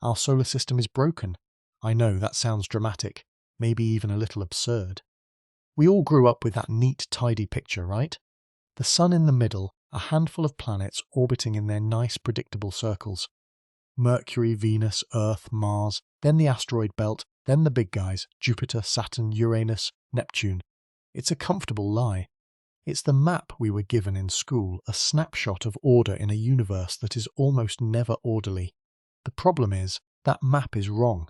Our solar system is broken. I know that sounds dramatic, maybe even a little absurd. We all grew up with that neat, tidy picture, right? The sun in the middle, a handful of planets orbiting in their nice, predictable circles. Mercury, Venus, Earth, Mars, then the asteroid belt, then the big guys, Jupiter, Saturn, Uranus, Neptune. It's a comfortable lie. It's the map we were given in school, a snapshot of order in a universe that is almost never orderly. The problem is, that map is wrong.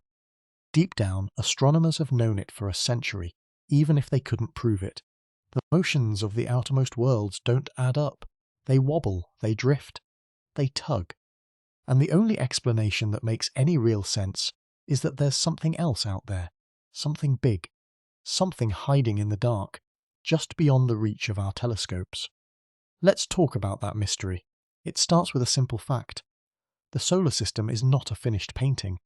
Deep down, astronomers have known it for a century, even if they couldn't prove it. The motions of the outermost worlds don't add up. They wobble, they drift, they tug. And the only explanation that makes any real sense is that there's something else out there, something big, something hiding in the dark, just beyond the reach of our telescopes. Let's talk about that mystery. It starts with a simple fact. The solar system is not a finished painting.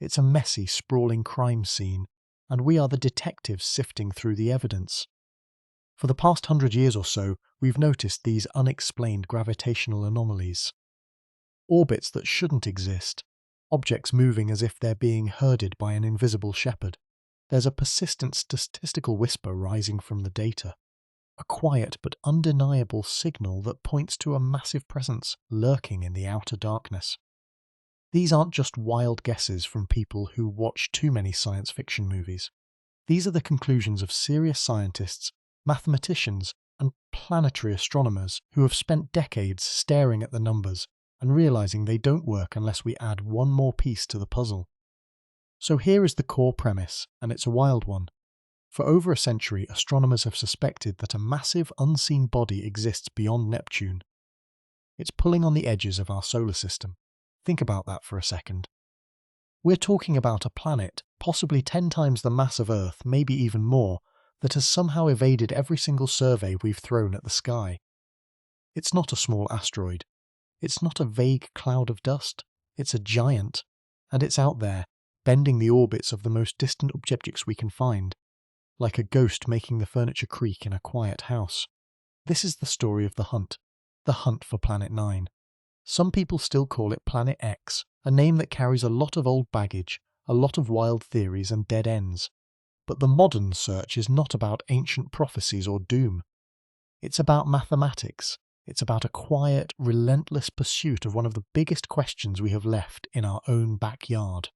It's a messy, sprawling crime scene, and we are the detectives sifting through the evidence. For the past 100 years or so, we've noticed these unexplained gravitational anomalies. Orbits that shouldn't exist, objects moving as if they're being herded by an invisible shepherd. There's a persistent statistical whisper rising from the data, a quiet but undeniable signal that points to a massive presence lurking in the outer darkness. These aren't just wild guesses from people who watch too many science fiction movies. These are the conclusions of serious scientists, mathematicians, and planetary astronomers who have spent decades staring at the numbers and realizing they don't work unless we add one more piece to the puzzle. So here is the core premise, and it's a wild one. For over a century, astronomers have suspected that a massive unseen body exists beyond Neptune. It's pulling on the edges of our solar system. Think about that for a second. We're talking about a planet, possibly 10 times the mass of Earth, maybe even more, that has somehow evaded every single survey we've thrown at the sky. It's not a small asteroid. It's not a vague cloud of dust. It's a giant, and it's out there, bending the orbits of the most distant objects we can find, like a ghost making the furniture creak in a quiet house. This is the story of the hunt for Planet 9. Some people still call it Planet X, a name that carries a lot of old baggage, a lot of wild theories and dead ends. But the modern search is not about ancient prophecies or doom. It's about mathematics. It's about a quiet, relentless pursuit of one of the biggest questions we have left in our own backyard.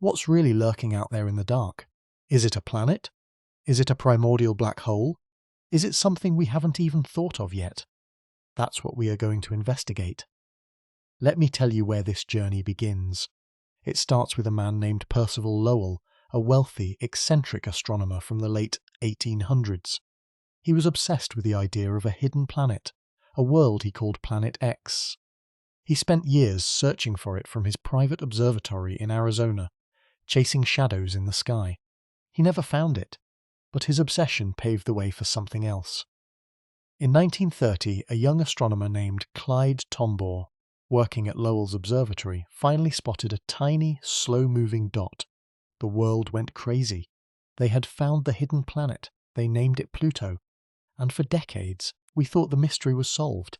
What's really lurking out there in the dark? Is it a planet? Is it a primordial black hole? Is it something we haven't even thought of yet? That's what we are going to investigate. Let me tell you where this journey begins. It starts with a man named Percival Lowell, a wealthy, eccentric astronomer from the late 1800s. He was obsessed with the idea of a hidden planet, a world he called Planet X. He spent years searching for it from his private observatory in Arizona, chasing shadows in the sky. He never found it, but his obsession paved the way for something else. In 1930, a young astronomer named Clyde Tombaugh, working at Lowell's observatory, finally spotted a tiny, slow-moving dot. The world went crazy. They had found the hidden planet. They named it Pluto. And for decades, we thought the mystery was solved.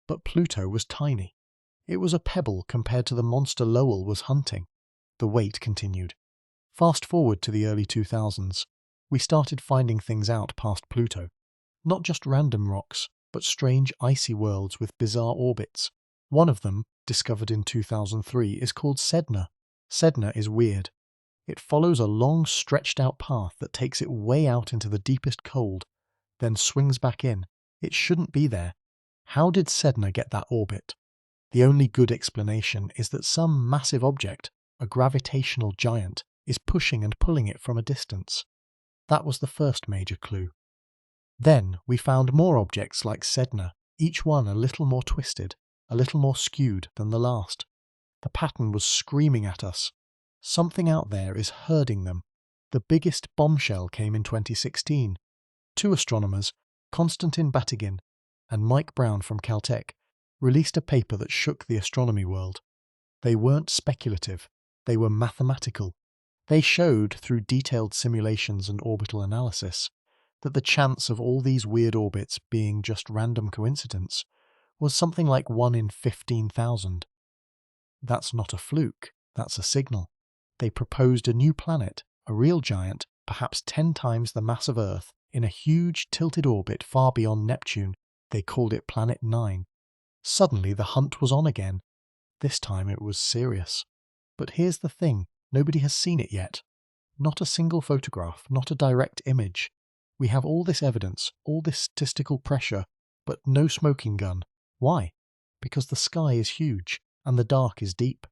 But Pluto was tiny. It was a pebble compared to the monster Lowell was hunting. The wait continued. Fast forward to the early 2000s. We started finding things out past Pluto. Not just random rocks, but strange icy worlds with bizarre orbits. One of them, discovered in 2003, is called Sedna. Sedna is weird. It follows a long, stretched-out path that takes it way out into the deepest cold, then swings back in. It shouldn't be there. How did Sedna get that orbit? The only good explanation is that some massive object, a gravitational giant, is pushing and pulling it from a distance. That was the first major clue. Then we found more objects like Sedna, each one a little more twisted, a little more skewed than the last. The pattern was screaming at us. Something out there is herding them. The biggest bombshell came in 2016. Two astronomers, Konstantin Batygin and Mike Brown from Caltech, released a paper that shook the astronomy world. They weren't speculative. They were mathematical. They showed, through detailed simulations and orbital analysis, that the chance of all these weird orbits being just random coincidence was something like 1 in 15,000. That's not a fluke. That's a signal. They proposed a new planet, a real giant, perhaps 10 times the mass of Earth, in a huge tilted orbit far beyond Neptune. They called it Planet 9. Suddenly the hunt was on again. This time it was serious. But here's the thing, nobody has seen it yet. Not a single photograph, not a direct image. We have all this evidence, all this statistical pressure, but no smoking gun. Why? Because the sky is huge, and the dark is deep.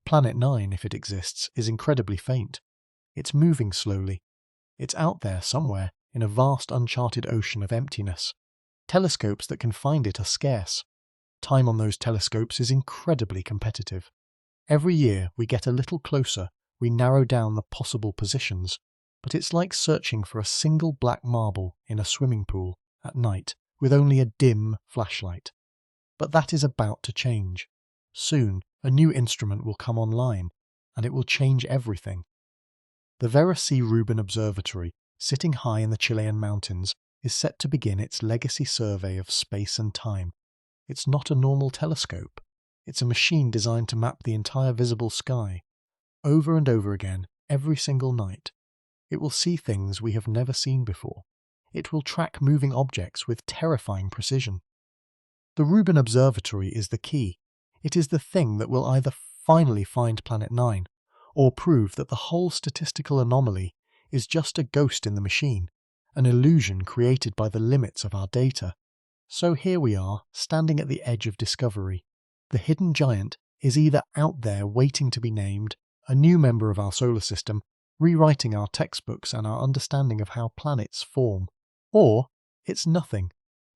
Planet 9, if it exists, is incredibly faint. It's moving slowly. It's out there somewhere, in a vast uncharted ocean of emptiness. Telescopes that can find it are scarce. Time on those telescopes is incredibly competitive. Every year we get a little closer, we narrow down the possible positions, but it's like searching for a single black marble in a swimming pool at night with only a dim flashlight. But that is about to change. Soon a new instrument will come online, and it will change everything. The Vera C. Rubin Observatory, sitting high in the Chilean mountains, is set to begin its legacy survey of space and time. It's not a normal telescope. It's a machine designed to map the entire visible sky. Over and over again, every single night. It will see things we have never seen before. It will track moving objects with terrifying precision. The Rubin Observatory is the key. It is the thing that will either finally find Planet 9, or prove that the whole statistical anomaly is just a ghost in the machine, an illusion created by the limits of our data. So here we are, standing at the edge of discovery. The hidden giant is either out there waiting to be named, a new member of our solar system, rewriting our textbooks and our understanding of how planets form, or it's nothing.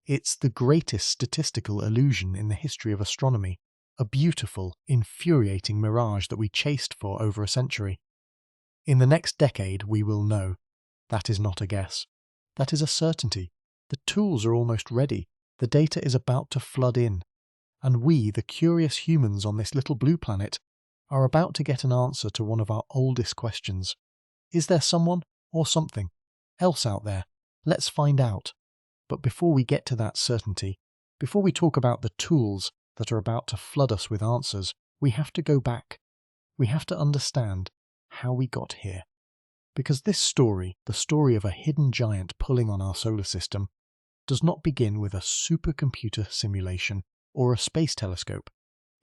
It's the greatest statistical illusion in the history of astronomy, a beautiful, infuriating mirage that we chased for over a century. In the next decade we will know. That is not a guess. That is a certainty. The tools are almost ready. The data is about to flood in. And we, the curious humans on this little blue planet, are about to get an answer to one of our oldest questions. Is there someone, or something, else out there? Let's find out. But before we get to that certainty, before we talk about the tools that are about to flood us with answers, we have to go back. We have to understand how we got here. Because this story, the story of a hidden giant pulling on our solar system, does not begin with a supercomputer simulation or a space telescope.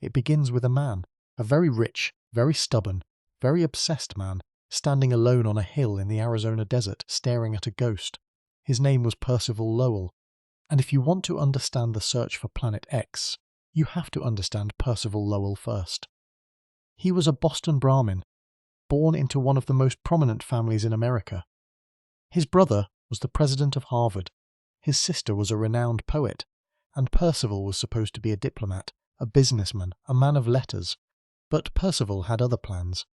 It begins with a man, a very rich, very stubborn, very obsessed man, standing alone on a hill in the Arizona desert staring at a ghost. His name was Percival Lowell. And if you want to understand the search for Planet X, you have to understand Percival Lowell first. He was a Boston Brahmin, born into one of the most prominent families in America. His brother was the president of Harvard, his sister was a renowned poet, and Percival was supposed to be a diplomat, a businessman, a man of letters. But Percival had other plans.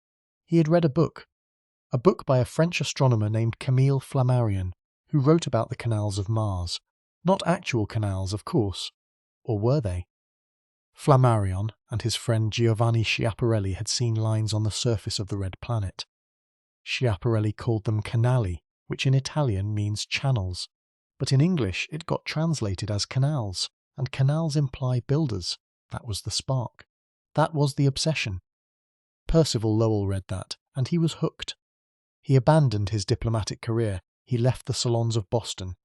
He had read a book by a French astronomer named Camille Flammarion, who wrote about the canals of Mars. Not actual canals, of course. Or were they? Flammarion and his friend Giovanni Schiaparelli had seen lines on the surface of the red planet. Schiaparelli called them canali, which in Italian means channels. But in English it got translated as canals, and canals imply builders. That was the spark. That was the obsession. Percival Lowell read that, and he was hooked. He abandoned his diplomatic career, he left the salons of Boston,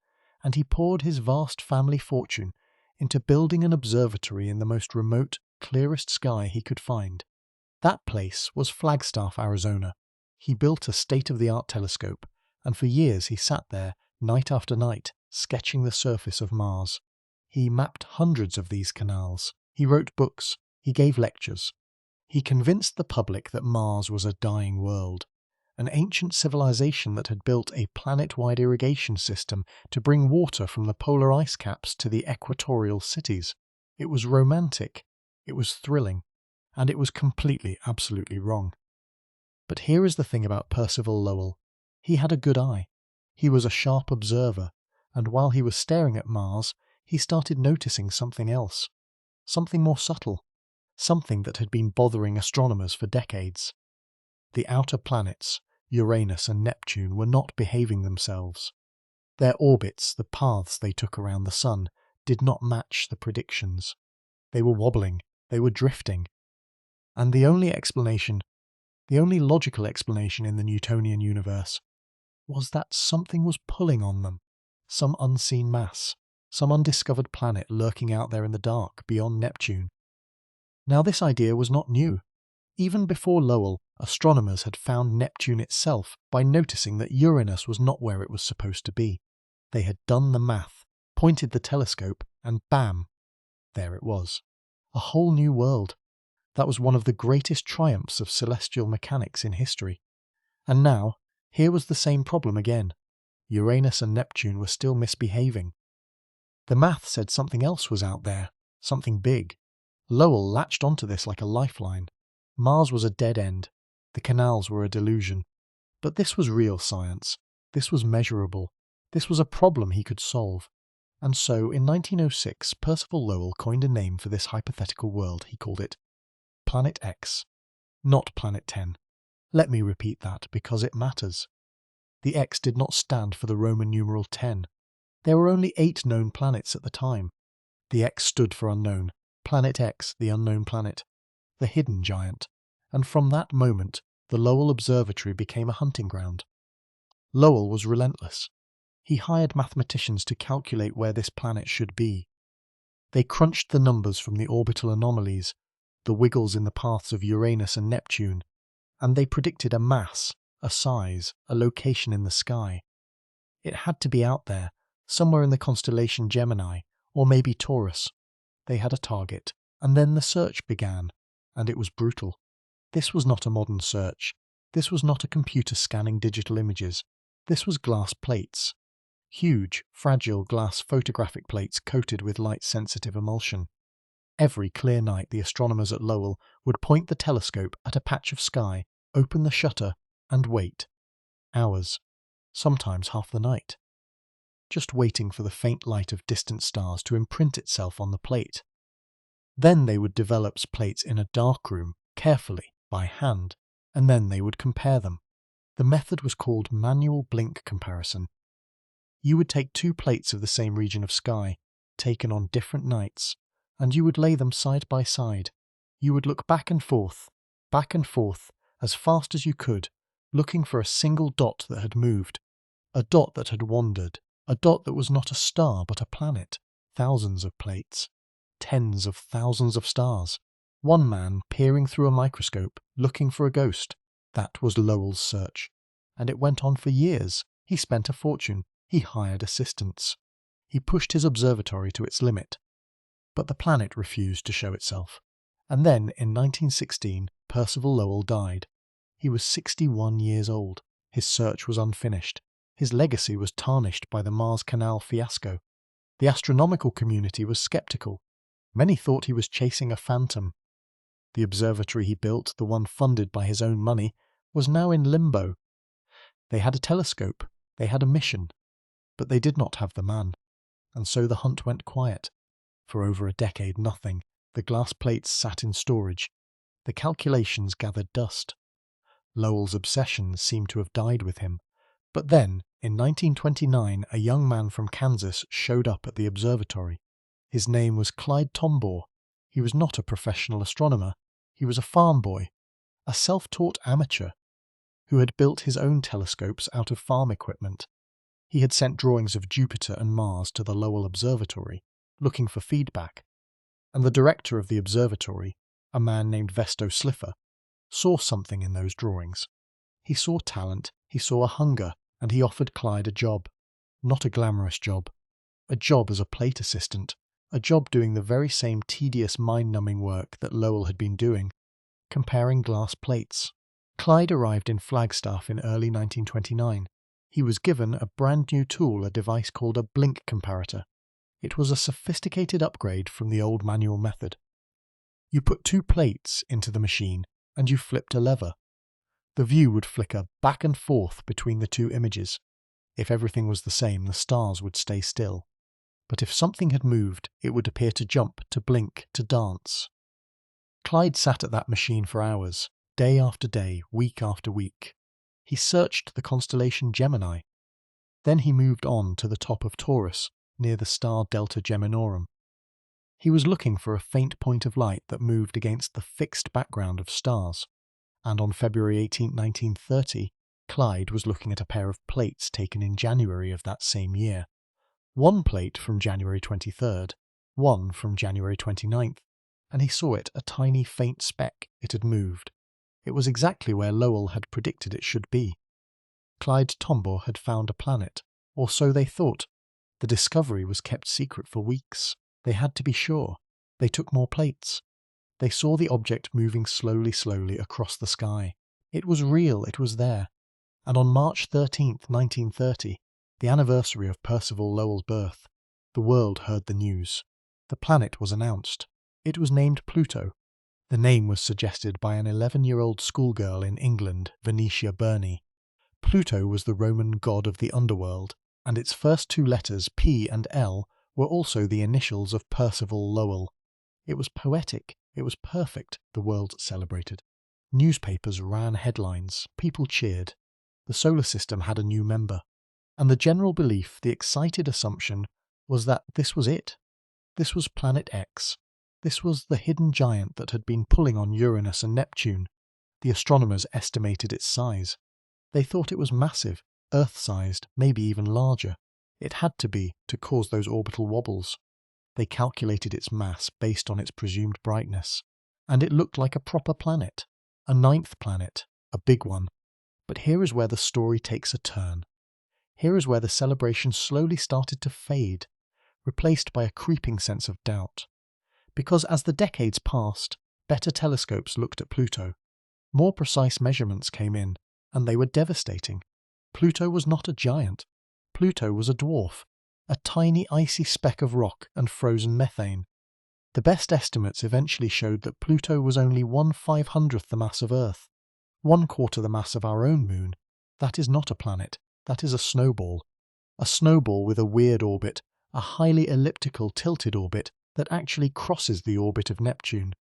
and he poured his vast family fortune into building an observatory in the most remote, clearest sky he could find. That place was Flagstaff, Arizona. He built a state-of-the-art telescope, and for years he sat there, night after night, sketching the surface of Mars. He mapped hundreds of these canals. He wrote books. He gave lectures. He convinced the public that Mars was a dying world, an ancient civilization that had built a planet-wide irrigation system to bring water from the polar ice caps to the equatorial cities. It was romantic, it was thrilling, and it was completely, absolutely wrong. But here is the thing about Percival Lowell. He had a good eye. He was a sharp observer, and while he was staring at Mars, he started noticing something else, something more subtle, something that had been bothering astronomers for decades. The outer planets, Uranus and Neptune, were not behaving themselves. Their orbits, the paths they took around the Sun, did not match the predictions. They were wobbling, they were drifting. And the only explanation The only logical explanation in the Newtonian universe was that something was pulling on them, some unseen mass, some undiscovered planet lurking out there in the dark beyond Neptune. Now this idea was not new. Even before Lowell, astronomers had found Neptune itself by noticing that Uranus was not where it was supposed to be. They had done the math, pointed the telescope, and bam, there it was. A whole new world. That was one of the greatest triumphs of celestial mechanics in history. And now, here was the same problem again. Uranus and Neptune were still misbehaving. The math said something else was out there, something big. Lowell latched onto this like a lifeline. Mars was a dead end. The canals were a delusion. But this was real science. This was measurable. This was a problem he could solve. And so, in 1906, Percival Lowell coined a name for this hypothetical world. He called it Planet X, not Planet 10. Let me repeat that, because it matters. The X did not stand for the Roman numeral 10. There were only 8 known planets at the time. The X stood for unknown. Planet X, the unknown planet. The hidden giant. And from that moment, the Lowell Observatory became a hunting ground. Lowell was relentless. He hired mathematicians to calculate where this planet should be. They crunched the numbers from the orbital anomalies, the wiggles in the paths of Uranus and Neptune, and they predicted a mass, a size, a location in the sky. It had to be out there, somewhere in the constellation Gemini, or maybe Taurus. They had a target, and then the search began, and it was brutal. This was not a modern search. This was not a computer scanning digital images. This was glass plates. Huge, fragile glass photographic plates coated with light-sensitive emulsion. Every clear night the astronomers at Lowell would point the telescope at a patch of sky, open the shutter, and wait. Hours, sometimes half the night. Just waiting for the faint light of distant stars to imprint itself on the plate. Then they would develop plates in a darkroom, carefully, by hand, and then they would compare them. The method was called manual blink comparison. You would take 2 plates of the same region of sky, taken on different nights, and you would lay them side by side. You would look back and forth, as fast as you could, looking for a single dot that had moved, a dot that had wandered, a dot that was not a star but a planet. Thousands of plates, tens of thousands of stars. One man peering through a microscope, looking for a ghost. That was Lowell's search. And it went on for years. He spent a fortune. He hired assistants. He pushed his observatory to its limit. But the planet refused to show itself. And then, in 1916, Percival Lowell died. He was 61 years old. His search was unfinished. His legacy was tarnished by the Mars Canal fiasco. The astronomical community was sceptical. Many thought he was chasing a phantom. The observatory he built, the one funded by his own money, was now in limbo. They had a telescope, they had a mission, but they did not have the man. And so the hunt went quiet. For over a decade, nothing. The glass plates sat in storage. The calculations gathered dust. Lowell's obsession seemed to have died with him. But then, in 1929, a young man from Kansas showed up at the observatory. His name was Clyde Tombaugh. He was not a professional astronomer. He was a farm boy, a self-taught amateur, who had built his own telescopes out of farm equipment. He had sent drawings of Jupiter and Mars to the Lowell Observatory, looking for feedback. And the director of the observatory, a man named Vesto Slipher, saw something in those drawings. He saw talent, he saw a hunger, and he offered Clyde a job. Not a glamorous job. A job as a plate assistant. A job doing the very same tedious, mind-numbing work that Lowell had been doing, comparing glass plates. Clyde arrived in Flagstaff in early 1929. He was given a brand new tool, a device called a blink comparator. It was a sophisticated upgrade from the old manual method. You put 2 plates into the machine and you flipped a lever. The view would flicker back and forth between the 2 images. If everything was the same, the stars would stay still. But if something had moved, it would appear to jump, to blink, to dance. Clyde sat at that machine for hours, day after day, week after week. He searched the constellation Gemini. Then he moved on to the top of Taurus, near the star Delta Geminorum. He was looking for a faint point of light that moved against the fixed background of stars. And on February 18, 1930, Clyde was looking at a pair of plates taken in January of that same year. One plate from January 23rd, one from January 29th, and he saw it, a tiny faint speck. It had moved. It was exactly where Lowell had predicted it should be. Clyde Tombaugh had found a planet, or so they thought. The discovery was kept secret for weeks. They had to be sure. They took more plates. They saw the object moving slowly across the sky. It was real, it was there. And on March 13th, 1930, the anniversary of Percival Lowell's birth, the world heard the news. The planet was announced. It was named Pluto. The name was suggested by an 11-year-old schoolgirl in England, Venetia Burney. Pluto was the Roman god of the underworld, and its first two letters, P and L, were also the initials of Percival Lowell. It was poetic, it was perfect, the world celebrated. Newspapers ran headlines, people cheered. The solar system had a new member. And the general belief, the excited assumption, was that this was it. This was Planet X. This was the hidden giant that had been pulling on Uranus and Neptune. The astronomers estimated its size. They thought it was massive, Earth-sized, maybe even larger. It had to be, to cause those orbital wobbles. They calculated its mass based on its presumed brightness, and it looked like a proper planet, a ninth planet, a big one. But here is where the story takes a turn. Here is where the celebration slowly started to fade, replaced by a creeping sense of doubt. Because as the decades passed, better telescopes looked at Pluto. More precise measurements came in, and they were devastating. Pluto was not a giant. Pluto was a dwarf, a tiny icy speck of rock and frozen methane. The best estimates eventually showed that Pluto was only 1/500th the mass of Earth, 1/4 the mass of our own moon. That is not a planet, that is a snowball. A snowball with a weird orbit, a highly elliptical tilted orbit that actually crosses the orbit of Neptune.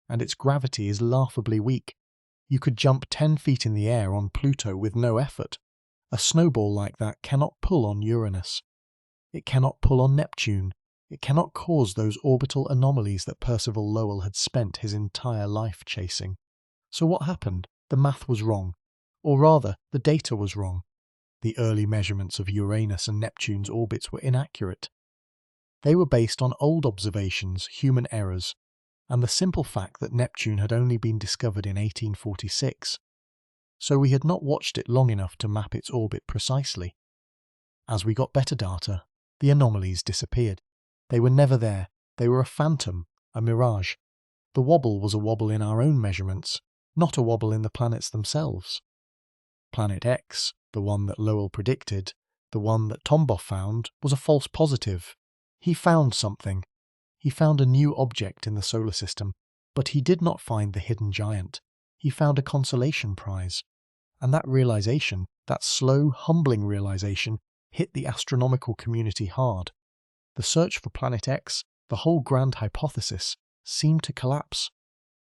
And its gravity is laughably weak. You could jump 10 feet in the air on Pluto with no effort. A snowball like that cannot pull on Uranus. It cannot pull on Neptune. It cannot cause those orbital anomalies that Percival Lowell had spent his entire life chasing. So what happened? The math was wrong. Or rather, the data was wrong. The early measurements of Uranus and Neptune's orbits were inaccurate. They were based on old observations, human errors, and the simple fact that Neptune had only been discovered in 1846. So we had not watched it long enough to map its orbit precisely. As we got better data, the anomalies disappeared. They were never there. They were a phantom, a mirage. The wobble was a wobble in our own measurements, not a wobble in the planets themselves. Planet X, the one that Lowell predicted, the one that Tombaugh found, was a false positive. He found something. He found a new object in the solar system, but he did not find the hidden giant. He found a consolation prize. And that realization, that slow, humbling realization, hit the astronomical community hard. The search for Planet X, the whole grand hypothesis, seemed to collapse.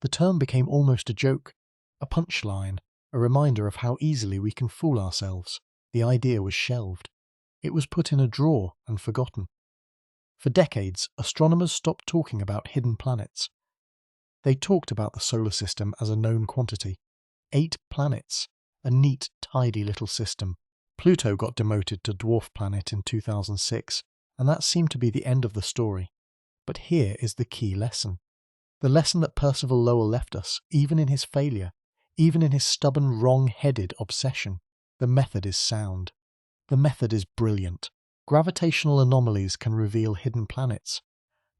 The term became almost a joke, a punchline, a reminder of how easily we can fool ourselves. The idea was shelved. It was put in a drawer and forgotten. For decades, astronomers stopped talking about hidden planets. They talked about the solar system as a known quantity. 8 planets, a neat, tidy little system. Pluto got demoted to dwarf planet in 2006, and that seemed to be the end of the story. But here is the key lesson. The lesson that Percival Lowell left us, even in his failure, even in his stubborn, wrong-headed obsession. The method is sound. The method is brilliant. Gravitational anomalies can reveal hidden planets.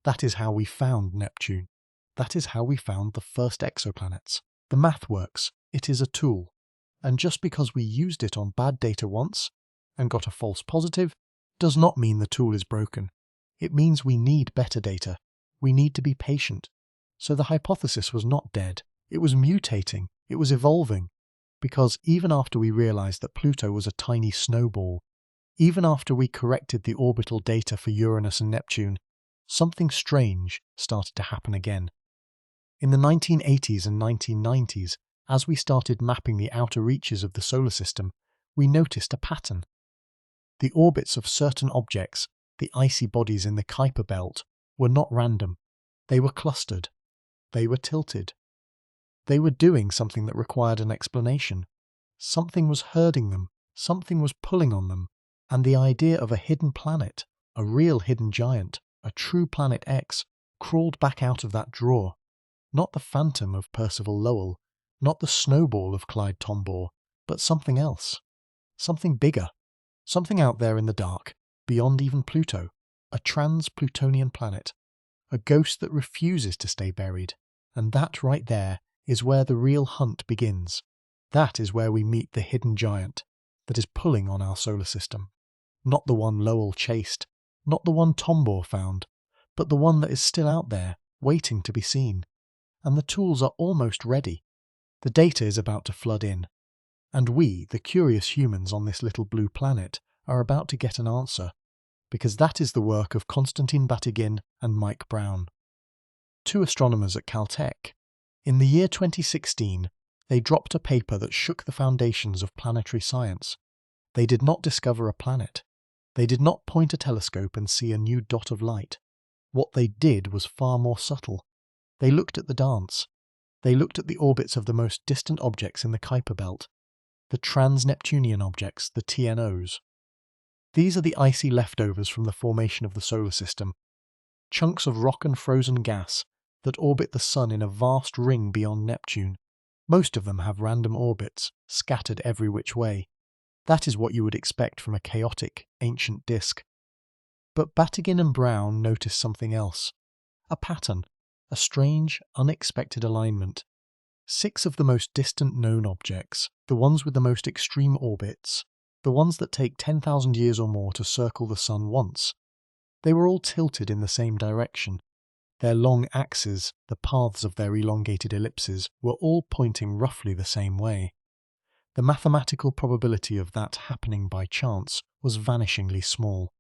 That is how we found Neptune. That is how we found the first exoplanets. The math works. It is a tool. And just because we used it on bad data once and got a false positive does not mean the tool is broken. It means we need better data. We need to be patient. So the hypothesis was not dead. It was mutating. It was evolving. Because even after we realized that Pluto was a tiny snowball, even after we corrected the orbital data for Uranus and Neptune, something strange started to happen again. In the 1980s and 1990s, as we started mapping the outer reaches of the solar system, we noticed a pattern. The orbits of certain objects, the icy bodies in the Kuiper belt, were not random. They were clustered. They were tilted. They were doing something that required an explanation. Something was herding them, something was pulling on them, and the idea of a hidden planet, a real hidden giant, a true Planet X, crawled back out of that drawer. Not the phantom of Percival Lowell, not the snowball of Clyde Tombaugh, but something else. Something bigger. Something out there in the dark, beyond even Pluto. A trans-Plutonian planet. A ghost that refuses to stay buried. And that right there is where the real hunt begins. That is where we meet the hidden giant that is pulling on our solar system. Not the one Lowell chased, not the one Tombaugh found, but the one that is still out there, waiting to be seen. And the tools are almost ready. The data is about to flood in. And we, the curious humans on this little blue planet, are about to get an answer. Because that is the work of Konstantin Batygin and Mike Brown. Two astronomers at Caltech. In the year 2016, they dropped a paper that shook the foundations of planetary science. They did not discover a planet. They did not point a telescope and see a new dot of light. What they did was far more subtle. They looked at the dance. They looked at the orbits of the most distant objects in the Kuiper belt, the trans-Neptunian objects, the TNOs. These are the icy leftovers from the formation of the solar system, chunks of rock and frozen gas that orbit the Sun in a vast ring beyond Neptune. Most of them have random orbits, scattered every which way. That is what you would expect from a chaotic, ancient disk. But Batygin and Brown noticed something else. A pattern, a strange, unexpected alignment. 6 of the most distant known objects, the ones with the most extreme orbits, the ones that take 10,000 years or more to circle the Sun once, they were all tilted in the same direction. Their long axes, the paths of their elongated ellipses, were all pointing roughly the same way. The mathematical probability of that happening by chance was vanishingly small.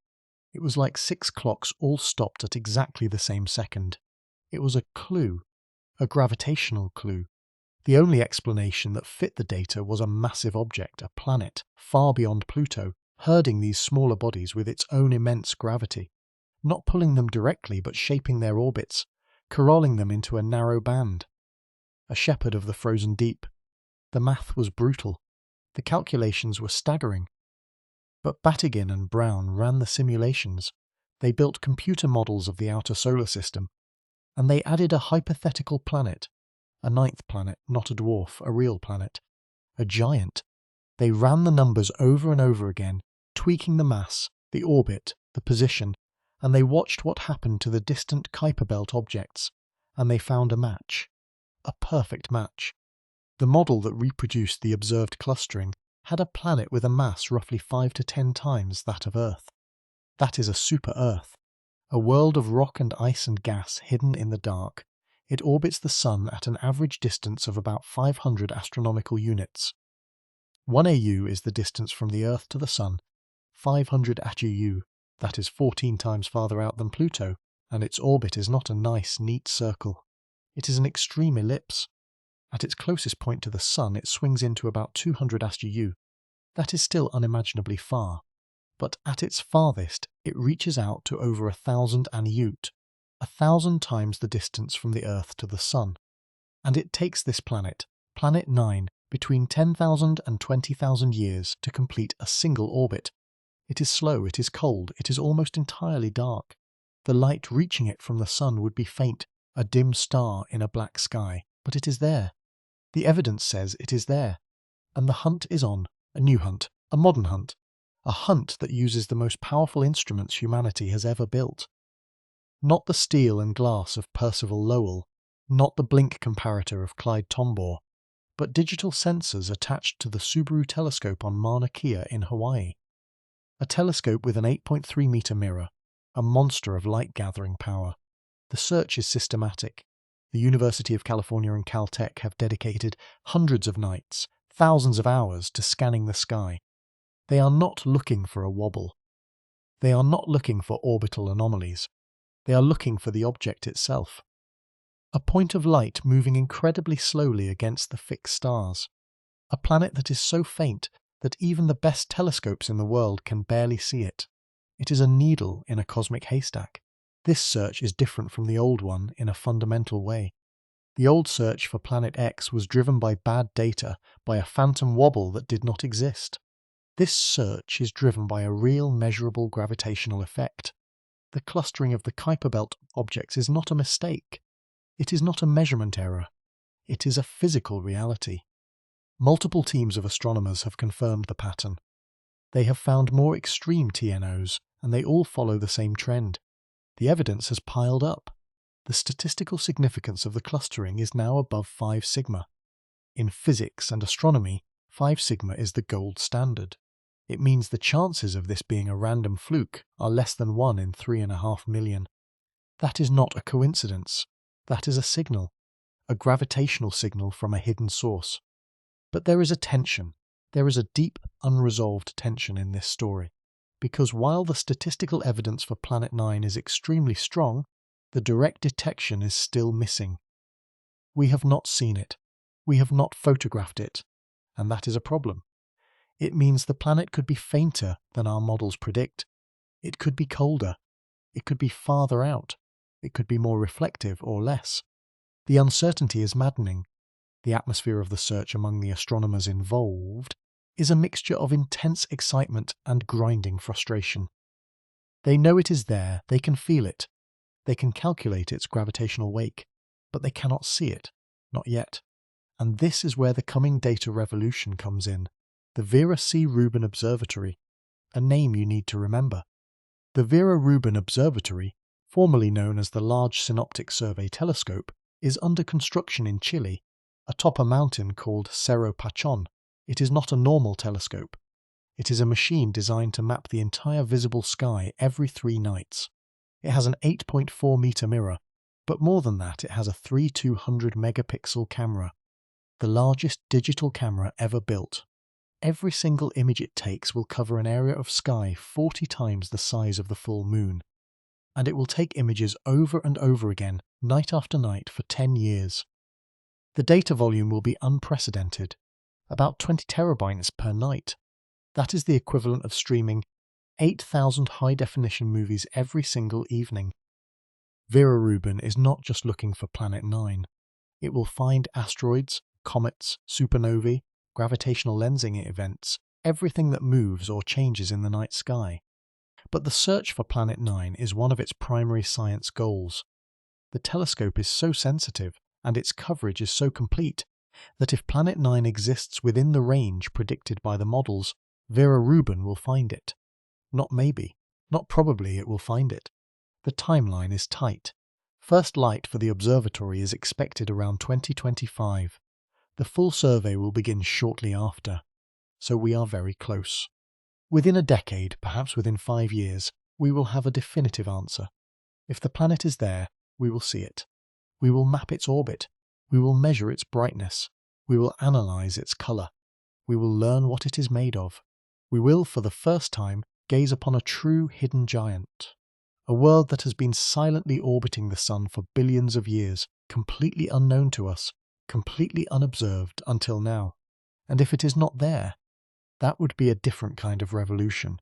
It was like 6 clocks all stopped at exactly the same second. It was a clue, a gravitational clue. The only explanation that fit the data was a massive object, a planet, far beyond Pluto, herding these smaller bodies with its own immense gravity. Not pulling them directly, but shaping their orbits, corralling them into a narrow band. A shepherd of the frozen deep. The math was brutal. The calculations were staggering. But Batygin and Brown ran the simulations. They built computer models of the outer solar system. And they added a hypothetical planet. A 9th planet, not a dwarf, a real planet. A giant. They ran the numbers over and over again, tweaking the mass, the orbit, the position, and they watched what happened to the distant Kuiper belt objects, and they found a match. A perfect match. The model that reproduced the observed clustering had a planet with a mass roughly 5 to 10 times that of Earth. That is a super-Earth. A world of rock and ice and gas hidden in the dark. It orbits the Sun at an average distance of about 500 astronomical units. 1 AU is the distance from the Earth to the Sun. 500 AU, that is 14 times farther out than Pluto, and its orbit is not a nice, neat circle. It is an extreme ellipse. At its closest point to the Sun, it swings into about 200 AU. That is still unimaginably far. But at its farthest, it reaches out to over 1,000 Aniut, 1,000 times the distance from the Earth to the Sun. And it takes this planet, Planet 9, between 10,000 and 20,000 years to complete a single orbit. It is slow, it is cold, it is almost entirely dark. The light reaching it from the Sun would be faint, a dim star in a black sky, but it is there. The evidence says it is there. And the hunt is on, a new hunt, a modern hunt. A hunt that uses the most powerful instruments humanity has ever built. Not the steel and glass of Percival Lowell, not the blink comparator of Clyde Tombaugh, but digital sensors attached to the Subaru telescope on Mauna Kea in Hawaii. A telescope with an 8.3-meter mirror, a monster of light-gathering power. The search is systematic. The University of California and Caltech have dedicated hundreds of nights, thousands of hours to scanning the sky. They are not looking for a wobble. They are not looking for orbital anomalies. They are looking for the object itself. A point of light moving incredibly slowly against the fixed stars. A planet that is so faint that even the best telescopes in the world can barely see it. It is a needle in a cosmic haystack. This search is different from the old one in a fundamental way. The old search for Planet X was driven by bad data, by a phantom wobble that did not exist. This search is driven by a real measurable gravitational effect. The clustering of the Kuiper Belt objects is not a mistake. It is not a measurement error. It is a physical reality. Multiple teams of astronomers have confirmed the pattern. They have found more extreme TNOs, and they all follow the same trend. The evidence has piled up. The statistical significance of the clustering is now above 5 sigma. In physics and astronomy, 5 sigma is the gold standard. It means the chances of this being a random fluke are less than 1 in 3.5 million. That is not a coincidence. That is a signal, a gravitational signal from a hidden source. But there is a tension. There is a deep, unresolved tension in this story, because while the statistical evidence for Planet 9 is extremely strong, the direct detection is still missing. We have not seen it. We have not photographed it, and that is a problem. It means the planet could be fainter than our models predict. It could be colder. It could be farther out. It could be more reflective or less. The uncertainty is maddening. The atmosphere of the search among the astronomers involved is a mixture of intense excitement and grinding frustration. They know it is there, they can feel it, they can calculate its gravitational wake, but they cannot see it, not yet. And this is where the coming data revolution comes in. The Vera C. Rubin Observatory, a name you need to remember. The Vera Rubin Observatory, formerly known as the Large Synoptic Survey Telescope, is under construction in Chile, atop a mountain called Cerro Pachon. It is not a normal telescope. It is a machine designed to map the entire visible sky every 3 nights. It has an 8.4 meter mirror, but more than that, it has a 3200 megapixel camera, the largest digital camera ever built. Every single image it takes will cover an area of sky 40 times the size of the full moon, and it will take images over and over again, night after night, for 10 years. The data volume will be unprecedented, about 20 terabytes per night. That is the equivalent of streaming 8,000 high-definition movies every single evening. Vera Rubin is not just looking for Planet 9. It will find asteroids, comets, supernovae, gravitational lensing events, everything that moves or changes in the night sky. But the search for Planet 9 is one of its primary science goals. The telescope is so sensitive, and its coverage is so complete, that if Planet 9 exists within the range predicted by the models, Vera Rubin will find it. Not maybe, not probably it will find it. The timeline is tight. First light for the observatory is expected around 2025. The full survey will begin shortly after, so we are very close. Within a decade, perhaps within 5 years, we will have a definitive answer. If the planet is there, we will see it. We will map its orbit. We will measure its brightness. We will analyze its color. We will learn what it is made of. We will, for the first time, gaze upon a true hidden giant. A world that has been silently orbiting the sun for billions of years, completely unknown to us, completely unobserved until now. And if it is not there, that would be a different kind of revolution.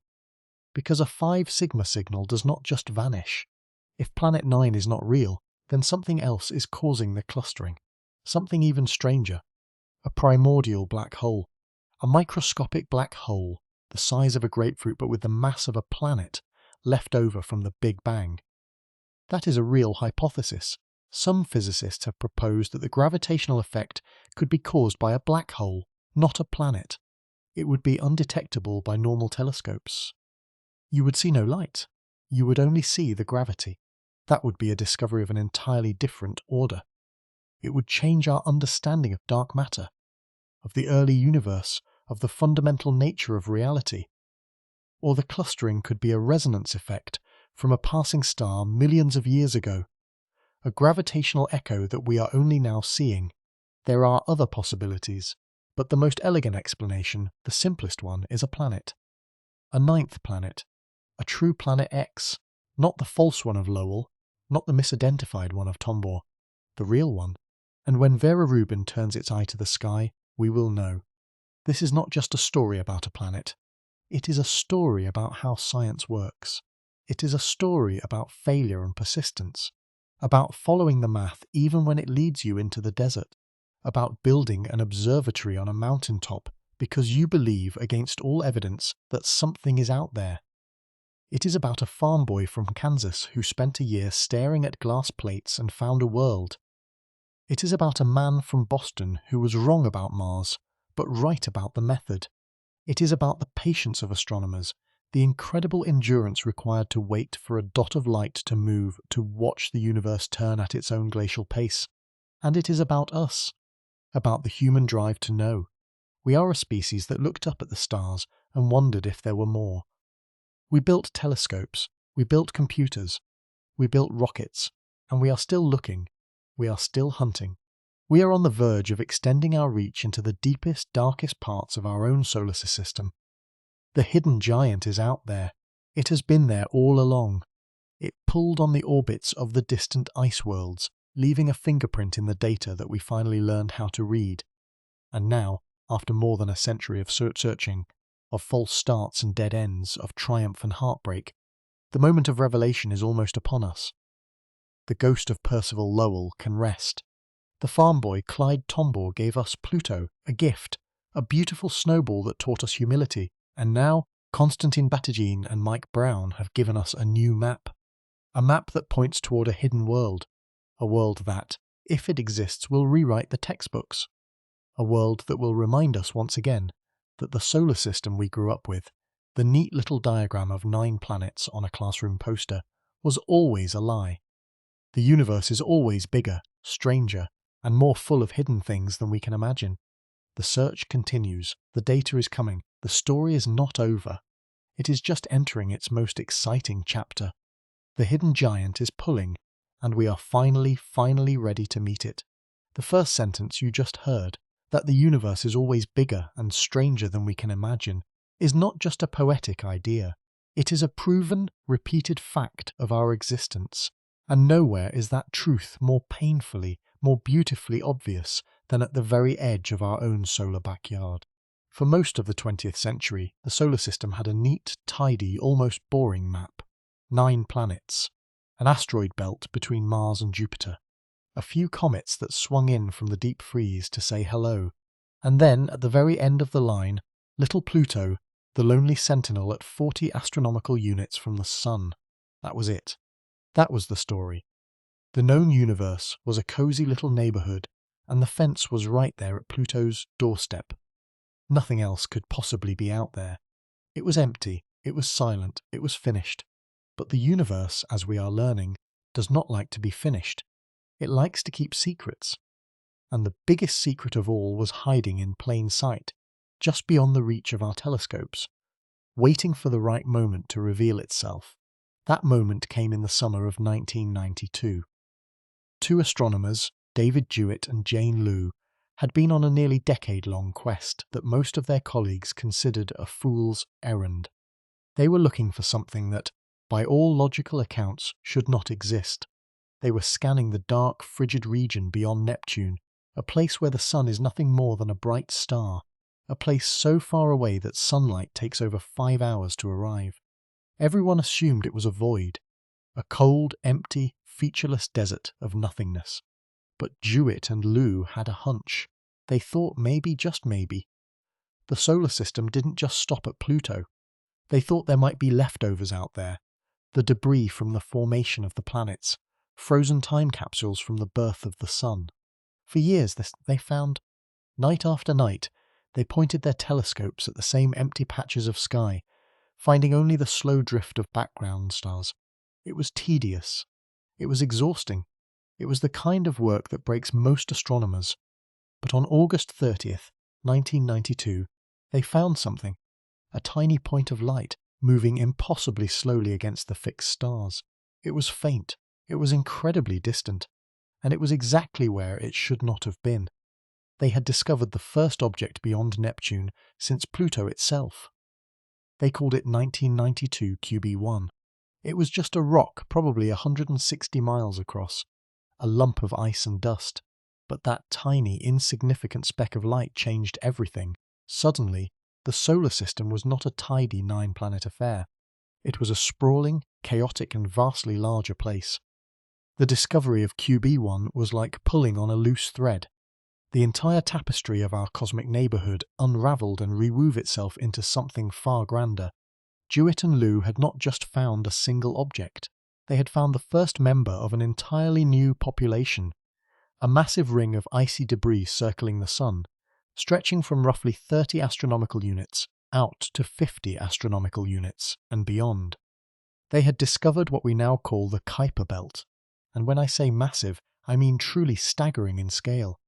Because a 5 sigma signal does not just vanish. If Planet 9 is not real, then something else is causing the clustering. Something even stranger. A primordial black hole. A microscopic black hole, the size of a grapefruit but with the mass of a planet, left over from the Big Bang. That is a real hypothesis. Some physicists have proposed that the gravitational effect could be caused by a black hole, not a planet. It would be undetectable by normal telescopes. You would see no light. You would only see the gravity. That would be a discovery of an entirely different order. It would change our understanding of dark matter, of the early universe, of the fundamental nature of reality. Or the clustering could be a resonance effect from a passing star millions of years ago, a gravitational echo that we are only now seeing. There are other possibilities, but the most elegant explanation, the simplest one, is a planet. A 9th planet, a true Planet X, not the false one of Lowell, not the misidentified one of Tombaugh, the real one. And when Vera Rubin turns its eye to the sky, we will know. This is not just a story about a planet. It is a story about how science works. It is a story about failure and persistence. about following the math even when it leads you into the desert, about building an observatory on a mountaintop because you believe against all evidence that something is out there. It is about a farm boy from Kansas who spent a year staring at glass plates and found a world. It is about a man from Boston who was wrong about Mars, but right about the method. It is about the patience of astronomers, the incredible endurance required to wait for a dot of light to move to watch the universe turn at its own glacial pace. And it is about us, about the human drive to know. We are a species that looked up at the stars and wondered if there were more. We built telescopes, we built computers, we built rockets, and we are still looking, we are still hunting. We are on the verge of extending our reach into the deepest, darkest parts of our own solar system. The hidden giant is out there. It has been there all along. It pulled on the orbits of the distant ice worlds, leaving a fingerprint in the data that we finally learned how to read. And now, after more than a century of searching, of false starts and dead ends, of triumph and heartbreak, the moment of revelation is almost upon us. The ghost of Percival Lowell can rest. The farm boy Clyde Tombaugh gave us Pluto, a gift, a beautiful snowball that taught us humility, and now Konstantin Batygin and Mike Brown have given us a new map. A map that points toward a hidden world, a world that, if it exists, will rewrite the textbooks. A world that will remind us once again that the solar system we grew up with, the neat little diagram of 9 planets on a classroom poster, was always a lie. The universe is always bigger, stranger, and more full of hidden things than we can imagine. The search continues, the data is coming, the story is not over. It is just entering its most exciting chapter. The hidden giant is pulling, and we are finally ready to meet it. The first sentence you just heard, that the universe is always bigger and stranger than we can imagine, is not just a poetic idea. It is a proven, repeated fact of our existence. And nowhere is that truth more painfully, more beautifully obvious than at the very edge of our own solar backyard. For most of the 20th century, the solar system had a neat, tidy, almost boring map. 9 planets, an asteroid belt between Mars and Jupiter, a few comets that swung in from the deep freeze to say hello, and then, at the very end of the line, little Pluto, the lonely sentinel at 40 astronomical units from the Sun. That was it. That was the story. The known universe was a cosy little neighbourhood, and the fence was right there at Pluto's doorstep. Nothing else could possibly be out there. It was empty, it was silent, it was finished. But the universe, as we are learning, does not like to be finished. It likes to keep secrets. And the biggest secret of all was hiding in plain sight, just beyond the reach of our telescopes, waiting for the right moment to reveal itself. That moment came in the summer of 1992. 2 astronomers, David Jewett and Jane Liu, had been on a nearly decade-long quest that most of their colleagues considered a fool's errand. They were looking for something that, by all logical accounts, should not exist. They were scanning the dark, frigid region beyond Neptune, a place where the sun is nothing more than a bright star, a place so far away that sunlight takes over 5 hours to arrive. Everyone assumed it was a void, a cold, empty, featureless desert of nothingness. But Jewett and Liu had a hunch. They thought maybe, just maybe, the solar system didn't just stop at Pluto. They thought there might be leftovers out there, the debris from the formation of the planets, frozen time capsules from the birth of the sun. For years they found, night after night, they pointed their telescopes at the same empty patches of sky, finding only the slow drift of background stars. It was tedious. It was exhausting. It was the kind of work that breaks most astronomers. But on August 30th, 1992, they found something. A tiny point of light, moving impossibly slowly against the fixed stars. It was faint. It was incredibly distant. And it was exactly where it should not have been. They had discovered the first object beyond Neptune since Pluto itself. They called it 1992 QB1. It was just a rock probably 160 miles across, a lump of ice and dust. But that tiny, insignificant speck of light changed everything. Suddenly, the solar system was not a tidy 9-planet affair. It was a sprawling, chaotic and vastly larger place. The discovery of QB1 was like pulling on a loose thread. The entire tapestry of our cosmic neighbourhood unravelled and rewove itself into something far grander. Jewett and Liu had not just found a single object. They had found the first member of an entirely new population, a massive ring of icy debris circling the Sun, stretching from roughly 30 astronomical units out to 50 astronomical units and beyond. They had discovered what we now call the Kuiper Belt, and when I say massive, I mean truly staggering in scale.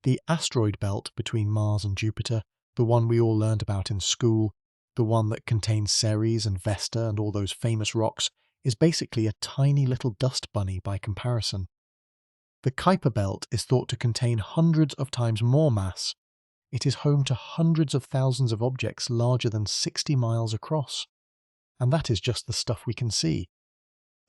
The asteroid belt between Mars and Jupiter, the one we all learned about in school, the one that contains Ceres and Vesta and all those famous rocks, is basically a tiny little dust bunny by comparison. The Kuiper Belt is thought to contain hundreds of times more mass. It is home to hundreds of thousands of objects larger than 60 miles across. And that is just the stuff we can see.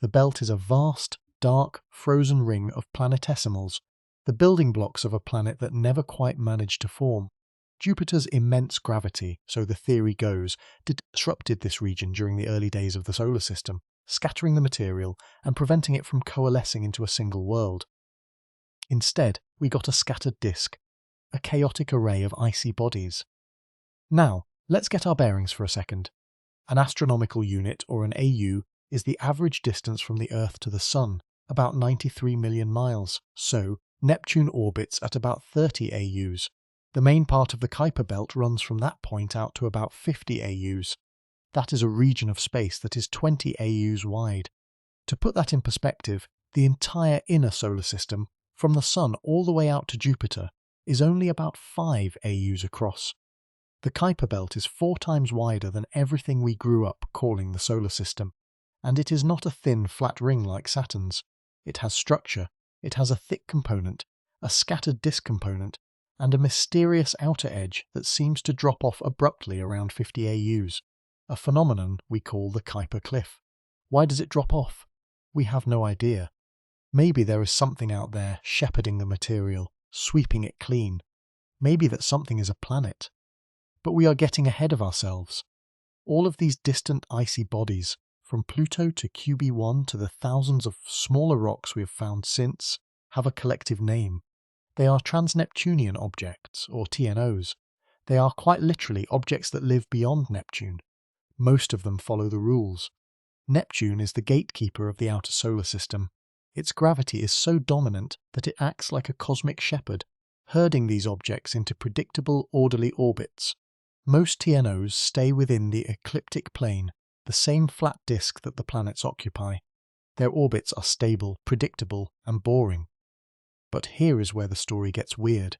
The belt is a vast, dark, frozen ring of planetesimals, the building blocks of a planet that never quite managed to form. Jupiter's immense gravity, so the theory goes, disrupted this region during the early days of the solar system, scattering the material and preventing it from coalescing into a single world. Instead, we got a scattered disk, a chaotic array of icy bodies. Now, let's get our bearings for a second. An astronomical unit, or an AU, is the average distance from the Earth to the Sun, about 93 million miles, so Neptune orbits at about 30 AUs. The main part of the Kuiper Belt runs from that point out to about 50 AUs. That is a region of space that is 20 AUs wide. To put that in perspective, the entire inner solar system, from the Sun all the way out to Jupiter, is only about 5 AUs across. The Kuiper Belt is 4 times wider than everything we grew up calling the solar system, and it is not a thin, flat ring like Saturn's. It has structure, it has a thick component, a scattered disk component, and a mysterious outer edge that seems to drop off abruptly around 50 AUs, a phenomenon we call the Kuiper Cliff. Why does it drop off? We have no idea. Maybe there is something out there shepherding the material, sweeping it clean. Maybe that something is a planet. But we are getting ahead of ourselves. All of these distant icy bodies, from Pluto to QB1 to the thousands of smaller rocks we have found since, have a collective name. They are trans-Neptunian objects, or TNOs. They are quite literally objects that live beyond Neptune. Most of them follow the rules. Neptune is the gatekeeper of the outer solar system. Its gravity is so dominant that it acts like a cosmic shepherd, herding these objects into predictable, orderly orbits. Most TNOs stay within the ecliptic plane, the same flat disk that the planets occupy. Their orbits are stable, predictable, and boring. But here is where the story gets weird.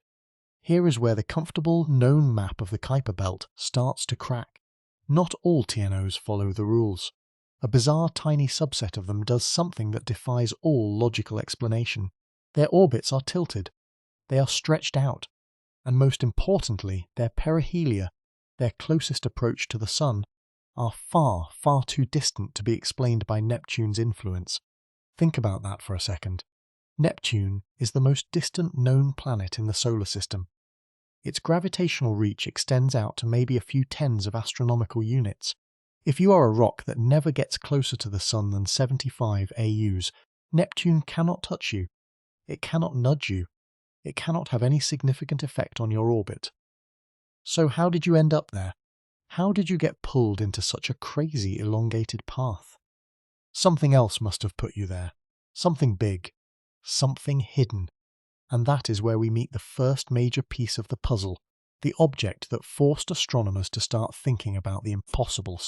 Here is where the comfortable, known map of the Kuiper Belt starts to crack. Not all TNOs follow the rules. A bizarre tiny subset of them does something that defies all logical explanation. Their orbits are tilted. They are stretched out. And most importantly, their perihelia, their closest approach to the Sun, are far, far too distant to be explained by Neptune's influence. Think about that for a second. Neptune is the most distant known planet in the solar system. Its gravitational reach extends out to maybe a few tens of astronomical units. If you are a rock that never gets closer to the Sun than 75 AUs, Neptune cannot touch you. It cannot nudge you. It cannot have any significant effect on your orbit. So how did you end up there? How did you get pulled into such a crazy elongated path? Something else must have put you there. Something big. Something hidden. And that is where we meet the first major piece of the puzzle, the object that forced astronomers to start thinking about the impossible.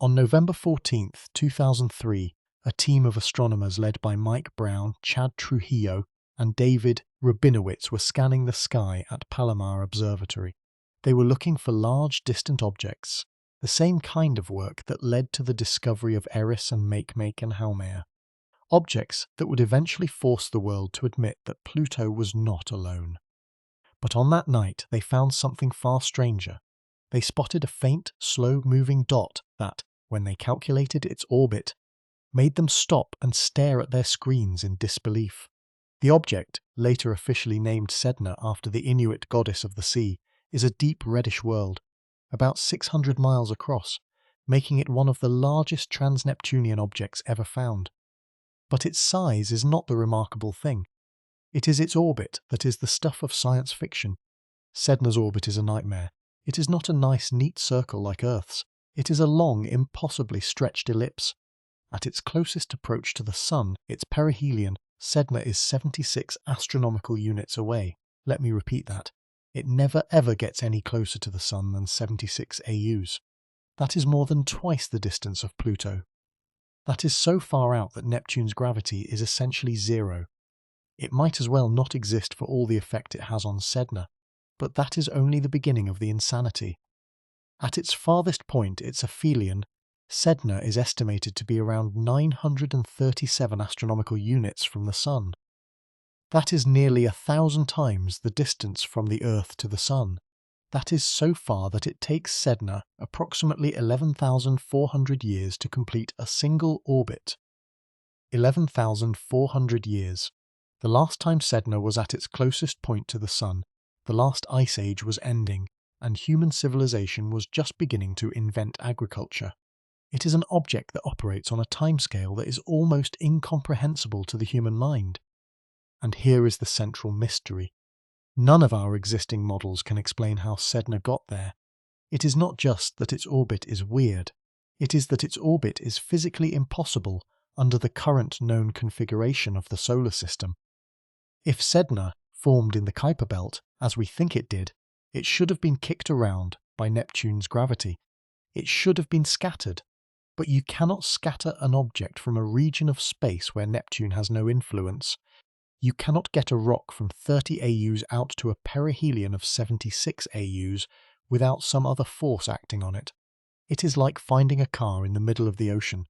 On November 14, 2003, a team of astronomers led by Mike Brown, Chad Trujillo, and David Rabinowitz were scanning the sky at Palomar Observatory. They were looking for large, distant objects, the same kind of work that led to the discovery of Eris and Makemake and Haumea. Objects that would eventually force the world to admit that Pluto was not alone. But on that night they found something far stranger. They spotted a faint, slow-moving dot that, when they calculated its orbit, made them stop and stare at their screens in disbelief. The object, later officially named Sedna after the Inuit goddess of the sea, is a deep reddish world, about 600 miles across, making it one of the largest trans-Neptunian objects ever found. But its size is not the remarkable thing. It is its orbit that is the stuff of science fiction. Sedna's orbit is a nightmare. It is not a nice, neat circle like Earth's. It is a long, impossibly stretched ellipse. At its closest approach to the Sun, its perihelion, Sedna is 76 astronomical units away. Let me repeat that. It never ever gets any closer to the Sun than 76 AUs. That is more than twice the distance of Pluto. That is so far out that Neptune's gravity is essentially zero. It might as well not exist for all the effect it has on Sedna, but that is only the beginning of the insanity. At its farthest point, its aphelion, Sedna is estimated to be around 937 astronomical units from the Sun. That is nearly 1,000 times the distance from the Earth to the Sun. That is so far that it takes Sedna approximately 11,400 years to complete a single orbit. 11,400 years. The last time Sedna was at its closest point to the Sun, the last ice age was ending, and human civilization was just beginning to invent agriculture. It is an object that operates on a timescale that is almost incomprehensible to the human mind. And here is the central mystery. None of our existing models can explain how Sedna got there. It is not just that its orbit is weird, it is that its orbit is physically impossible under the current known configuration of the solar system. If Sedna formed in the Kuiper belt, as we think it did, it should have been kicked around by Neptune's gravity. It should have been scattered. But you cannot scatter an object from a region of space where Neptune has no influence. You cannot get a rock from 30 AUs out to a perihelion of 76 AUs without some other force acting on it. It is like finding a car in the middle of the ocean.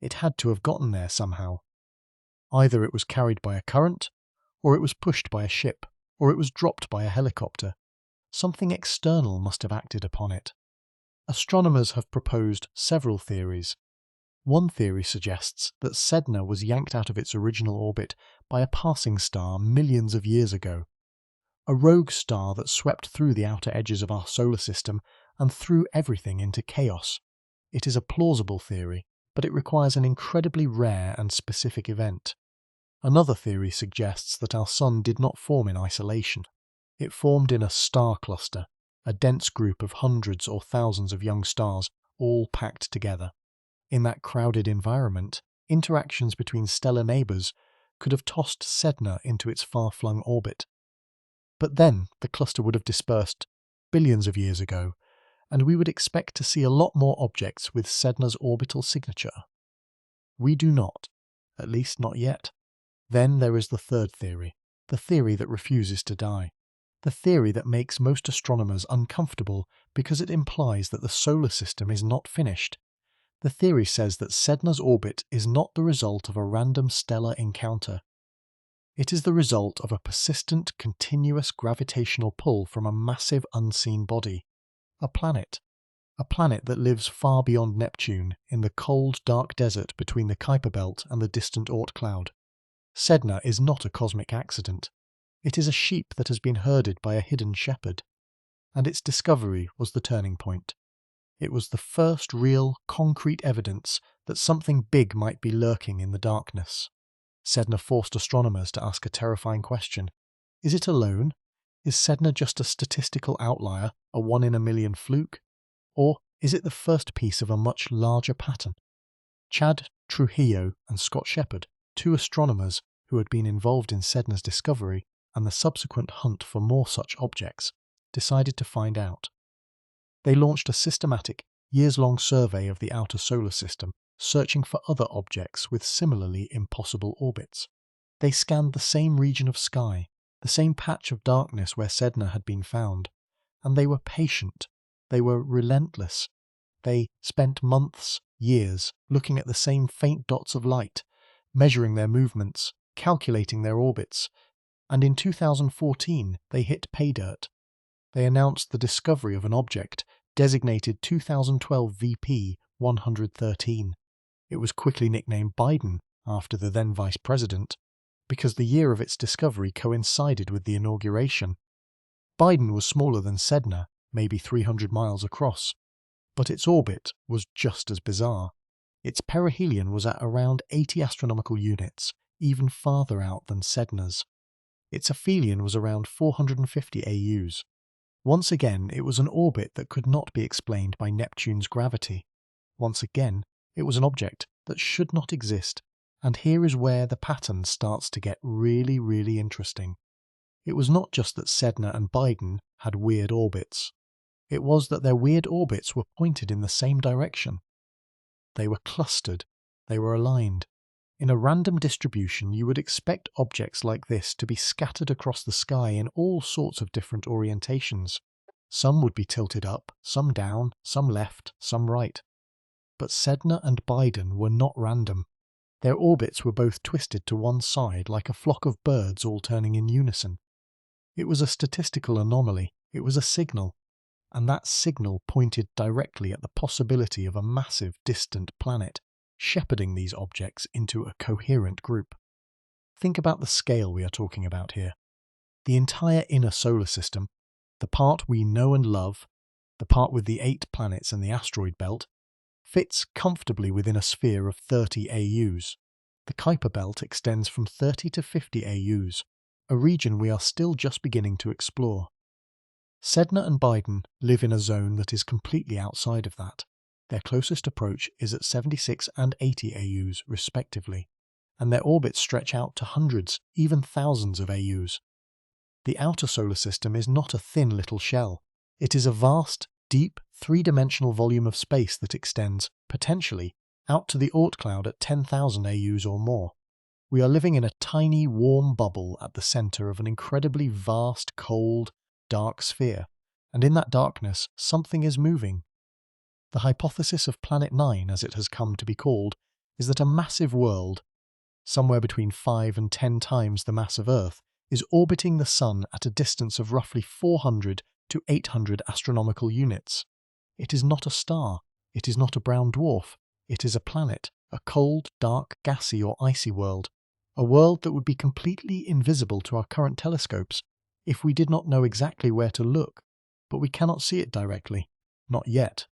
It had to have gotten there somehow. Either it was carried by a current, or it was pushed by a ship, or it was dropped by a helicopter. Something external must have acted upon it. Astronomers have proposed several theories. One theory suggests that Sedna was yanked out of its original orbit by a passing star millions of years ago. A rogue star that swept through the outer edges of our solar system and threw everything into chaos. It is a plausible theory, but it requires an incredibly rare and specific event. Another theory suggests that our Sun did not form in isolation. It formed in a star cluster, a dense group of hundreds or thousands of young stars, all packed together. In that crowded environment, interactions between stellar neighbours could have tossed Sedna into its far-flung orbit. But then the cluster would have dispersed billions of years ago, and we would expect to see a lot more objects with Sedna's orbital signature. We do not, at least not yet. Then there is the third theory, the theory that refuses to die. The theory that makes most astronomers uncomfortable because it implies that the solar system is not finished. The theory says that Sedna's orbit is not the result of a random stellar encounter. It is the result of a persistent, continuous gravitational pull from a massive unseen body. A planet that lives far beyond Neptune, in the cold, dark desert between the Kuiper belt and the distant Oort cloud. Sedna is not a cosmic accident. It is a sheep that has been herded by a hidden shepherd. And its discovery was the turning point. It was the first real, concrete evidence that something big might be lurking in the darkness. Sedna forced astronomers to ask a terrifying question. Is it alone? Is Sedna just a statistical outlier, a one-in-a-million fluke? Or is it the first piece of a much larger pattern? Chad Trujillo and Scott Shepherd, two astronomers who had been involved in Sedna's discovery and the subsequent hunt for more such objects, decided to find out. They launched a systematic, years-long survey of the outer solar system, searching for other objects with similarly impossible orbits. They scanned the same region of sky, the same patch of darkness where Sedna had been found, and they were patient, they were relentless. They spent months, years, looking at the same faint dots of light, measuring their movements, calculating their orbits, and in 2014 they hit pay dirt. They announced the discovery of an object designated 2012 VP 113. It was quickly nicknamed Biden after the then Vice President, because the year of its discovery coincided with the inauguration. Biden was smaller than Sedna, maybe 300 miles across, but its orbit was just as bizarre. Its perihelion was at around 80 astronomical units, even farther out than Sedna's. Its aphelion was around 450 AUs. Once again, it was an orbit that could not be explained by Neptune's gravity. Once again, it was an object that should not exist, and here is where the pattern starts to get really, really interesting. It was not just that Sedna and Biden had weird orbits. It was that their weird orbits were pointed in the same direction. They were clustered. They were aligned. In a random distribution, you would expect objects like this to be scattered across the sky in all sorts of different orientations. Some would be tilted up, some down, some left, some right. But Sedna and Biden were not random. Their orbits were both twisted to one side like a flock of birds all turning in unison. It was a statistical anomaly. It was a signal. And that signal pointed directly at the possibility of a massive distant planet shepherding these objects into a coherent group. Think about the scale we are talking about here. The entire inner solar system, the part we know and love, the part with the 8 planets and the asteroid belt, fits comfortably within a sphere of 30 AUs. The Kuiper belt extends from 30 to 50 AUs, a region we are still just beginning to explore. Sedna and Biden live in a zone that is completely outside of that. Their closest approach is at 76 and 80 AUs respectively, and their orbits stretch out to hundreds, even thousands of AUs. The outer solar system is not a thin little shell. It is a vast, deep, three-dimensional volume of space that extends, potentially, out to the Oort cloud at 10,000 AUs or more. We are living in a tiny, warm bubble at the centre of an incredibly vast, cold, dark sphere, and in that darkness something is moving. The hypothesis of Planet 9, as it has come to be called, is that a massive world, somewhere between 5 and 10 times the mass of Earth, is orbiting the Sun at a distance of roughly 400 to 800 astronomical units. It is not a star, it is not a brown dwarf, it is a planet, a cold, dark, gassy or icy world, a world that would be completely invisible to our current telescopes if we did not know exactly where to look, but we cannot see it directly, not yet.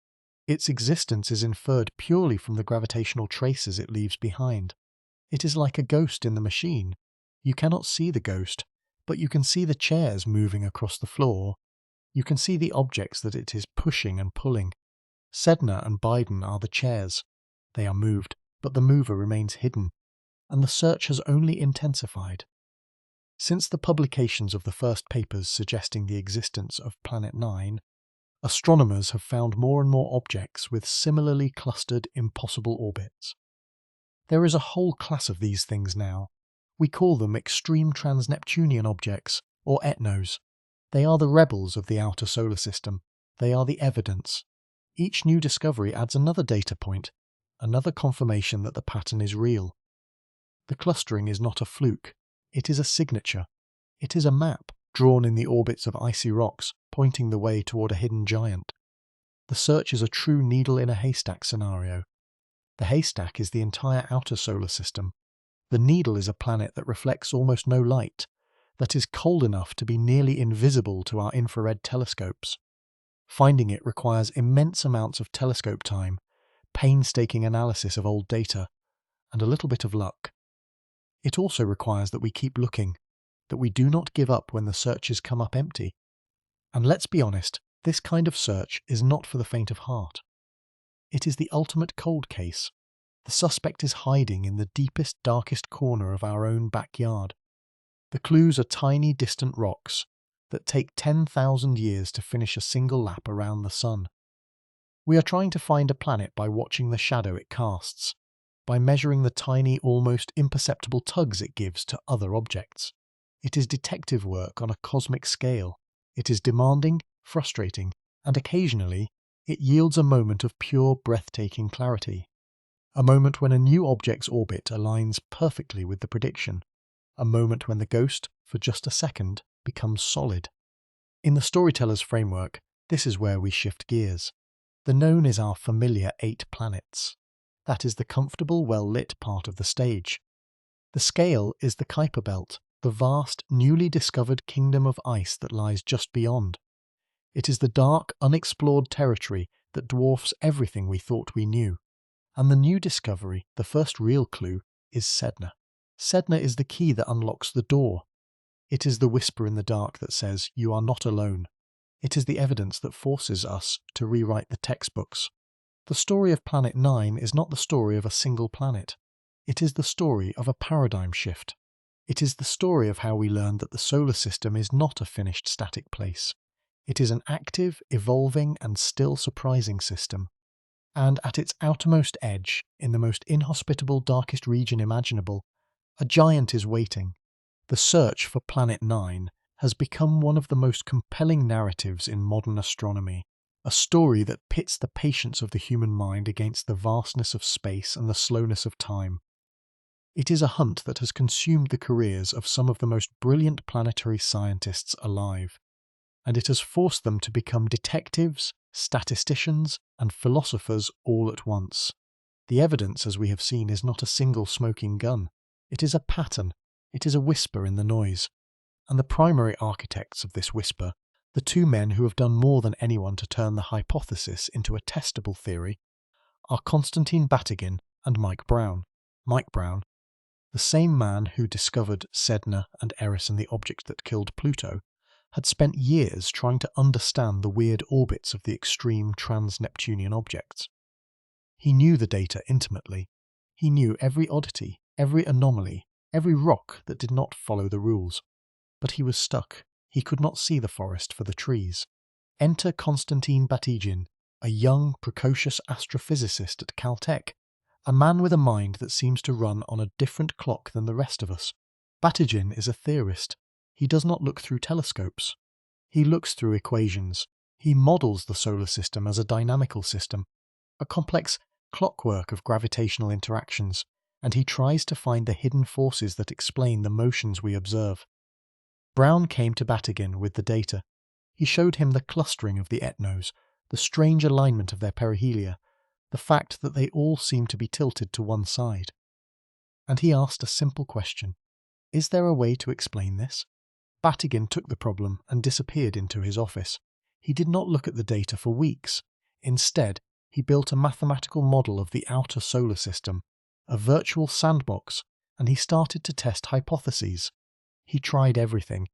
Its existence is inferred purely from the gravitational traces it leaves behind. It is like a ghost in the machine. You cannot see the ghost, but you can see the chairs moving across the floor. You can see the objects that it is pushing and pulling. Sedna and Biden are the chairs. They are moved, but the mover remains hidden, and the search has only intensified. Since the publications of the first papers suggesting the existence of Planet 9, astronomers have found more and more objects with similarly clustered, impossible orbits. There is a whole class of these things now. We call them extreme trans-Neptunian objects, or ETNOs. They are the rebels of the outer solar system. They are the evidence. Each new discovery adds another data point, another confirmation that the pattern is real. The clustering is not a fluke. It is a signature. It is a map drawn in the orbits of icy rocks, pointing the way toward a hidden giant. The search is a true needle in a haystack scenario. The haystack is the entire outer solar system. The needle is a planet that reflects almost no light, that is cold enough to be nearly invisible to our infrared telescopes. Finding it requires immense amounts of telescope time, painstaking analysis of old data, and a little bit of luck. It also requires that we keep looking, that we do not give up when the searches come up empty. And let's be honest, this kind of search is not for the faint of heart. It is the ultimate cold case. The suspect is hiding in the deepest, darkest corner of our own backyard. The clues are tiny, distant rocks that take 10,000 years to finish a single lap around the Sun. We are trying to find a planet by watching the shadow it casts, by measuring the tiny, almost imperceptible tugs it gives to other objects. It is detective work on a cosmic scale. It is demanding, frustrating, and occasionally it yields a moment of pure, breathtaking clarity. A moment when a new object's orbit aligns perfectly with the prediction. A moment when the ghost, for just a second, becomes solid. In the storyteller's framework, this is where we shift gears. The known is our familiar 8 planets. That is the comfortable, well-lit part of the stage. The scale is the Kuiper belt, the vast, newly discovered kingdom of ice that lies just beyond. It is the dark, unexplored territory that dwarfs everything we thought we knew. And the new discovery, the first real clue, is Sedna. Sedna is the key that unlocks the door. It is the whisper in the dark that says, "You are not alone." It is the evidence that forces us to rewrite the textbooks. The story of Planet 9 is not the story of a single planet. It is the story of a paradigm shift. It is the story of how we learned that the solar system is not a finished static place. It is an active, evolving, and still surprising system. And at its outermost edge, in the most inhospitable, darkest region imaginable, a giant is waiting. The search for Planet 9 has become one of the most compelling narratives in modern astronomy, a story that pits the patience of the human mind against the vastness of space and the slowness of time. It is a hunt that has consumed the careers of some of the most brilliant planetary scientists alive, and it has forced them to become detectives, statisticians, and philosophers all at once. The evidence, as we have seen, is not a single smoking gun. It is a pattern. It is a whisper in the noise. And the primary architects of this whisper, the two men who have done more than anyone to turn the hypothesis into a testable theory, are Konstantin Batygin and Mike Brown. Mike Brown, the same man who discovered Sedna and Eris and the object that killed Pluto, had spent years trying to understand the weird orbits of the extreme trans-Neptunian objects. He knew the data intimately. He knew every oddity, every anomaly, every rock that did not follow the rules. But he was stuck. He could not see the forest for the trees. Enter Konstantin Batygin, a young, precocious astrophysicist at Caltech, a man with a mind that seems to run on a different clock than the rest of us. Batygin is a theorist. He does not look through telescopes. He looks through equations. He models the solar system as a dynamical system, a complex clockwork of gravitational interactions, and he tries to find the hidden forces that explain the motions we observe. Brown came to Batygin with the data. He showed him the clustering of the etnos, the strange alignment of their perihelia, the fact that they all seem to be tilted to one side. And he asked a simple question: is there a way to explain this? Batygin took the problem and disappeared into his office. He did not look at the data for weeks. Instead, he built a mathematical model of the outer solar system, a virtual sandbox, and he started to test hypotheses. He tried everything.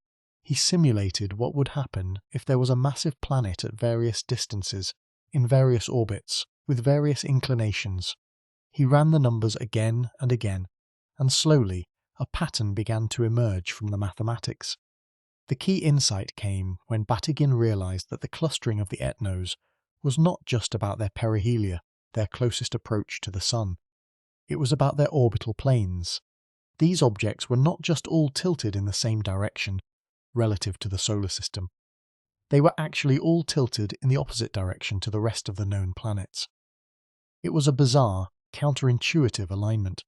He simulated what would happen if there was a massive planet at various distances, in various orbits, with various inclinations. He ran the numbers again and again, and slowly a pattern began to emerge from the mathematics. The key insight came when Batygin realized that the clustering of the etnos was not just about their perihelia, their closest approach to the Sun. It was about their orbital planes. These objects were not just all tilted in the same direction, relative to the solar system. They were actually all tilted in the opposite direction to the rest of the known planets. It was a bizarre, counterintuitive alignment.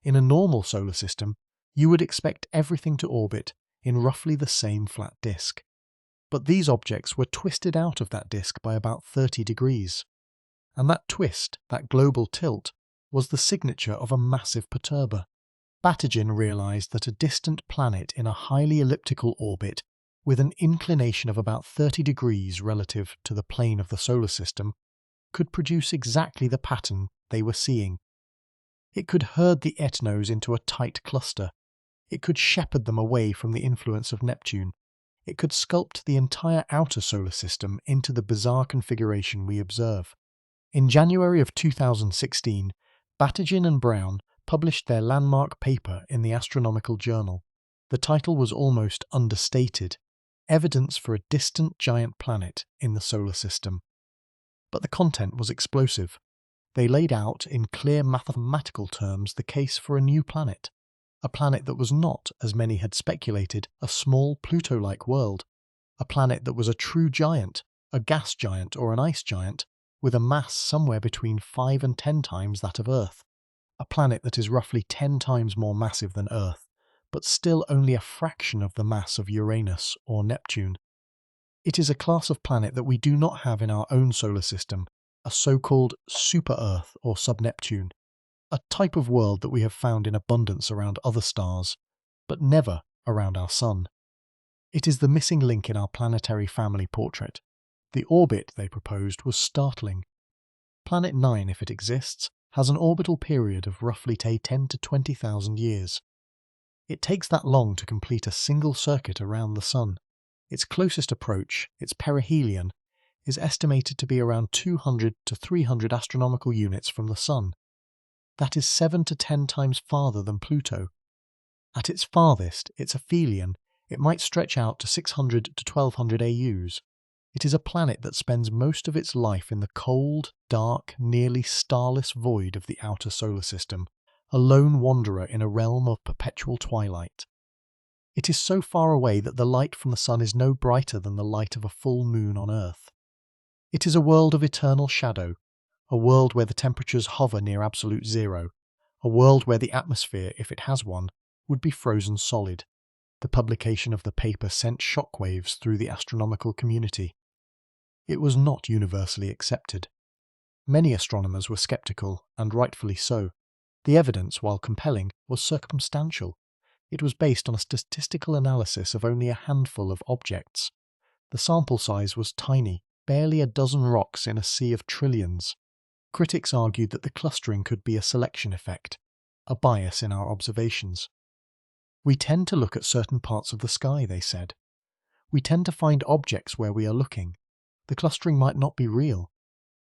In a normal solar system, you would expect everything to orbit in roughly the same flat disk. But these objects were twisted out of that disk by about 30 degrees. And that twist, that global tilt, was the signature of a massive perturber. Batygin realized that a distant planet in a highly elliptical orbit, with an inclination of about 30 degrees relative to the plane of the solar system, could produce exactly the pattern they were seeing. It could herd the etnos into a tight cluster. It could shepherd them away from the influence of Neptune. It could sculpt the entire outer solar system into the bizarre configuration we observe. In January of 2016, Batygin and Brown published their landmark paper in the Astronomical Journal. The title was almost understated: Evidence for a Distant Giant Planet in the Solar System. But the content was explosive. They laid out in clear mathematical terms the case for a new planet. A planet that was not, as many had speculated, a small Pluto-like world. A planet that was a true giant, a gas giant or an ice giant, with a mass somewhere between 5 and 10 times that of Earth. A planet that is roughly 10 times more massive than Earth, but still only a fraction of the mass of Uranus or Neptune. It is a class of planet that we do not have in our own solar system, a so-called super-Earth or sub-Neptune, a type of world that we have found in abundance around other stars, but never around our Sun. It is the missing link in our planetary family portrait. The orbit they proposed was startling. Planet 9, if it exists, has an orbital period of roughly 10 to 20,000 years. It takes that long to complete a single circuit around the Sun. Its closest approach, its perihelion, is estimated to be around 200 to 300 astronomical units from the Sun. That is 7 to 10 times farther than Pluto. At its farthest, its aphelion, it might stretch out to 600 to 1200 AUs. It is a planet that spends most of its life in the cold, dark, nearly starless void of the outer solar system, a lone wanderer in a realm of perpetual twilight. It is so far away that the light from the Sun is no brighter than the light of a full moon on Earth. It is a world of eternal shadow, a world where the temperatures hover near absolute zero, a world where the atmosphere, if it has one, would be frozen solid. The publication of the paper sent shockwaves through the astronomical community. It was not universally accepted. Many astronomers were skeptical, and rightfully so. The evidence, while compelling, was circumstantial. It was based on a statistical analysis of only a handful of objects. The sample size was tiny, barely a dozen rocks in a sea of trillions. Critics argued that the clustering could be a selection effect, a bias in our observations. We tend to look at certain parts of the sky, they said. We tend to find objects where we are looking. The clustering might not be real.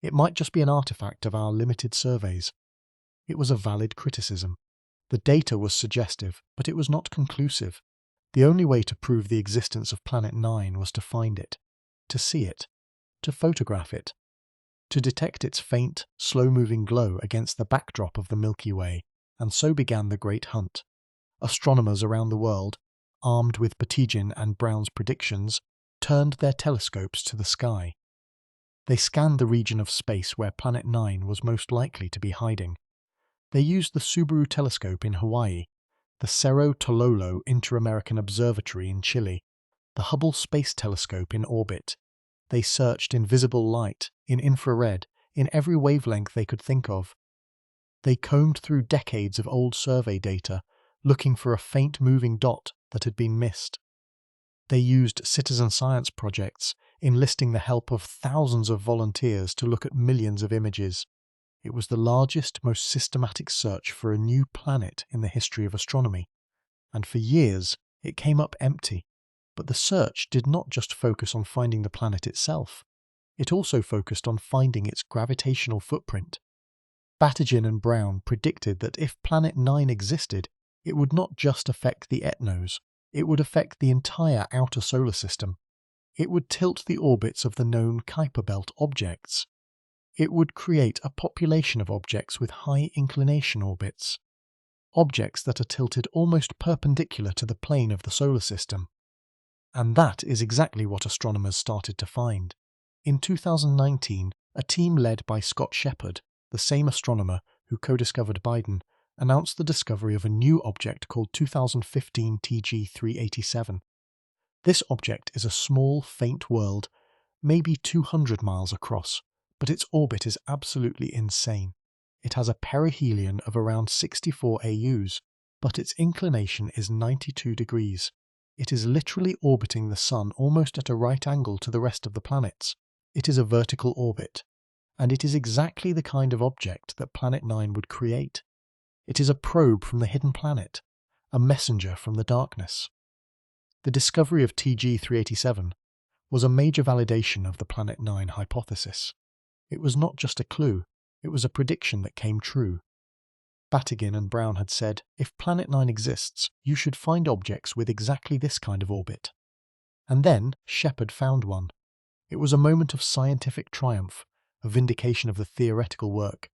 It might just be an artifact of our limited surveys. It was a valid criticism. The data was suggestive, but it was not conclusive. The only way to prove the existence of Planet 9 was to find it, to see it, to photograph it, to detect its faint, slow-moving glow against the backdrop of the Milky Way, and so began the great hunt. Astronomers around the world, armed with Batygin and Brown's predictions, turned their telescopes to the sky. They scanned the region of space where Planet 9 was most likely to be hiding. They used the Subaru telescope in Hawaii, the Cerro Tololo Inter-American Observatory in Chile, the Hubble Space Telescope in orbit. They searched in visible light, in infrared, in every wavelength they could think of. They combed through decades of old survey data, looking for a faint moving dot that had been missed. They used citizen science projects, enlisting the help of thousands of volunteers to look at millions of images. It was the largest, most systematic search for a new planet in the history of astronomy. And for years, it came up empty. But the search did not just focus on finding the planet itself. It also focused on finding its gravitational footprint. Batygin and Brown predicted that if Planet 9 existed, it would not just affect the ETNOs, it would affect the entire outer solar system. It would tilt the orbits of the known Kuiper Belt objects. It would create a population of objects with high inclination orbits. Objects that are tilted almost perpendicular to the plane of the solar system. And that is exactly what astronomers started to find. In 2019, a team led by Scott Shepherd, the same astronomer who co-discovered Biden, announced the discovery of a new object called 2015 TG387. This object is a small, faint world, maybe 200 miles across, but its orbit is absolutely insane. It has a perihelion of around 64 AUs, but its inclination is 92 degrees. It is literally orbiting the Sun almost at a right angle to the rest of the planets. It is a vertical orbit, and it is exactly the kind of object that Planet 9 would create. It is a probe from the hidden planet, a messenger from the darkness. The discovery of TG387 was a major validation of the Planet 9 hypothesis. It was not just a clue, it was a prediction that came true. Batygin and Brown had said, if Planet 9 exists, you should find objects with exactly this kind of orbit. And then Shepherd found one. It was a moment of scientific triumph, a vindication of the theoretical work.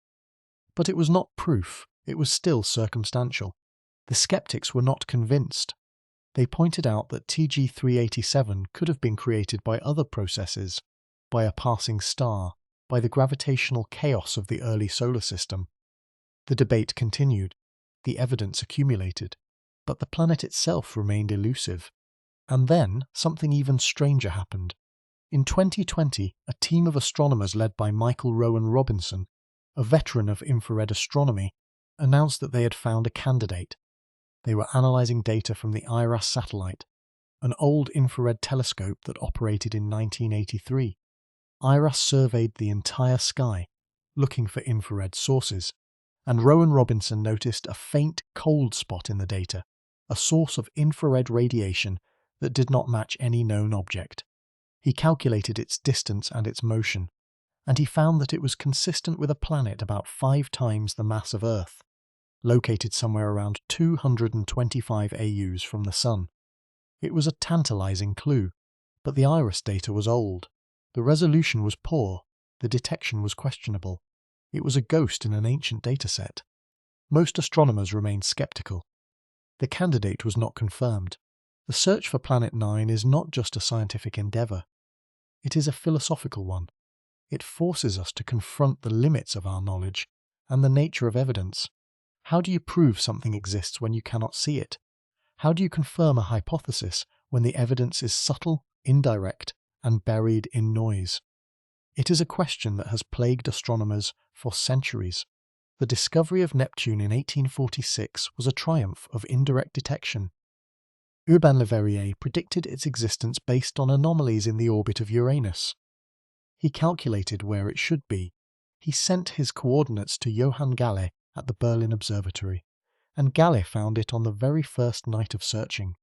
But it was not proof, it was still circumstantial. The skeptics were not convinced. They pointed out that TG387 could have been created by other processes, by a passing star, by the gravitational chaos of the early solar system. The debate continued, the evidence accumulated, but the planet itself remained elusive. And then something even stranger happened. In 2020, a team of astronomers led by Michael Rowan Robinson, a veteran of infrared astronomy, announced that they had found a candidate. They were analysing data from the IRAS satellite, an old infrared telescope that operated in 1983. IRAS surveyed the entire sky, looking for infrared sources. and Rowan Robinson noticed a faint cold spot in the data, a source of infrared radiation that did not match any known object. He calculated its distance and its motion, and he found that it was consistent with a planet about 5 times the mass of Earth, located somewhere around 225 AUs from the Sun. It was a tantalizing clue, but the IRIS data was old. The resolution was poor, the detection was questionable. It was a ghost in an ancient dataset. Most astronomers remained skeptical. The candidate was not confirmed. The search for Planet 9 is not just a scientific endeavour. It is a philosophical one. It forces us to confront the limits of our knowledge and the nature of evidence. How do you prove something exists when you cannot see it? How do you confirm a hypothesis when the evidence is subtle, indirect, and buried in noise? It is a question that has plagued astronomers for centuries. The discovery of Neptune in 1846 was a triumph of indirect detection. Urbain Le Verrier predicted its existence based on anomalies in the orbit of Uranus. He calculated where it should be. He sent his coordinates to Johann Galle at the Berlin Observatory, and Galle found it on the very first night of searching.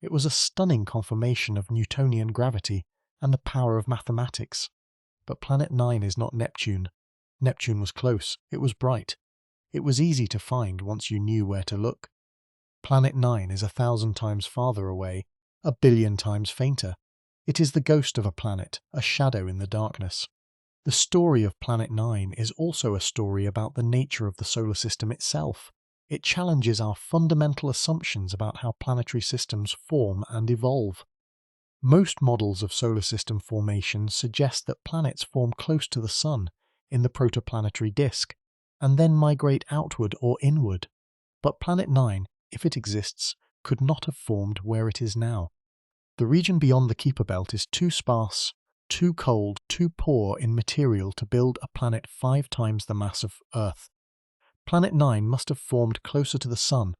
It was a stunning confirmation of Newtonian gravity and the power of mathematics. But Planet 9 is not Neptune. Neptune was close, it was bright. It was easy to find once you knew where to look. Planet 9 is 1,000 times farther away, 1,000,000,000 times fainter. It is the ghost of a planet, a shadow in the darkness. The story of Planet 9 is also a story about the nature of the solar system itself. It challenges our fundamental assumptions about how planetary systems form and evolve. Most models of solar system formation suggest that planets form close to the Sun, in the protoplanetary disk, and then migrate outward or inward. But Planet 9, if it exists, could not have formed where it is now. The region beyond the Kuiper belt is too sparse, too cold, too poor in material to build a planet 5 times the mass of Earth. Planet 9 must have formed closer to the Sun,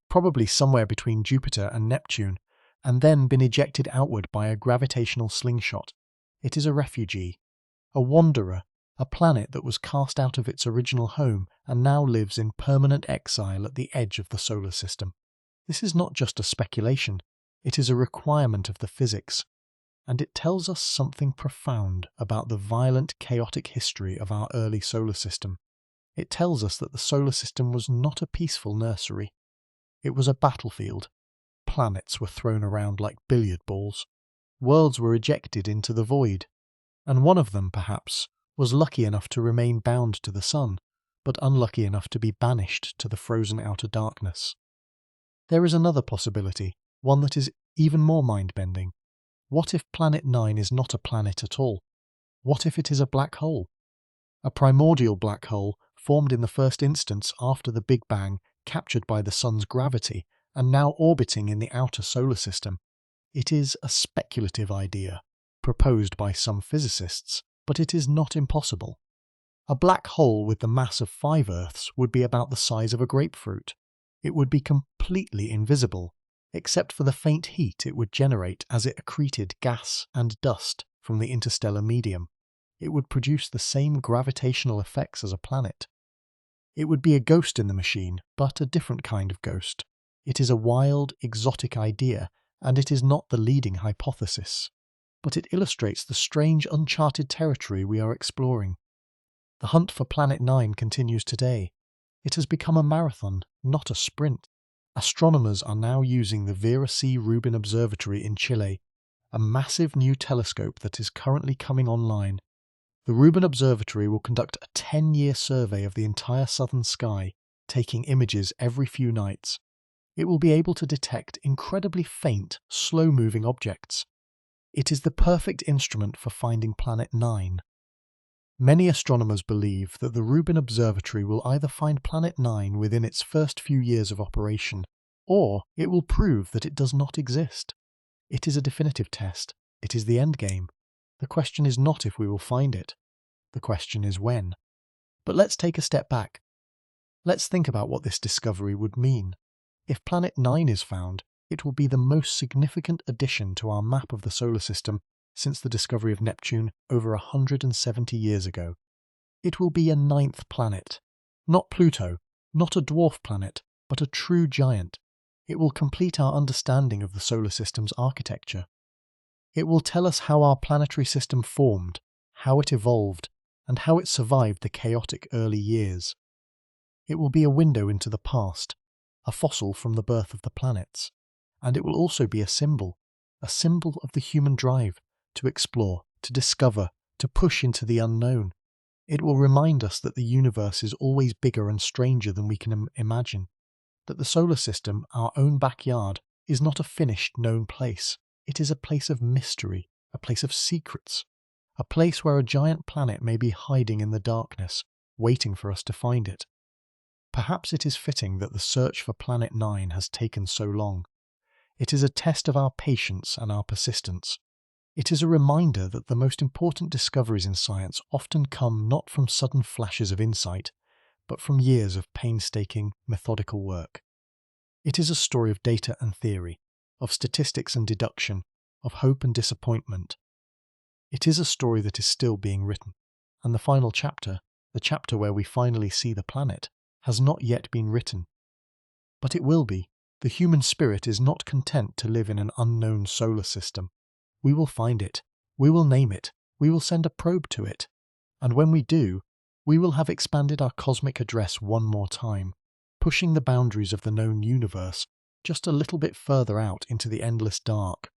probably somewhere between Jupiter and Neptune, and then been ejected outward by a gravitational slingshot. It is a refugee, a wanderer, a planet that was cast out of its original home and now lives in permanent exile at the edge of the solar system. This is not just a speculation, it is a requirement of the physics, and it tells us something profound about the violent, chaotic history of our early solar system. It tells us that the solar system was not a peaceful nursery. It was a battlefield. Planets were thrown around like billiard balls. Worlds were ejected into the void. And one of them, perhaps, was lucky enough to remain bound to the Sun, but unlucky enough to be banished to the frozen outer darkness. There is another possibility, one that is even more mind-bending. What if Planet 9 is not a planet at all? What if it is a black hole? A primordial black hole formed in the first instance after the Big Bang, captured by the Sun's gravity, and now orbiting in the outer solar system. It is a speculative idea, proposed by some physicists, but it is not impossible. A black hole with the mass of 5 Earths would be about the size of a grapefruit. It would be completely invisible, except for the faint heat it would generate as it accreted gas and dust from the interstellar medium. It would produce the same gravitational effects as a planet. It would be a ghost in the machine, but a different kind of ghost. It is a wild, exotic idea, and it is not the leading hypothesis. But it illustrates the strange, uncharted territory we are exploring. The hunt for Planet 9 continues today. It has become a marathon, not a sprint. Astronomers are now using the Vera C. Rubin Observatory in Chile, a massive new telescope that is currently coming online. The Rubin Observatory will conduct a 10-year survey of the entire southern sky, taking images every few nights. It will be able to detect incredibly faint, slow-moving objects. It is the perfect instrument for finding Planet 9. Many astronomers believe that the Rubin Observatory will either find Planet 9 within its first few years of operation, or it will prove that it does not exist. It is a definitive test. It is the endgame. The question is not if we will find it. The question is when. But let's take a step back. Let's think about what this discovery would mean. If Planet 9 is found, it will be the most significant addition to our map of the solar system since the discovery of Neptune over 170 years ago. It will be a 9th planet. Not Pluto, not a dwarf planet, but a true giant. It will complete our understanding of the solar system's architecture. It will tell us how our planetary system formed, how it evolved, and how it survived the chaotic early years. It will be a window into the past, a fossil from the birth of the planets, and it will also be a symbol of the human drive to explore, to discover, to push into the unknown. It will remind us that the universe is always bigger and stranger than we can imagine, that the solar system, our own backyard, is not a finished, known place. It is a place of mystery, a place of secrets, a place where a giant planet may be hiding in the darkness, waiting for us to find it. Perhaps it is fitting that the search for Planet 9 has taken so long. It is a test of our patience and our persistence. It is a reminder that the most important discoveries in science often come not from sudden flashes of insight, but from years of painstaking, methodical work. It is a story of data and theory, of statistics and deduction, of hope and disappointment. It is a story that is still being written, and the final chapter, the chapter where we finally see the planet, has not yet been written. But it will be. The human spirit is not content to live in an unknown solar system. We will find it, we will name it, we will send a probe to it, and when we do, we will have expanded our cosmic address one more time, pushing the boundaries of the known universe just a little bit further out into the endless dark.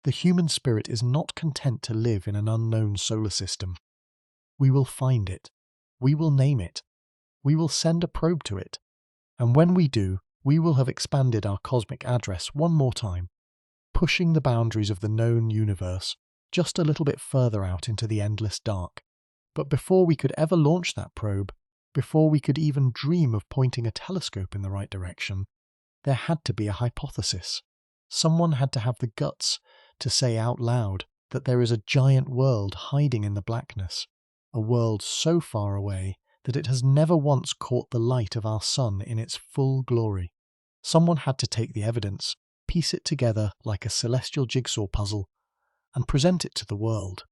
The human spirit is not content to live in an unknown solar system. We will find it, we will name it, we will send a probe to it, and when we do, we will have expanded our cosmic address one more time, pushing the boundaries of the known universe just a little bit further out into the endless dark. But before we could ever launch that probe, before we could even dream of pointing a telescope in the right direction, there had to be a hypothesis. Someone had to have the guts to say out loud that there is a giant world hiding in the blackness, a world so far away that it has never once caught the light of our sun in its full glory. Someone had to take the evidence, piece it together like a celestial jigsaw puzzle, and present it to the world.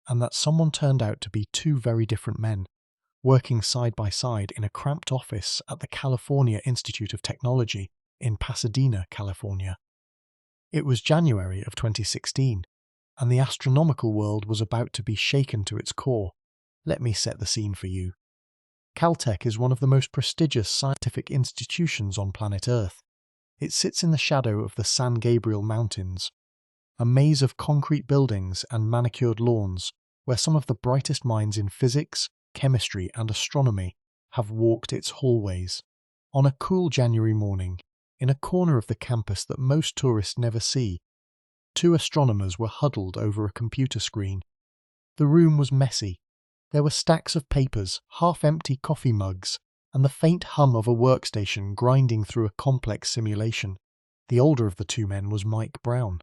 And that someone turned out to be two very different men, working side by side in a cramped office at the California Institute of Technology in Pasadena, California. It was January of 2016, and the astronomical world was about to be shaken to its core. Let me set the scene for you. Caltech is one of the most prestigious scientific institutions on planet Earth. It sits in the shadow of the San Gabriel Mountains, a maze of concrete buildings and manicured lawns where some of the brightest minds in physics, chemistry and astronomy have walked its hallways. On a cool January morning, in a corner of the campus that most tourists never see, two astronomers were huddled over a computer screen. The room was messy. There were stacks of papers, half-empty coffee mugs, and the faint hum of a workstation grinding through a complex simulation. The older of the two men was Mike Brown.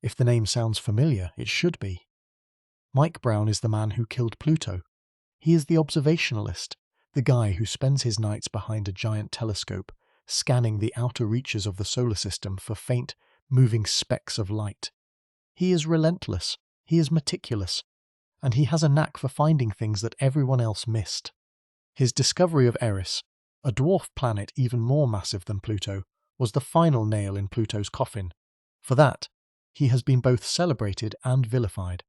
If the name sounds familiar, it should be. Mike Brown is the man who killed Pluto. He is the observationalist, the guy who spends his nights behind a giant telescope, scanning the outer reaches of the solar system for faint, moving specks of light. He is relentless, he is meticulous, and he has a knack for finding things that everyone else missed. His discovery of Eris, a dwarf planet even more massive than Pluto, was the final nail in Pluto's coffin. For that, he has been both celebrated and vilified.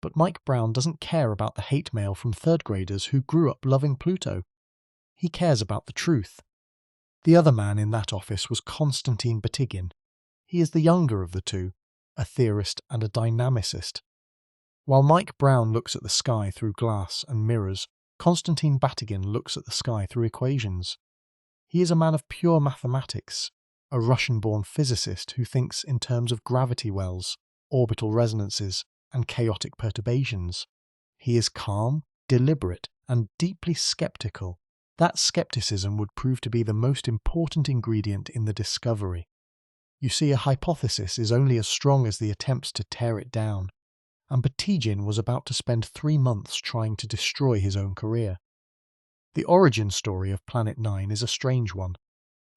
But Mike Brown doesn't care about the hate mail from third graders who grew up loving Pluto. He cares about the truth. The other man in that office was Konstantin Batygin. He is the younger of the two, a theorist and a dynamicist. While Mike Brown looks at the sky through glass and mirrors, Konstantin Batygin looks at the sky through equations. He is a man of pure mathematics, a Russian-born physicist who thinks in terms of gravity wells, orbital resonances, and chaotic perturbations. He is calm, deliberate, and deeply skeptical. That skepticism would prove to be the most important ingredient in the discovery. You see, a hypothesis is only as strong as the attempts to tear it down, and Batygin was about to spend 3 months trying to destroy his own career. The origin story of Planet 9 is a strange one.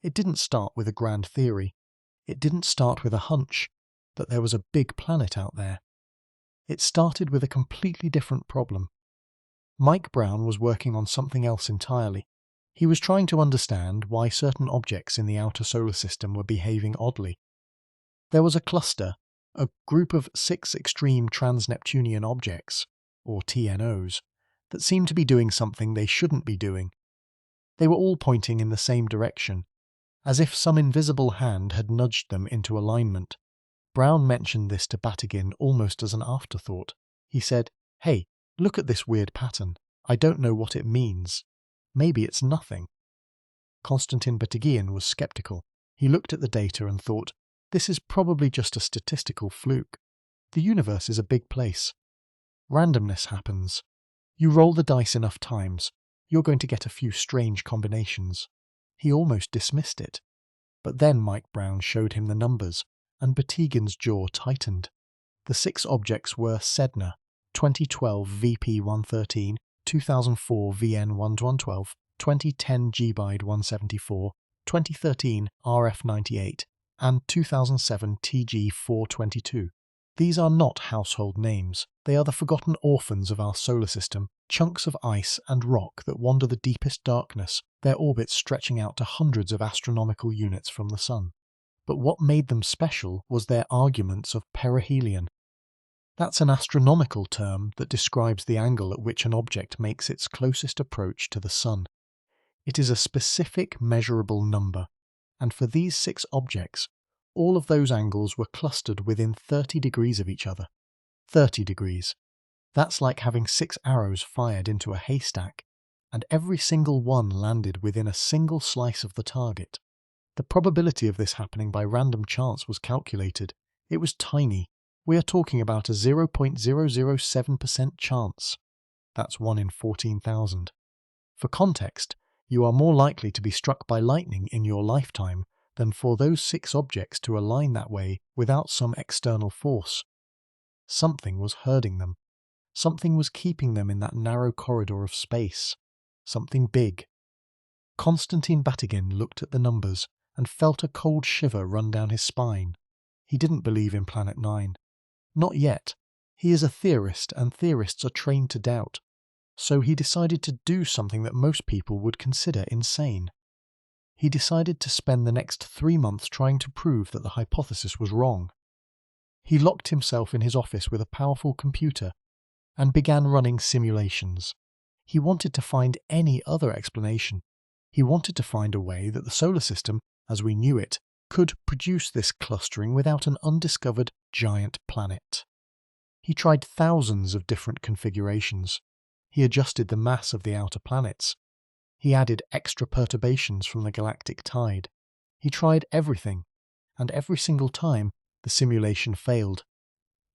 It didn't start with a grand theory. It didn't start with a hunch that there was a big planet out there. It started with a completely different problem. Mike Brown was working on something else entirely. He was trying to understand why certain objects in the outer solar system were behaving oddly. There was a cluster, a group of 6 extreme trans-Neptunian objects, or TNOs, that seemed to be doing something they shouldn't be doing. They were all pointing in the same direction, as if some invisible hand had nudged them into alignment. Brown mentioned this to Batygin almost as an afterthought. He said, "Hey, look at this weird pattern. I don't know what it means. Maybe it's nothing." Konstantin Batygin was skeptical. He looked at the data and thought, this is probably just a statistical fluke. The universe is a big place. Randomness happens. You roll the dice enough times, you're going to get a few strange combinations. He almost dismissed it. But then Mike Brown showed him the numbers, and Batygin's jaw tightened. The 6 objects were Sedna, 2012 VP113, 2004 VN1112, 2010 GBIDE 174, 2013 RF98, and 2007 TG422. These are not household names. They are the forgotten orphans of our solar system, chunks of ice and rock that wander the deepest darkness, their orbits stretching out to hundreds of astronomical units from the Sun. But what made them special was their arguments of perihelion. That's an astronomical term that describes the angle at which an object makes its closest approach to the Sun. It is a specific measurable number, and for these 6 objects, all of those angles were clustered within 30 degrees of each other. 30 degrees. That's like having 6 arrows fired into a haystack, and every single one landed within a single slice of the target. The probability of this happening by random chance was calculated. It was tiny. We are talking about a 0.007% chance. That's 1 in 14,000. For context, you are more likely to be struck by lightning in your lifetime than for those 6 objects to align that way without some external force. Something was herding them. Something was keeping them in that narrow corridor of space. Something big. Konstantin Batygin looked at the numbers and felt a cold shiver run down his spine. He didn't believe in Planet 9. Not yet. He is a theorist, and theorists are trained to doubt. So he decided to do something that most people would consider insane. He decided to spend the next 3 months trying to prove that the hypothesis was wrong. He locked himself in his office with a powerful computer and began running simulations. He wanted to find any other explanation. He wanted to find a way that the solar system, as we knew it, could produce this clustering without an undiscovered giant planet. He tried thousands of different configurations. He adjusted the mass of the outer planets. He added extra perturbations from the galactic tide. He tried everything, and every single time the simulation failed.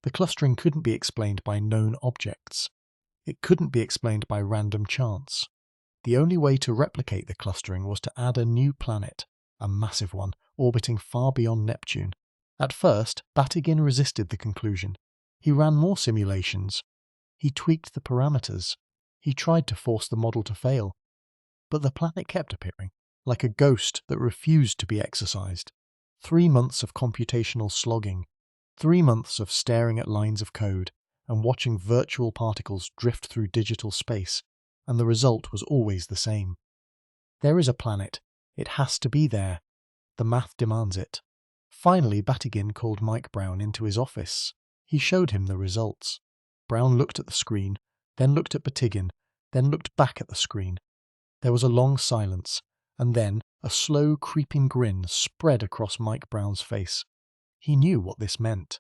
The clustering couldn't be explained by known objects. It couldn't be explained by random chance. The only way to replicate the clustering was to add a new planet, a massive one, orbiting far beyond Neptune. At first, Batygin resisted the conclusion. He ran more simulations. He tweaked the parameters. He tried to force the model to fail. But the planet kept appearing, like a ghost that refused to be exorcised. 3 months of computational slogging. 3 months of staring at lines of code and watching virtual particles drift through digital space, and the result was always the same. There is a planet. It has to be there. The math demands it. Finally, Batygin called Mike Brown into his office. He showed him the results. Brown looked at the screen, then looked at Batygin, then looked back at the screen. There was a long silence, and then a slow, creeping grin spread across Mike Brown's face. He knew what this meant.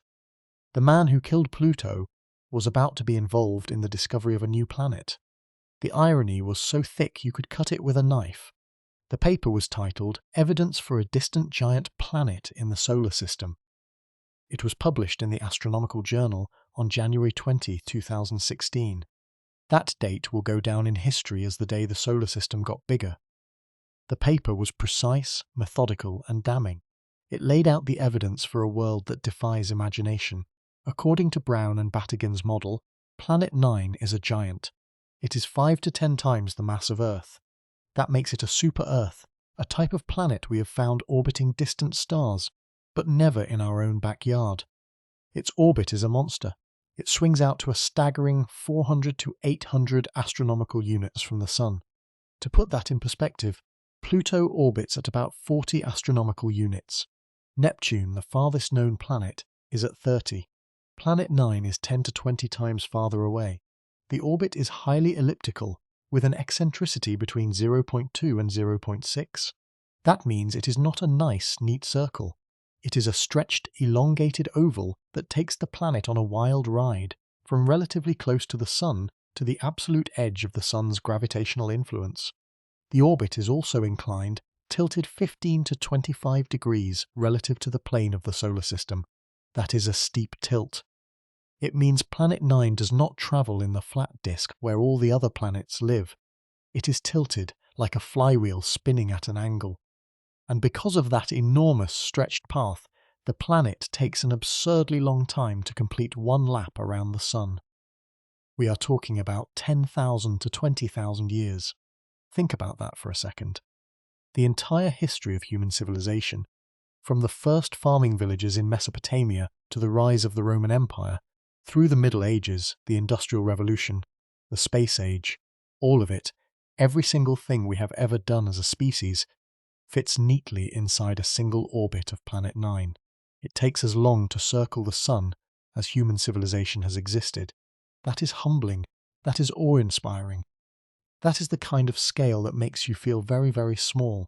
The man who killed Pluto was about to be involved in the discovery of a new planet. The irony was so thick you could cut it with a knife. The paper was titled "Evidence for a Distant Giant Planet in the Solar System." It was published in the Astronomical Journal on January 20, 2016. That date will go down in history as the day the solar system got bigger. The paper was precise, methodical, and damning. It laid out the evidence for a world that defies imagination. According to Brown and Batygin's model, Planet 9 is a giant. It is 5 to 10 times the mass of Earth. That makes it a super-Earth, a type of planet we have found orbiting distant stars, but never in our own backyard. Its orbit is a monster. It swings out to a staggering 400 to 800 astronomical units from the Sun. To put that in perspective, Pluto orbits at about 40 astronomical units. Neptune, the farthest known planet, is at 30. Planet 9 is 10 to 20 times farther away. The orbit is highly elliptical, with an eccentricity between 0.2 and 0.6. That means it is not a nice, neat circle. It is a stretched, elongated oval that takes the planet on a wild ride, from relatively close to the Sun to the absolute edge of the Sun's gravitational influence. The orbit is also inclined, tilted 15 to 25 degrees relative to the plane of the solar system. That is a steep tilt. It means Planet 9 does not travel in the flat disk where all the other planets live. It is tilted, like a flywheel spinning at an angle. And because of that enormous stretched path, the planet takes an absurdly long time to complete one lap around the Sun. We are talking about 10,000 to 20,000 years. Think about that for a second. The entire history of human civilization, from the first farming villages in Mesopotamia to the rise of the Roman Empire, through the Middle Ages, the Industrial Revolution, the Space Age, all of it, every single thing we have ever done as a species, fits neatly inside a single orbit of Planet 9. It takes as long to circle the Sun as human civilization has existed. That is humbling. That is awe-inspiring. That is the kind of scale that makes you feel very, very small.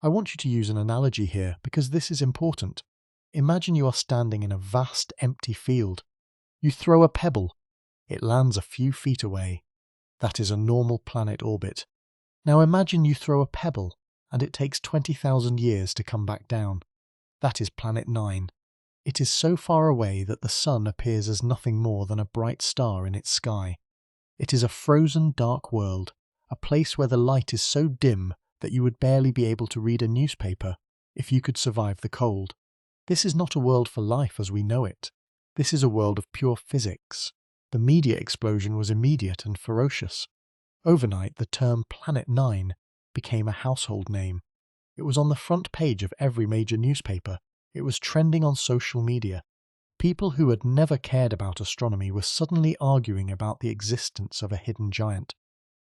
I want you to use an analogy here because this is important. Imagine you are standing in a vast, empty field. You throw a pebble. It lands a few feet away. That is a normal planet orbit. Now imagine you throw a pebble and it takes 20,000 years to come back down. That is Planet 9. It is so far away that the Sun appears as nothing more than a bright star in its sky. It is a frozen, dark world, a place where the light is so dim that you would barely be able to read a newspaper if you could survive the cold. This is not a world for life as we know it. This is a world of pure physics. The media explosion was immediate and ferocious. Overnight, the term Planet 9 became a household name. It was on the front page of every major newspaper. It was trending on social media. People who had never cared about astronomy were suddenly arguing about the existence of a hidden giant.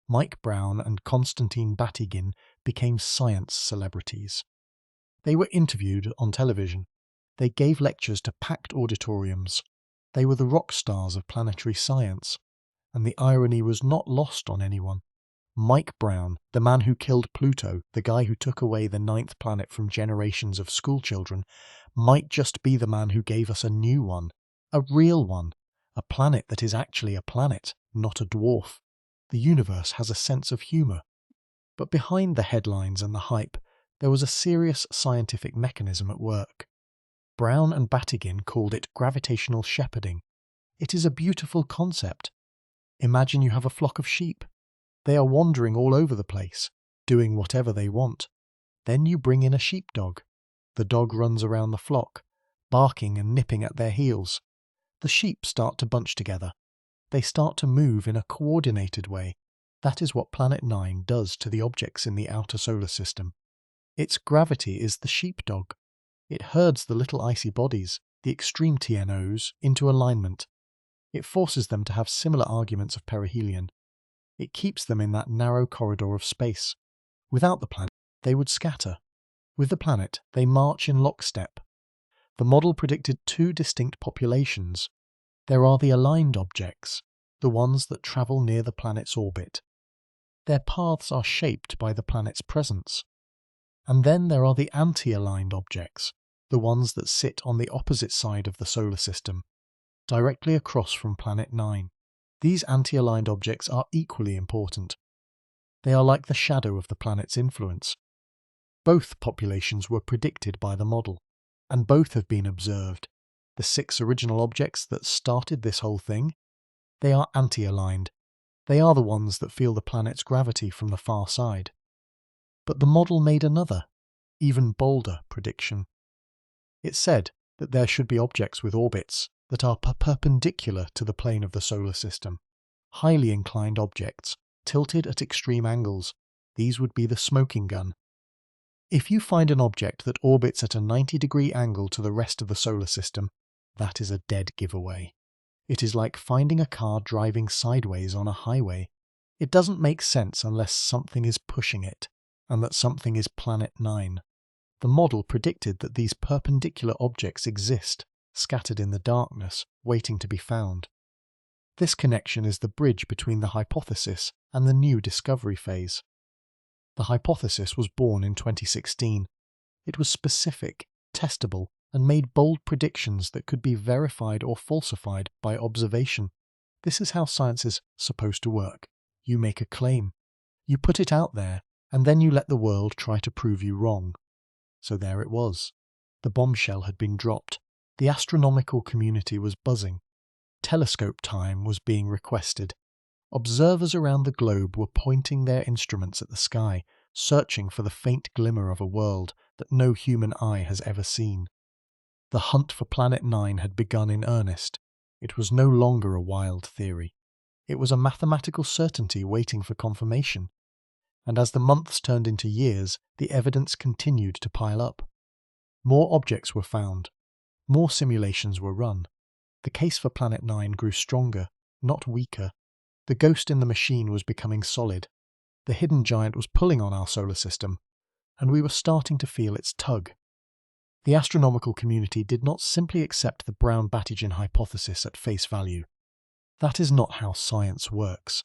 Mike Brown and Konstantin Batygin became science celebrities. They were interviewed on television. They gave lectures to packed auditoriums. They were the rock stars of planetary science. And the irony was not lost on anyone. Mike Brown, the man who killed Pluto, the guy who took away the 9th planet from generations of schoolchildren, might just be the man who gave us a new one, a real one, a planet that is actually a planet, not a dwarf. The universe has a sense of humour. But behind the headlines and the hype, there was a serious scientific mechanism at work. Brown and Batygin called it gravitational shepherding. It is a beautiful concept. Imagine you have a flock of sheep. They are wandering all over the place, doing whatever they want. Then you bring in a sheepdog. The dog runs around the flock, barking and nipping at their heels. The sheep start to bunch together. They start to move in a coordinated way. That is what Planet 9 does to the objects in the outer solar system. Its gravity is the sheepdog. It herds the little icy bodies, the extreme TNOs, into alignment. It forces them to have similar arguments of perihelion. It keeps them in that narrow corridor of space. Without the planet, they would scatter. With the planet, they march in lockstep. The model predicted two distinct populations. There are the aligned objects, the ones that travel near the planet's orbit. Their paths are shaped by the planet's presence. And then there are the anti-aligned objects, the ones that sit on the opposite side of the solar system, directly across from Planet 9. These anti-aligned objects are equally important. They are like the shadow of the planet's influence. Both populations were predicted by the model, and both have been observed. The 6 original objects that started this whole thing, they are anti-aligned. They are the ones that feel the planet's gravity from the far side. But the model made another, even bolder prediction. It said that there should be objects with orbits that are perpendicular to the plane of the solar system. Highly inclined objects, tilted at extreme angles. These would be the smoking gun. If you find an object that orbits at a 90-degree angle to the rest of the solar system, that is a dead giveaway. It is like finding a car driving sideways on a highway. It doesn't make sense unless something is pushing it, and that something is Planet 9. The model predicted that these perpendicular objects exist, scattered in the darkness, waiting to be found. This connection is the bridge between the hypothesis and the new discovery phase. The hypothesis was born in 2016. It was specific, testable, and made bold predictions that could be verified or falsified by observation. This is how science is supposed to work. You make a claim, you put it out there, and then you let the world try to prove you wrong. So there it was. The bombshell had been dropped. The astronomical community was buzzing. Telescope time was being requested. Observers around the globe were pointing their instruments at the sky, searching for the faint glimmer of a world that no human eye has ever seen. The hunt for Planet 9 had begun in earnest. It was no longer a wild theory. It was a mathematical certainty waiting for confirmation. And as the months turned into years, the evidence continued to pile up. More objects were found. More simulations were run. The case for Planet 9 grew stronger, not weaker. The ghost in the machine was becoming solid. The hidden giant was pulling on our solar system, and we were starting to feel its tug. The astronomical community did not simply accept the Brown-Batyjian hypothesis at face value. That is not how science works.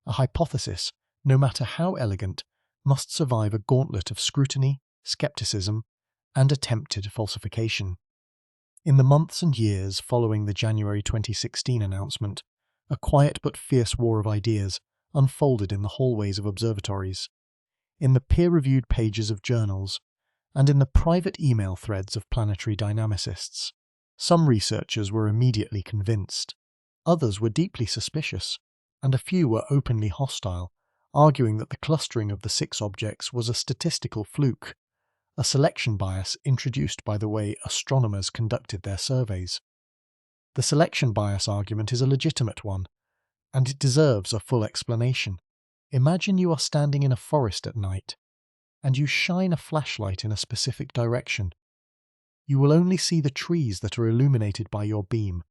A hypothesis, no matter how elegant, must survive a gauntlet of scrutiny, skepticism, and attempted falsification. In the months and years following the January 2016 announcement, a quiet but fierce war of ideas unfolded in the hallways of observatories, in the peer-reviewed pages of journals, and in the private email threads of planetary dynamicists. Some researchers were immediately convinced. Others were deeply suspicious, and a few were openly hostile, arguing that the clustering of the 6 objects was a statistical fluke, a selection bias introduced by the way astronomers conducted their surveys. The selection bias argument is a legitimate one, and it deserves a full explanation. Imagine you are standing in a forest at night, and you shine a flashlight in a specific direction. You will only see the trees that are illuminated by your beam.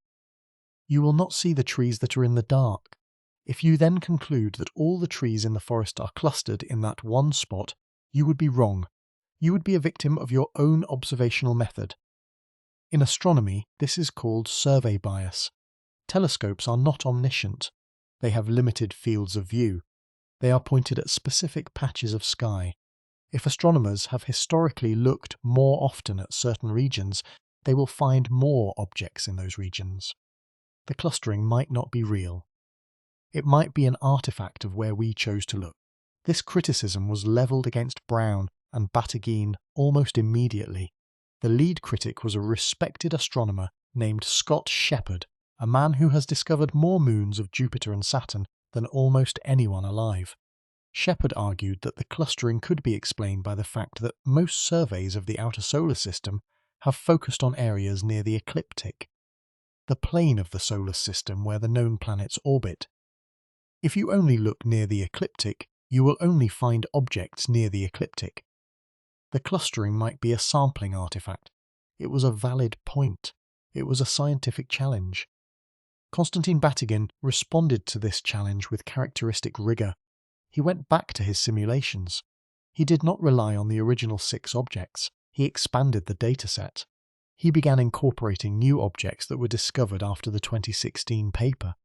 You will not see the trees that are in the dark. If you then conclude that all the trees in the forest are clustered in that one spot, you would be wrong. You would be a victim of your own observational method. In astronomy, this is called survey bias. Telescopes are not omniscient. They have limited fields of view. They are pointed at specific patches of sky. If astronomers have historically looked more often at certain regions, they will find more objects in those regions. The clustering might not be real. It might be an artifact of where we chose to look. This criticism was levelled against Brown and Batyjian almost immediately. The lead critic was a respected astronomer named Scott Shepherd, a man who has discovered more moons of Jupiter and Saturn than almost anyone alive. Shepherd argued that the clustering could be explained by the fact that most surveys of the outer solar system have focused on areas near the ecliptic, the plane of the solar system where the known planets orbit. If you only look near the ecliptic, you will only find objects near the ecliptic. The clustering might be a sampling artifact. It was a valid point. It was a scientific challenge. Konstantin Batygin responded to this challenge with characteristic rigour. He went back to his simulations. He did not rely on the original 6 objects. He expanded the dataset. He began incorporating new objects that were discovered after the 2016 paper.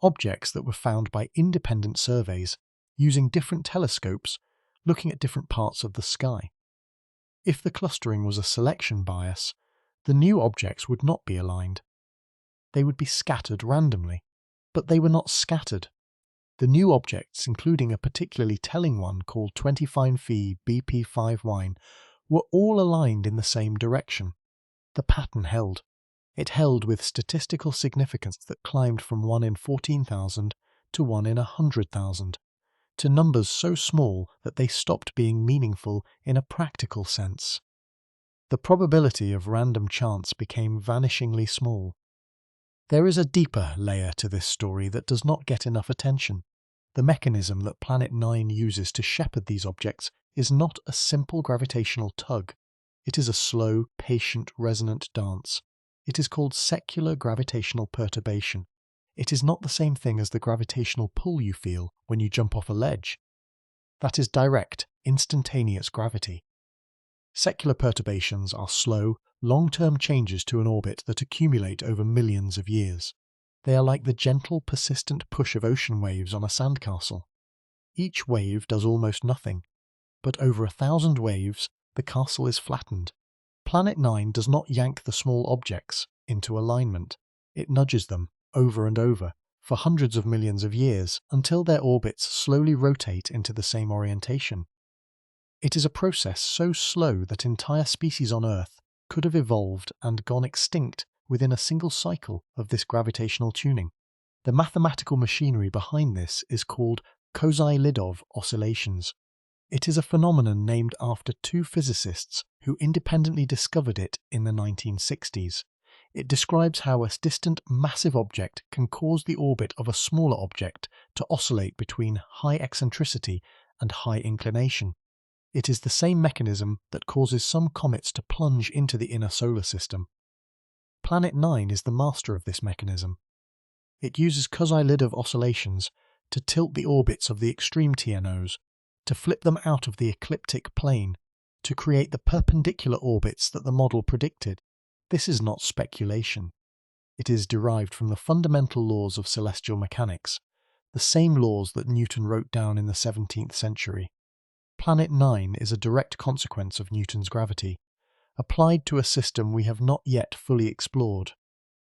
Objects that were found by independent surveys, using different telescopes, looking at different parts of the sky. If the clustering was a selection bias, the new objects would not be aligned. They would be scattered randomly. But they were not scattered. The new objects, including a particularly telling one called 25 Phi BP5 were all aligned in the same direction. The pattern held. It held with statistical significance that climbed from 1 in 14,000 to 1 in 100,000, to numbers so small that they stopped being meaningful in a practical sense. The probability of random chance became vanishingly small. There is a deeper layer to this story that does not get enough attention. The mechanism that Planet 9 uses to shepherd these objects is not a simple gravitational tug. It is a slow, patient, resonant dance. It is called secular gravitational perturbation. it is not the same thing as the gravitational pull you feel when you jump off a ledge. That is direct, instantaneous gravity. Secular perturbations are slow, long-term changes to an orbit that accumulate over millions of years. They are like the gentle, persistent push of ocean waves on a sandcastle. Each wave does almost nothing, but over 1,000 waves, the castle is flattened. Planet 9 does not yank the small objects into alignment. It nudges them over and over for hundreds of millions of years until their orbits slowly rotate into the same orientation. It is a process so slow that entire species on Earth could have evolved and gone extinct within a single cycle of this gravitational tuning. The mathematical machinery behind this is called Kozai-Lidov oscillations. It is a phenomenon named after two physicists who independently discovered it in the 1960s. It describes how a distant massive object can cause the orbit of a smaller object to oscillate between high eccentricity and high inclination. It is the same mechanism that causes some comets to plunge into the inner solar system. Planet 9 is the master of this mechanism. It uses Kozai-Lidov oscillations to tilt the orbits of the extreme TNOs, to flip them out of the ecliptic plane, to create the perpendicular orbits that the model predicted. This is not speculation. It is derived from the fundamental laws of celestial mechanics, the same laws that Newton wrote down in the 17th century. Planet 9 is a direct consequence of Newton's gravity, applied to a system we have not yet fully explored.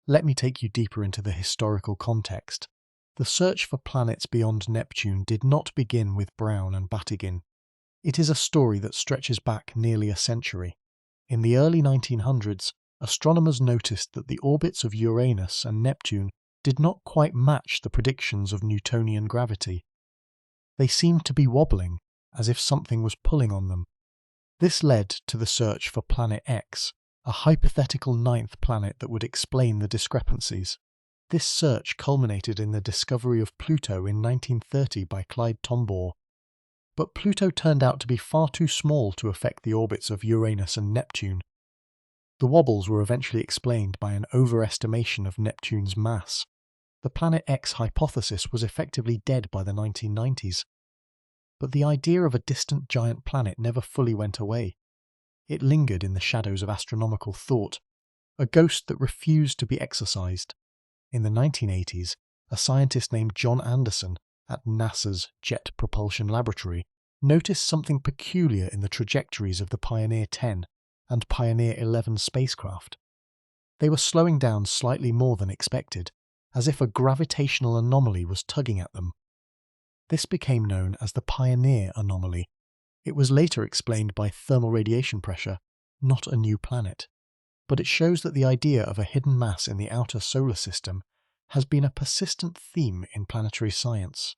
Let me take you deeper into the historical context. The search for planets beyond Neptune did not begin with Brown and Batygin. It is a story that stretches back nearly a century. In the early 1900s, astronomers noticed that the orbits of Uranus and Neptune did not quite match the predictions of Newtonian gravity. They seemed to be wobbling, as if something was pulling on them. This led to the search for Planet X, a hypothetical ninth planet that would explain the discrepancies. This search culminated in the discovery of Pluto in 1930 by Clyde Tombaugh. But Pluto turned out to be far too small to affect the orbits of Uranus and Neptune. The wobbles were eventually explained by an overestimation of Neptune's mass. The Planet X hypothesis was effectively dead by the 1990s. But the idea of a distant giant planet never fully went away. It lingered in the shadows of astronomical thought, a ghost that refused to be exorcised. In the 1980s, a scientist named John Anderson at NASA's Jet Propulsion Laboratory noticed something peculiar in the trajectories of the Pioneer 10 and Pioneer 11 spacecraft. They were slowing down slightly more than expected, as if a gravitational anomaly was tugging at them. This became known as the Pioneer anomaly. It was later explained by thermal radiation pressure, not a new planet. But it shows that the idea of a hidden mass in the outer solar system has been a persistent theme in planetary science.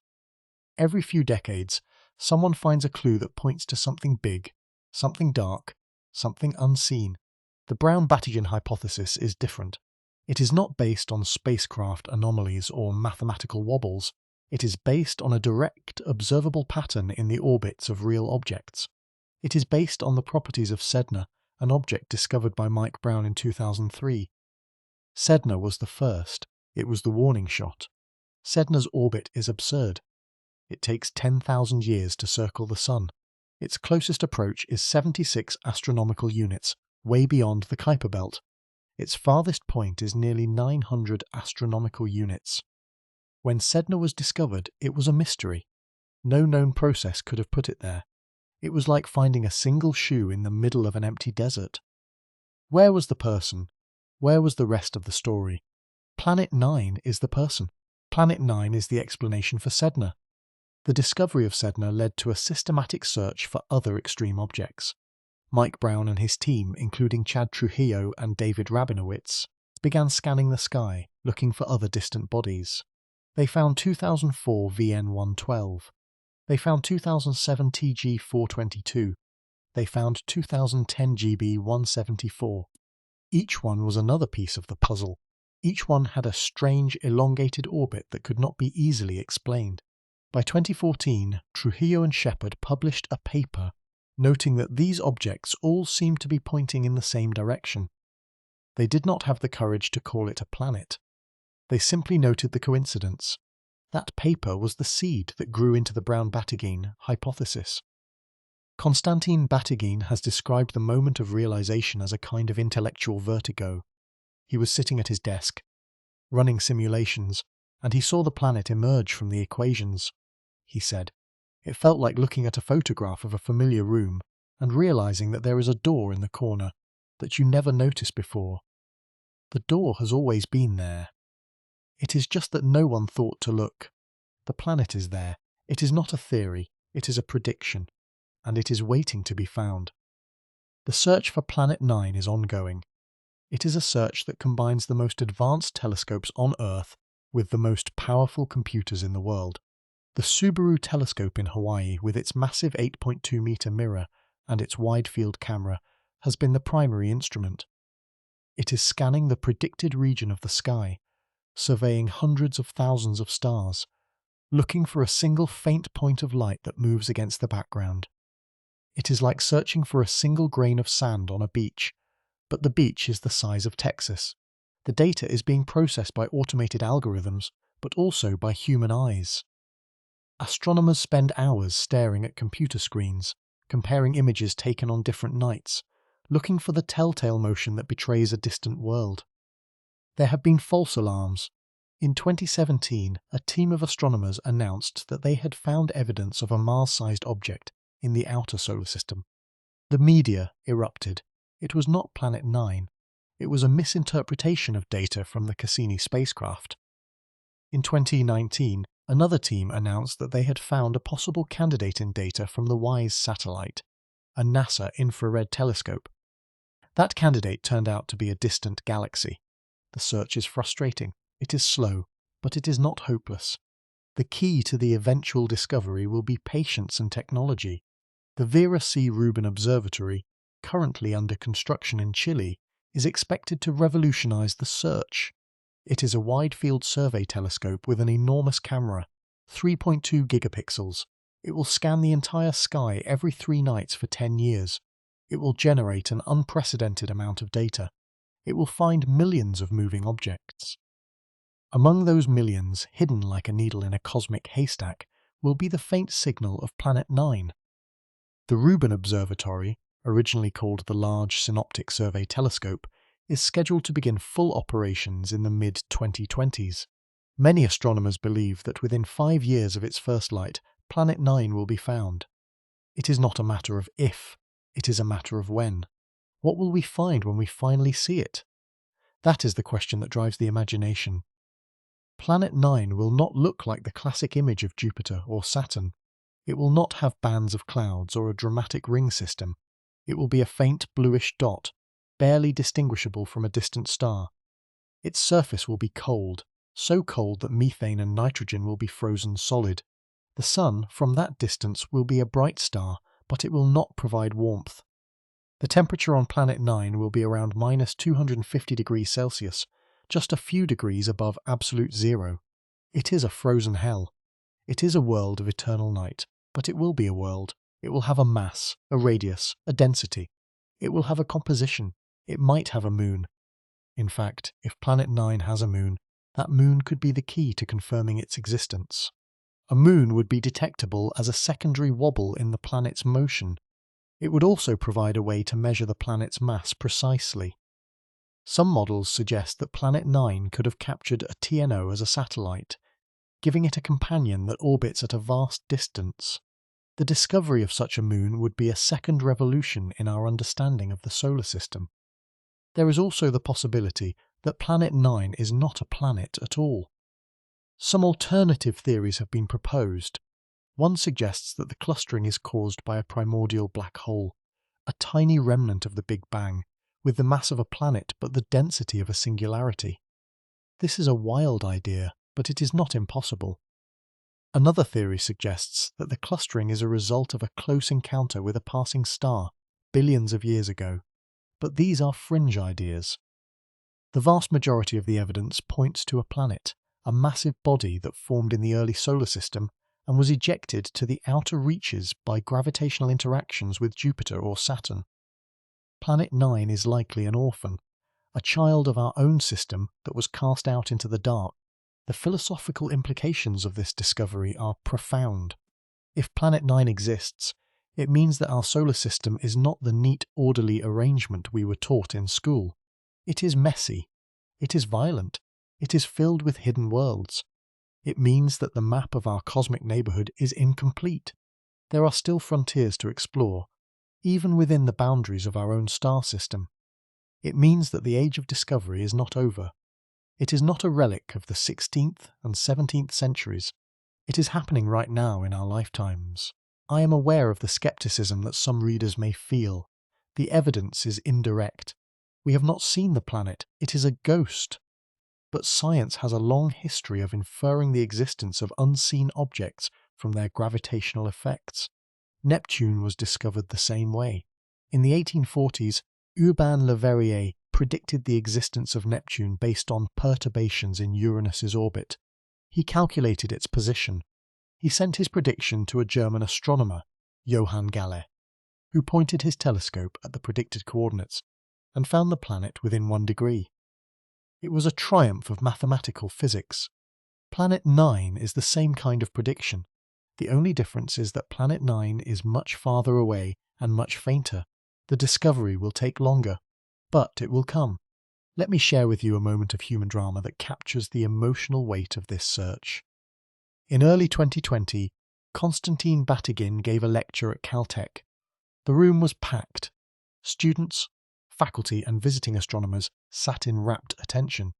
Every few decades, someone finds a clue that points to something big, something dark, something unseen. The Brown-Batygin hypothesis is different. It is not based on spacecraft anomalies or mathematical wobbles. It is based on a direct, observable pattern in the orbits of real objects. It is based on the properties of Sedna, an object discovered by Mike Brown in 2003. Sedna was the first. It was the warning shot. Sedna's orbit is absurd. It takes 10,000 years to circle the Sun. Its closest approach is 76 astronomical units, way beyond the Kuiper belt. Its farthest point is nearly 900 astronomical units. When Sedna was discovered, it was a mystery. No known process could have put it there. It was like finding a single shoe in the middle of an empty desert. Where was the person? Where was the rest of the story? Planet 9 is the person. Planet 9 is the explanation for Sedna. The discovery of Sedna led to a systematic search for other extreme objects. Mike Brown and his team, including Chad Trujillo and David Rabinowitz, began scanning the sky, looking for other distant bodies. They found 2004 VN112. They found 2007 TG422. They found 2010 GB174. Each one was another piece of the puzzle. Each one had a strange, elongated orbit that could not be easily explained. By 2014, Trujillo and Shepard published a paper noting that these objects all seemed to be pointing in the same direction. They did not have the courage to call it a planet. They simply noted the coincidence. That paper was the seed that grew into the Brown-Battyguin hypothesis. Konstantin Batygin has described the moment of realization as a kind of intellectual vertigo. He was sitting at his desk, running simulations, and he saw the planet emerge from the equations. He said, "It felt like looking at a photograph of a familiar room and realizing that there is a door in the corner that you never noticed before. The door has always been there. It is just that no one thought to look. The planet is there. It is not a theory, it is a prediction, and it is waiting to be found." The search for Planet 9 is ongoing. It is a search that combines the most advanced telescopes on Earth with the most powerful computers in the world. The Subaru telescope in Hawaii, with its massive 8.2-meter mirror and its wide-field camera, has been the primary instrument. It is scanning the predicted region of the sky, surveying hundreds of thousands of stars, looking for a single faint point of light that moves against the background. It is like searching for a single grain of sand on a beach, but the beach is the size of Texas. The data is being processed by automated algorithms, but also by human eyes. Astronomers spend hours staring at computer screens, comparing images taken on different nights, looking for the telltale motion that betrays a distant world. There have been false alarms. In 2017, a team of astronomers announced that they had found evidence of a Mars-sized object in the outer solar system. The media erupted. It was not Planet 9. It was a misinterpretation of data from the Cassini spacecraft. In 2019, another team announced that they had found a possible candidate in data from the WISE satellite, a NASA infrared telescope. That candidate turned out to be a distant galaxy. The search is frustrating. It is slow, but it is not hopeless. The key to the eventual discovery will be patience and technology. The Vera C. Rubin Observatory, currently under construction in Chile, is expected to revolutionize the search. It is a wide-field survey telescope with an enormous camera, 3.2 gigapixels. It will scan the entire sky every 3 nights for 10 years. It will generate an unprecedented amount of data. It will find millions of moving objects. Among those millions, hidden like a needle in a cosmic haystack, will be the faint signal of Planet 9. The Rubin Observatory, originally called the Large Synoptic Survey Telescope, is scheduled to begin full operations in the mid-2020s. Many astronomers believe that within 5 years of its first light, Planet 9 will be found. It is not a matter of if, it is a matter of when. What will we find when we finally see it? That is the question that drives the imagination. Planet 9 will not look like the classic image of Jupiter or Saturn. It will not have bands of clouds or a dramatic ring system. It will be a faint bluish dot, barely distinguishable from a distant star. Its surface will be cold, so cold that methane and nitrogen will be frozen solid. The Sun, from that distance, will be a bright star, but it will not provide warmth. The temperature on Planet 9 will be around -250 degrees Celsius, just a few degrees above absolute zero. It is a frozen hell. It is a world of eternal night, but it will be a world. It will have a mass, a radius, a density. It will have a composition. It might have a moon. In fact, if Planet 9 has a moon, that moon could be the key to confirming its existence. A moon would be detectable as a secondary wobble in the planet's motion. It would also provide a way to measure the planet's mass precisely. Some models suggest that Planet 9 could have captured a TNO as a satellite, giving it a companion that orbits at a vast distance. The discovery of such a moon would be a second revolution in our understanding of the solar system. There is also the possibility that Planet 9 is not a planet at all. Some alternative theories have been proposed. One suggests that the clustering is caused by a primordial black hole, a tiny remnant of the Big Bang, with the mass of a planet but the density of a singularity. This is a wild idea, but it is not impossible. Another theory suggests that the clustering is a result of a close encounter with a passing star billions of years ago, but these are fringe ideas. The vast majority of the evidence points to a planet, a massive body that formed in the early solar system and was ejected to the outer reaches by gravitational interactions with Jupiter or Saturn. Planet 9 is likely an orphan, a child of our own system that was cast out into the dark. The philosophical implications of this discovery are profound. If Planet 9 exists, it means that our solar system is not the neat, orderly arrangement we were taught in school. It is messy. It is violent. It is filled with hidden worlds. It means that the map of our cosmic neighbourhood is incomplete. There are still frontiers to explore, even within the boundaries of our own star system. It means that the age of discovery is not over. It is not a relic of the 16th and 17th centuries. It is happening right now in our lifetimes. I am aware of the skepticism that some readers may feel. The evidence is indirect. We have not seen the planet. It is a ghost. But science has a long history of inferring the existence of unseen objects from their gravitational effects. Neptune was discovered the same way. In the 1840s, Urbain Le Verrier predicted the existence of Neptune based on perturbations in Uranus's orbit. He calculated its position. He sent his prediction to a German astronomer, Johann Galle, who pointed his telescope at the predicted coordinates and found the planet within 1 degree. It was a triumph of mathematical physics. Planet 9 is the same kind of prediction. The only difference is that Planet 9 is much farther away and much fainter. The discovery will take longer, but it will come. Let me share with you a moment of human drama that captures the emotional weight of this search. In early 2020, Konstantin Batygin gave a lecture at Caltech. The room was packed. Students, faculty and visiting astronomers sat in rapt attention.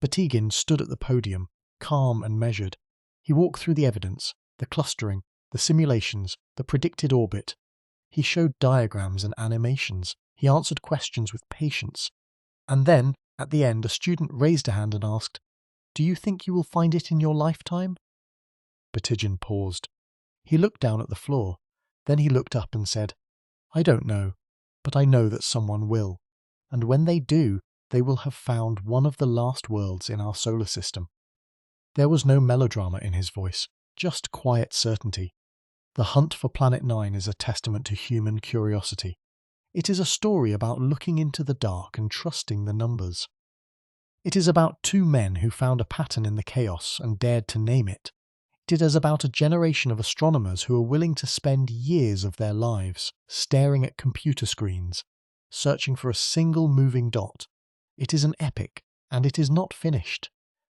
Batygin stood at the podium, calm and measured. He walked through the evidence, the clustering, the simulations, the predicted orbit. He showed diagrams and animations. He answered questions with patience. And then, at the end, a student raised a hand and asked, "Do you think you will find it in your lifetime?" Batygin paused. He looked down at the floor. Then he looked up and said, "I don't know, but I know that someone will. And when they do, they will have found one of the last worlds in our solar system." There was no melodrama in his voice, just quiet certainty. The hunt for Planet 9 is a testament to human curiosity. It is a story about looking into the dark and trusting the numbers. It is about two men who found a pattern in the chaos and dared to name it. It is about a generation of astronomers who are willing to spend years of their lives staring at computer screens, searching for a single moving dot. It is an epic, and it is not finished.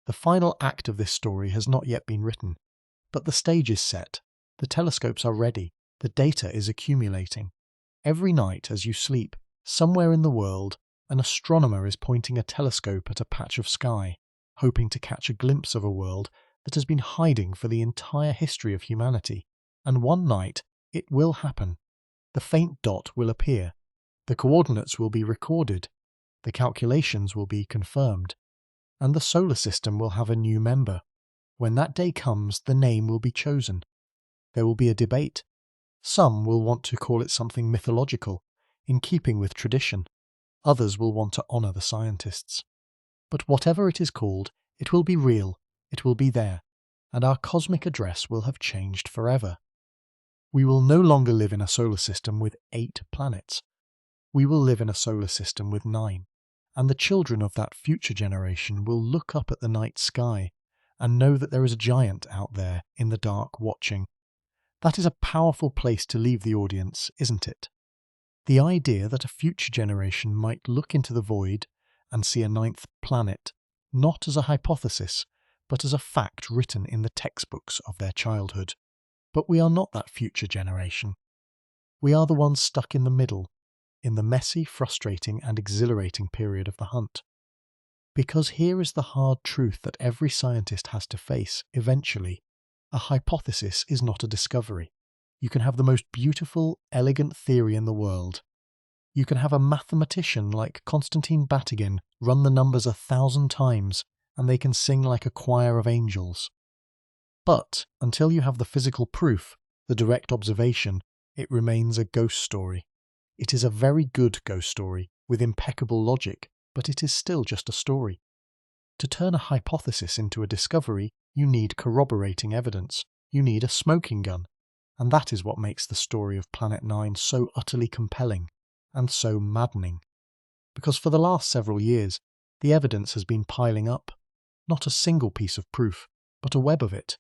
The final act of this story has not yet been written, but the stage is set. The telescopes are ready. The data is accumulating. Every night as you sleep, somewhere in the world, an astronomer is pointing a telescope at a patch of sky, hoping to catch a glimpse of a world that has been hiding for the entire history of humanity. And one night, it will happen. The faint dot will appear. The coordinates will be recorded. The calculations will be confirmed. And the solar system will have a new member. When that day comes, the name will be chosen. There will be a debate. Some will want to call it something mythological, in keeping with tradition. Others will want to honour the scientists. But whatever it is called, it will be real, it will be there, and our cosmic address will have changed forever. We will no longer live in a solar system with 8 planets. We will live in a solar system with 9, and the children of that future generation will look up at the night sky and know that there is a giant out there in the dark watching. That is a powerful place to leave the audience, isn't it? The idea that a future generation might look into the void and see a 9th planet, not as a hypothesis, but as a fact written in the textbooks of their childhood. But we are not that future generation. We are the ones stuck in the middle, in the messy, frustrating and exhilarating period of the hunt. Because here is the hard truth that every scientist has to face eventually. A hypothesis is not a discovery. You can have the most beautiful, elegant theory in the world. You can have a mathematician like Konstantin Batygin run the numbers 1,000 times, and they can sing like a choir of angels. But until you have the physical proof, the direct observation, it remains a ghost story. It is a very good ghost story, with impeccable logic, but it is still just a story. To turn a hypothesis into a discovery, you need corroborating evidence. You need a smoking gun. And that is what makes the story of Planet 9 so utterly compelling and so maddening. because for the last several years, the evidence has been piling up. Not a single piece of proof, but a web of it.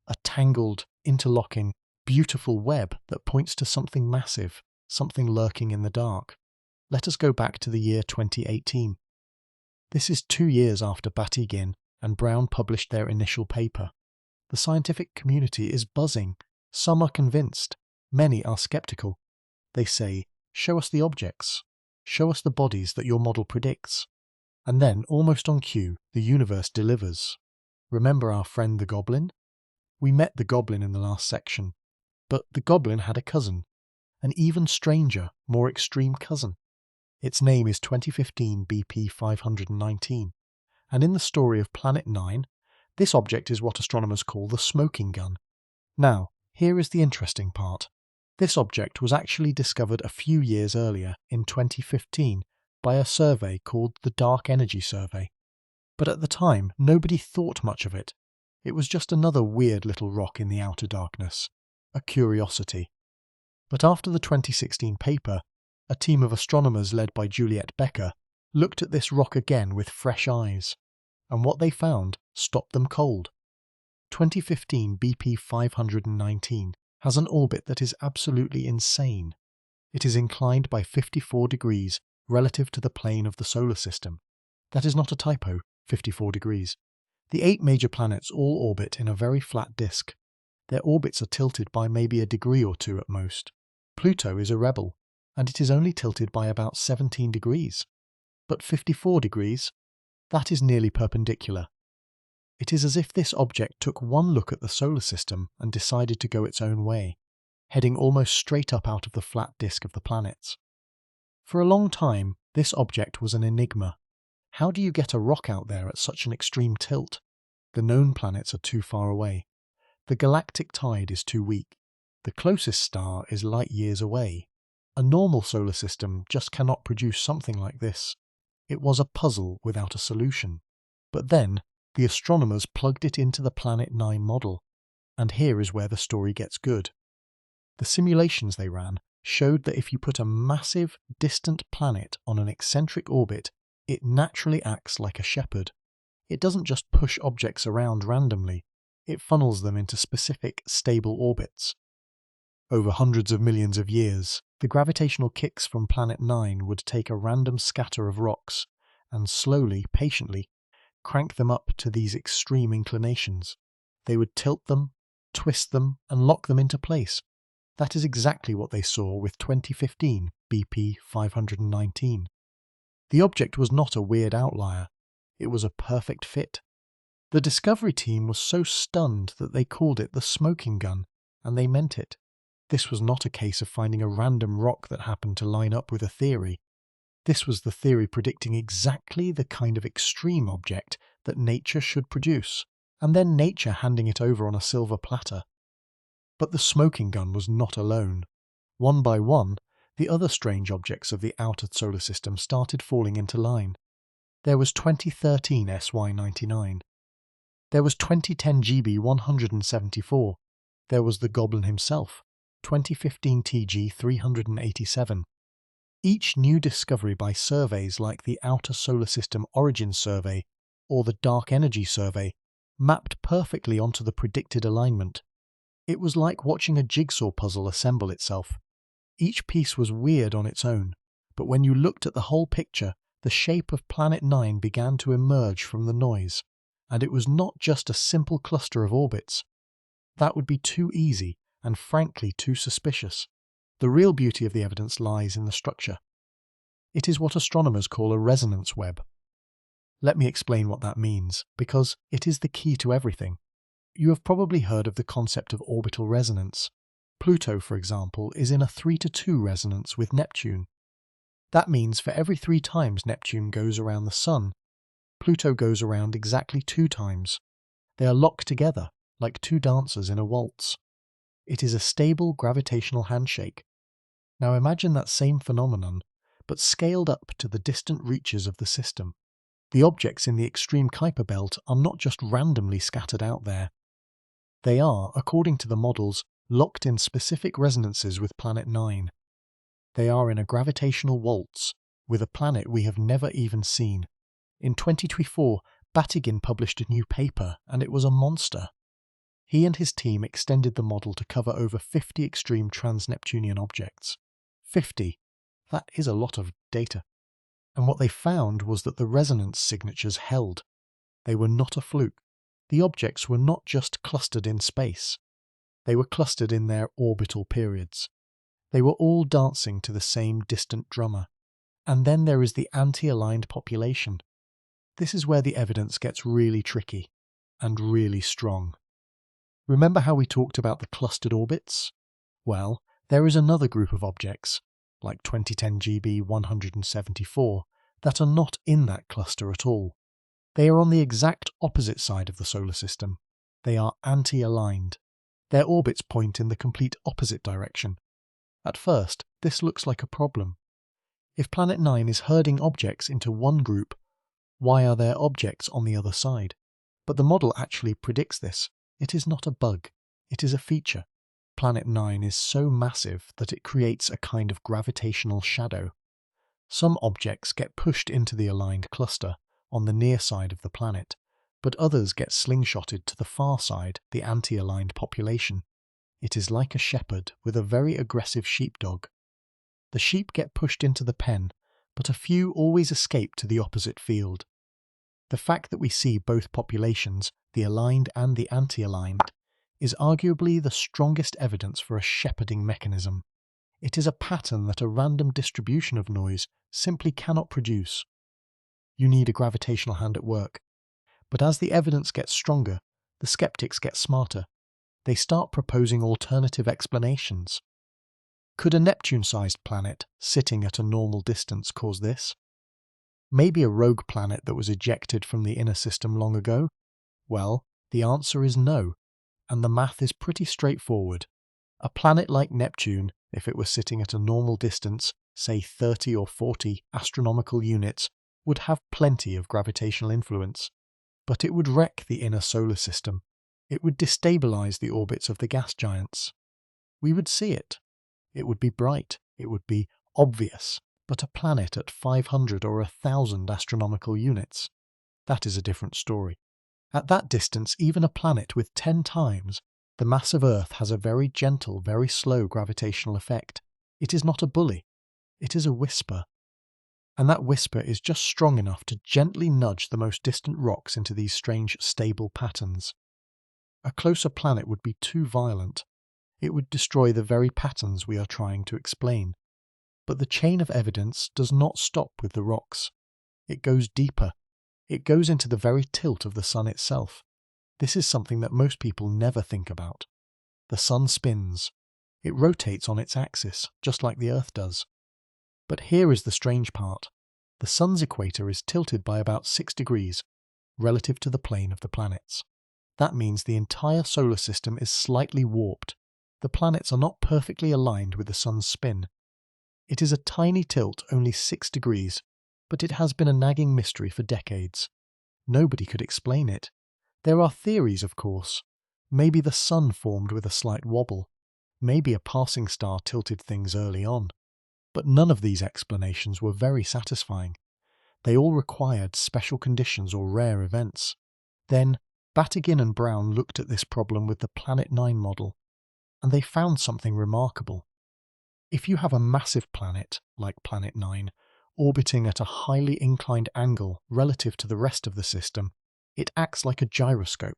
A tangled, interlocking, beautiful web that points to something massive, something lurking in the dark. Let us go back to the year 2018. This is 2 years after Batygin and Brown published their initial paper. The scientific community is buzzing. Some are convinced. Many are skeptical. They say, show us the objects. Show us the bodies that your model predicts. And then, almost on cue, the universe delivers. Remember our friend the Goblin? We met the Goblin in the last section. But the Goblin had a cousin. An even stranger, more extreme cousin. Its name is 2015 BP 519. And in the story of Planet 9, this object is what astronomers call the smoking gun. Now, here is the interesting part. This object was actually discovered a few years earlier, in 2015, by a survey called the Dark Energy Survey. But at the time, nobody thought much of it. It was just another weird little rock in the outer darkness. A curiosity. But after the 2016 paper, a team of astronomers led by Juliet Becker looked at this rock again with fresh eyes. And what they found stopped them cold. 2015 BP 519 has an orbit that is absolutely insane. It is inclined by 54 degrees relative to the plane of the solar system. That is not a typo, 54 degrees. The 8 major planets all orbit in a very flat disk. Their orbits are tilted by maybe a degree or two at most. Pluto is a rebel, and it is only tilted by about 17 degrees. But 54 degrees? That is nearly perpendicular. It is as if this object took one look at the solar system and decided to go its own way, heading almost straight up out of the flat disk of the planets. For a long time, this object was an enigma. How do you get a rock out there at such an extreme tilt? The known planets are too far away. The galactic tide is too weak. The closest star is light years away. A normal solar system just cannot produce something like this. It was a puzzle without a solution. But then, the astronomers plugged it into the Planet 9 model. And here is where the story gets good. The simulations they ran showed that if you put a massive, distant planet on an eccentric orbit, it naturally acts like a shepherd. It doesn't just push objects around randomly, it funnels them into specific, stable orbits. Over hundreds of millions of years, the gravitational kicks from Planet 9 would take a random scatter of rocks and slowly, patiently, crank them up to these extreme inclinations. They would tilt them, twist them, and lock them into place. That is exactly what they saw with 2015 BP 519. The object was not a weird outlier. It was a perfect fit. The discovery team was so stunned that they called it the smoking gun, and they meant it. This was not a case of finding a random rock that happened to line up with a theory. This was the theory predicting exactly the kind of extreme object that nature should produce, and then nature handing it over on a silver platter. But the smoking gun was not alone. One by one, the other strange objects of the outer solar system started falling into line. There was 2013 SY99. There was 2010 GB 174. There was the Goblin himself, 2015 TG 387. Each new discovery by surveys like the Outer Solar System Origin Survey or the Dark Energy Survey mapped perfectly onto the predicted alignment. It was like watching a jigsaw puzzle assemble itself. Each piece was weird on its own, but when you looked at the whole picture, the shape of Planet 9 began to emerge from the noise, and it was not just a simple cluster of orbits. That would be too easy, and frankly too suspicious. The real beauty of the evidence lies in the structure. It is what astronomers call a resonance web. Let me explain what that means, because it is the key to everything. You have probably heard of the concept of orbital resonance. Pluto, for example, is in a 3-to-2 resonance with Neptune. That means for every 3 times Neptune goes around the Sun, Pluto goes around exactly 2 times. They are locked together, like 2 dancers in a waltz. It is a stable gravitational handshake. Now imagine that same phenomenon, but scaled up to the distant reaches of the system. The objects in the extreme Kuiper belt are not just randomly scattered out there. They are, according to the models, locked in specific resonances with Planet 9. They are in a gravitational waltz, with a planet we have never even seen. In 2024, Batygin published a new paper, and it was a monster. He and his team extended the model to cover over 50 extreme trans-Neptunian objects. 50. That is a lot of data. And what they found was that the resonance signatures held. They were not a fluke. The objects were not just clustered in space. They were clustered in their orbital periods. They were all dancing to the same distant drummer. And then there is the anti-aligned population. This is where the evidence gets really tricky and really strong. Remember how we talked about the clustered orbits? Well, there is another group of objects, like 2010 GB 174, that are not in that cluster at all. They are on the exact opposite side of the solar system. They are anti-aligned. Their orbits point in the complete opposite direction. At first, this looks like a problem. If Planet 9 is herding objects into one group, why are there objects on the other side? But the model actually predicts this. It is not a bug. It is a feature. Planet 9 is so massive that it creates a kind of gravitational shadow. Some objects get pushed into the aligned cluster on the near side of the planet, but others get slingshotted to the far side, the anti-aligned population. It is like a shepherd with a very aggressive sheepdog. The sheep get pushed into the pen, but a few always escape to the opposite field. The fact that we see both populations, the aligned and the anti-aligned, is arguably the strongest evidence for a shepherding mechanism. It is a pattern that a random distribution of noise simply cannot produce. You need a gravitational hand at work. But as the evidence gets stronger, the skeptics get smarter. They start proposing alternative explanations. Could a Neptune-sized planet sitting at a normal distance cause this? Maybe a rogue planet that was ejected from the inner system long ago? Well, the answer is no, and the math is pretty straightforward. A planet like Neptune, if it were sitting at a normal distance, say 30 or 40 astronomical units, would have plenty of gravitational influence. But it would wreck the inner solar system. It would destabilize the orbits of the gas giants. We would see it. It would be bright. It would be obvious. But a planet at 500 or 1,000 astronomical units, that is a different story. At that distance, even a planet with 10 times the mass of Earth has a very gentle, very slow gravitational effect. It is not a bully. It is a whisper. And that whisper is just strong enough to gently nudge the most distant rocks into these strange, stable patterns. A closer planet would be too violent. It would destroy the very patterns we are trying to explain. But the chain of evidence does not stop with the rocks. It goes deeper. It goes into the very tilt of the sun itself. This is something that most people never think about. The sun spins. It rotates on its axis, just like the Earth does. But here is the strange part. The sun's equator is tilted by about 6 degrees, relative to the plane of the planets. That means the entire solar system is slightly warped. The planets are not perfectly aligned with the sun's spin. It is a tiny tilt, only 6 degrees, but it has been a nagging mystery for decades. Nobody could explain it. There are theories, of course. Maybe the sun formed with a slight wobble. Maybe a passing star tilted things early on. But none of these explanations were very satisfying. They all required special conditions or rare events. Then, Batygin and Brown looked at this problem with the Planet 9 model, and they found something remarkable. If you have a massive planet, like Planet 9, orbiting at a highly inclined angle relative to the rest of the system, it acts like a gyroscope.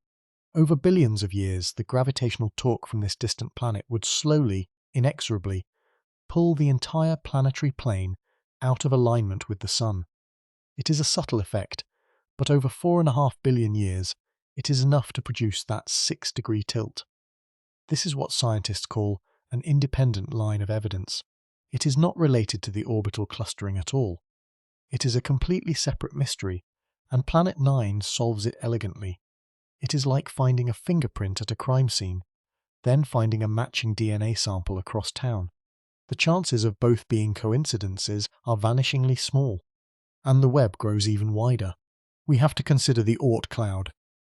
Over billions of years, the gravitational torque from this distant planet would slowly, inexorably, pull the entire planetary plane out of alignment with the sun. It is a subtle effect, but over 4.5 billion years, it is enough to produce that 6-degree tilt. This is what scientists call an independent line of evidence. It is not related to the orbital clustering at all. It is a completely separate mystery, and Planet 9 solves it elegantly. It is like finding a fingerprint at a crime scene, then finding a matching DNA sample across town. The chances of both being coincidences are vanishingly small, and the web grows even wider. We have to consider the Oort cloud,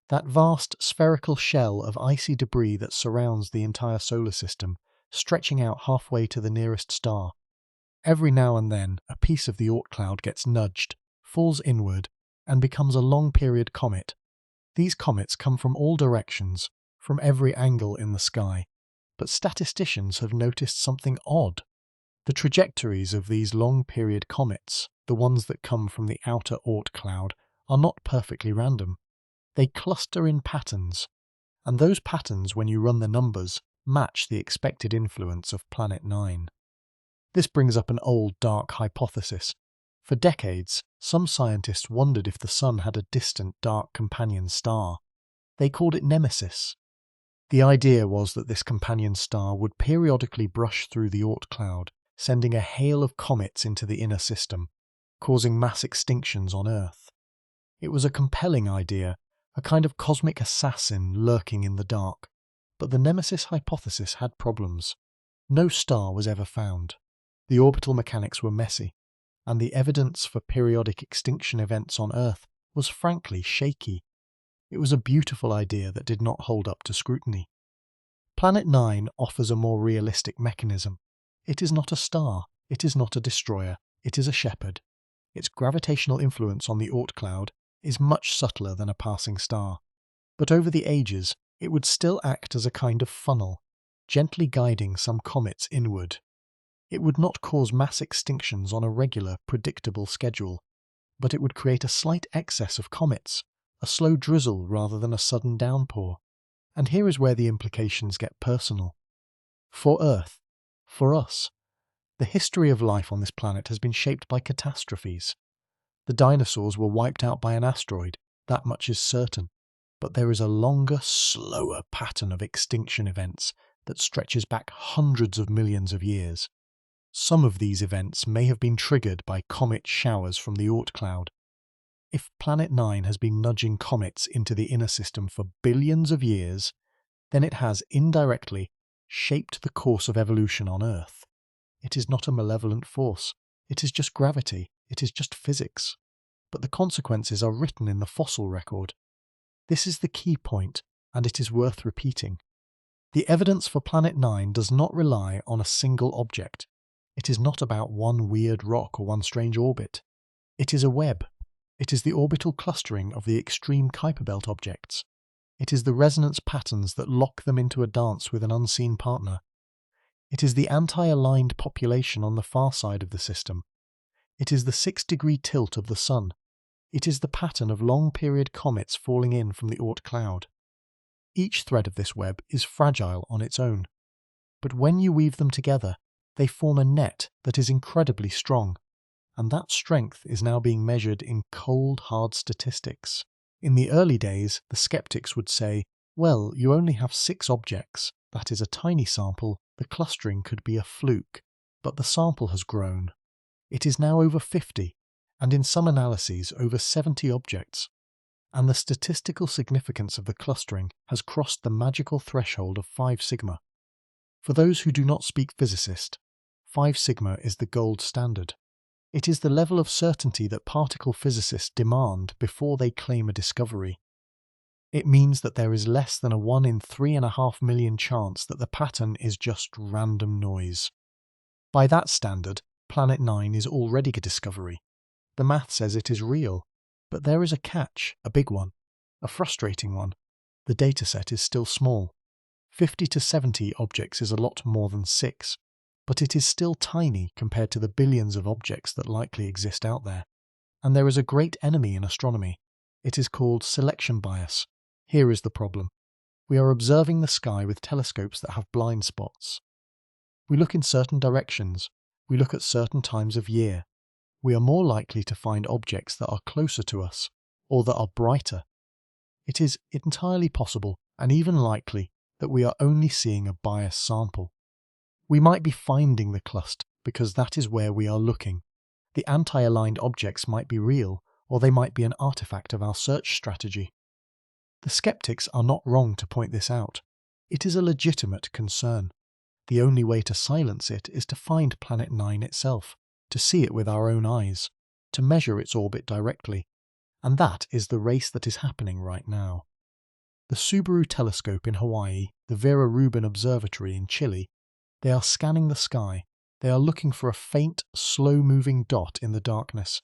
that vast spherical shell of icy debris that surrounds the entire solar system, stretching out halfway to the nearest star. Every now and then, a piece of the Oort cloud gets nudged, falls inward, and becomes a long-period comet. These comets come from all directions, from every angle in the sky, but statisticians have noticed something odd. The trajectories of these long-period comets, the ones that come from the outer Oort cloud, are not perfectly random. They cluster in patterns, and those patterns, when you run the numbers, match the expected influence of Planet 9. This brings up an old dark hypothesis. For decades, some scientists wondered if the Sun had a distant dark companion star. They called it Nemesis. The idea was that this companion star would periodically brush through the Oort cloud, sending a hail of comets into the inner system, causing mass extinctions on Earth. It was a compelling idea, a kind of cosmic assassin lurking in the dark. But the Nemesis hypothesis had problems. No star was ever found. The orbital mechanics were messy, and the evidence for periodic extinction events on Earth was frankly shaky. It was a beautiful idea that did not hold up to scrutiny. Planet 9 offers a more realistic mechanism. It is not a star, it is not a destroyer, it is a shepherd. Its gravitational influence on the Oort cloud is much subtler than a passing star, but over the ages it would still act as a kind of funnel, gently guiding some comets inward. It would not cause mass extinctions on a regular, predictable schedule, but it would create a slight excess of comets, a slow drizzle rather than a sudden downpour. And here is where the implications get personal. For Earth, for us, the history of life on this planet has been shaped by catastrophes. The dinosaurs were wiped out by an asteroid, that much is certain, but there is a longer, slower pattern of extinction events that stretches back hundreds of millions of years. Some of these events may have been triggered by comet showers from the Oort cloud. If Planet 9 has been nudging comets into the inner system for billions of years, then it has indirectly shaped the course of evolution on Earth. It is not a malevolent force, it is just gravity, it is just physics. But the consequences are written in the fossil record. This is the key point, and it is worth repeating. The evidence for Planet 9 does not rely on a single object. It is not about one weird rock or one strange orbit. It is a web. It is the orbital clustering of the extreme Kuiper belt objects. It is the resonance patterns that lock them into a dance with an unseen partner. It is the anti-aligned population on the far side of the system. It is the 6-degree tilt of the Sun. It is the pattern of long-period comets falling in from the Oort cloud. Each thread of this web is fragile on its own, but when you weave them together, they form a net that is incredibly strong, and that strength is now being measured in cold, hard statistics. In the early days, the skeptics would say, well, you only have 6 objects, that is a tiny sample, the clustering could be a fluke, but the sample has grown. It is now over 50, and in some analyses over 70 objects, and the statistical significance of the clustering has crossed the magical threshold of 5 sigma. For those who do not speak physicist, 5 sigma is the gold standard. It is the level of certainty that particle physicists demand before they claim a discovery. It means that there is less than a 1 in 3.5 million chance that the pattern is just random noise. By that standard, Planet 9 is already a discovery. The math says it is real, but there is a catch, a big one, a frustrating one. The dataset is still small. 50 to 70 objects is a lot more than 6, but it is still tiny compared to the billions of objects that likely exist out there. And there is a great enemy in astronomy. It is called selection bias. Here is the problem. We are observing the sky with telescopes that have blind spots. We look in certain directions. We look at certain times of year. We are more likely to find objects that are closer to us, or that are brighter. It is entirely possible, and even likely, that we are only seeing a biased sample. We might be finding the cluster because that is where we are looking. The anti-aligned objects might be real, or they might be an artifact of our search strategy. The skeptics are not wrong to point this out. It is a legitimate concern. The only way to silence it is to find Planet 9 itself, to see it with our own eyes, to measure its orbit directly. And that is the race that is happening right now. The Subaru telescope in Hawaii, the Vera Rubin Observatory in Chile, they are scanning the sky, They are looking for a faint, slow-moving dot in the darkness.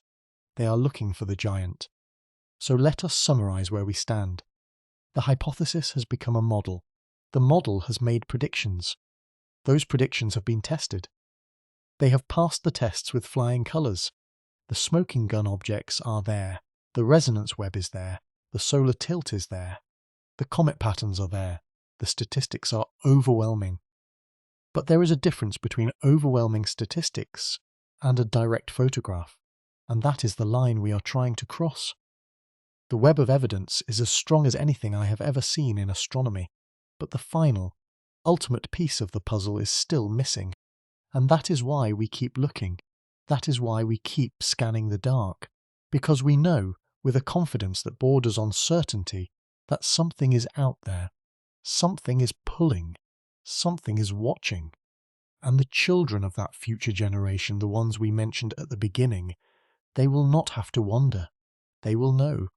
They are looking for the giant. So let us summarize where we stand. The hypothesis has become a model. The model has made predictions. Those predictions have been tested. They have passed the tests with flying colours. The smoking gun objects are there. The resonance web is there. The solar tilt is there. The comet patterns are there. The statistics are overwhelming. But there is a difference between overwhelming statistics and a direct photograph, and that is the line we are trying to cross. The web of evidence is as strong as anything I have ever seen in astronomy, but the final, ultimate piece of the puzzle is still missing, and that is why we keep looking. That is why we keep scanning the dark, because we know, with a confidence that borders on certainty, that something is out there. Something is pulling. Something is watching. And the children of that future generation, the ones we mentioned at the beginning, they will not have to wonder. They will know.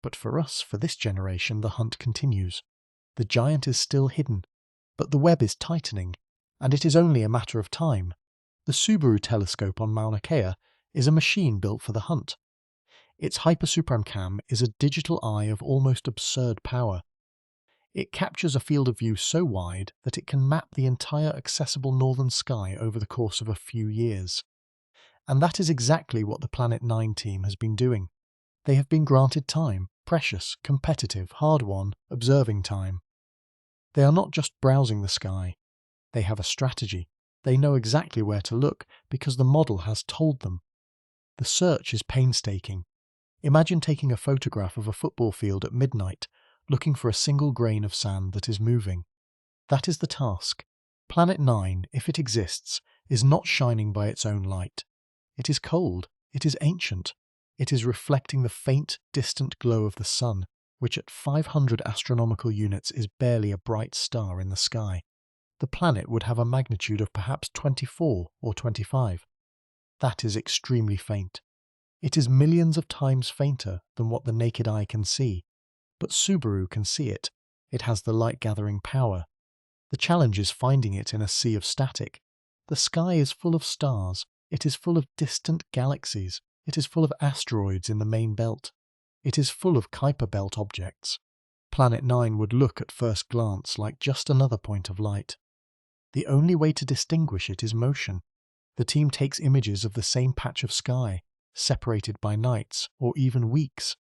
But for us, for this generation, the hunt continues. The giant is still hidden, but the web is tightening, and it is only a matter of time. The Subaru telescope on Mauna Kea is a machine built for the hunt. Its hypersupercam is a digital eye of almost absurd power. It captures a field of view so wide that it can map the entire accessible northern sky over the course of a few years. And that is exactly what the Planet 9 team has been doing. They have been granted time, precious, competitive, hard-won, observing time. They are not just browsing the sky. They have a strategy. They know exactly where to look because the model has told them. The search is painstaking. Imagine taking a photograph of a football field at midnight, looking for a single grain of sand that is moving. That is the task. Planet 9, if it exists, is not shining by its own light. It is cold. It is ancient. It is reflecting the faint, distant glow of the sun, which at 500 astronomical units is barely a bright star in the sky. The planet would have a magnitude of perhaps 24 or 25. That is extremely faint. It is millions of times fainter than what the naked eye can see. But Subaru can see it. It has the light-gathering power. The challenge is finding it in a sea of static. The sky is full of stars. It is full of distant galaxies. It is full of asteroids in the main belt. It is full of Kuiper belt objects. Planet 9 would look at first glance like just another point of light. The only way to distinguish it is motion. The team takes images of the same patch of sky, separated by nights or even weeks.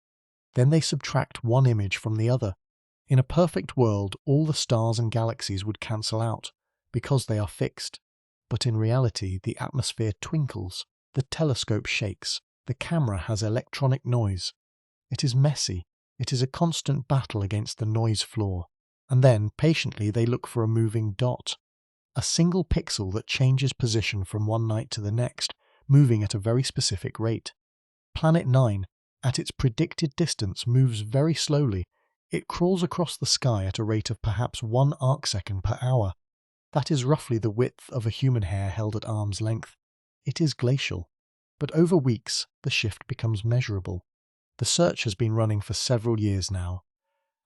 Then they subtract one image from the other. In a perfect world, all the stars and galaxies would cancel out, because they are fixed. But in reality, the atmosphere twinkles, the telescope shakes, the camera has electronic noise. It is messy. It is a constant battle against the noise floor. And then, patiently, they look for a moving dot. A single pixel that changes position from one night to the next, moving at a very specific rate. Planet 9, at its predicted distance, moves very slowly. It crawls across the sky at a rate of perhaps 1 arcsecond per hour. That is roughly the width of a human hair held at arm's length. It is glacial. But over weeks, the shift becomes measurable. The search has been running for several years now.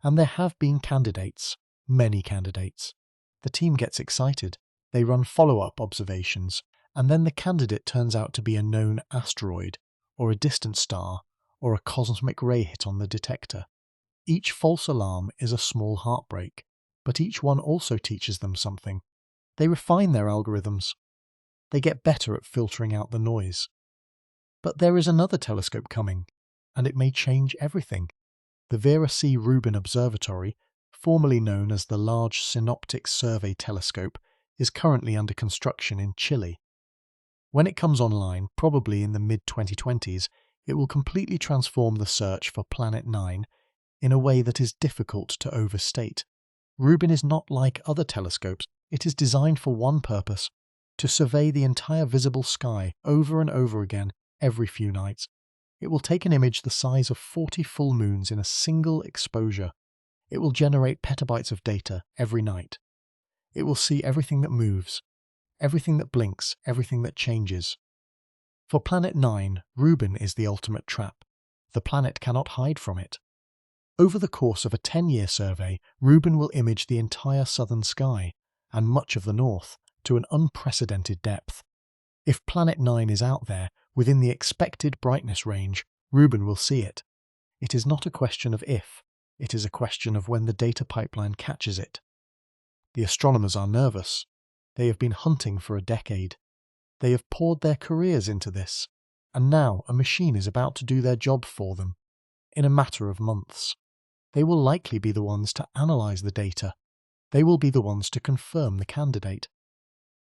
And there have been candidates. Many candidates. The team gets excited. They run follow-up observations, and then the candidate turns out to be a known asteroid, or a distant star, or a cosmic ray hit on the detector. Each false alarm is a small heartbreak, but each one also teaches them something. They refine their algorithms. They get better at filtering out the noise. But there is another telescope coming, and it may change everything. The Vera C. Rubin Observatory, formerly known as the Large Synoptic Survey Telescope, is currently under construction in Chile. When it comes online, probably in the mid-2020s, it will completely transform the search for Planet 9 in a way that is difficult to overstate. Rubin is not like other telescopes. It is designed for one purpose: to survey the entire visible sky over and over again every few nights. It will take an image the size of 40 full moons in a single exposure. It will generate petabytes of data every night. It will see everything that moves, everything that blinks, everything that changes. For Planet 9, Rubin is the ultimate trap. The planet cannot hide from it. Over the course of a 10-year survey, Rubin will image the entire southern sky, and much of the north, to an unprecedented depth. If Planet 9 is out there, within the expected brightness range, Rubin will see it. It is not a question of if, it is a question of when the data pipeline catches it. The astronomers are nervous. They have been hunting for a decade. They have poured their careers into this, and now a machine is about to do their job for them, in a matter of months. They will likely be the ones to analyze the data. They will be the ones to confirm the candidate.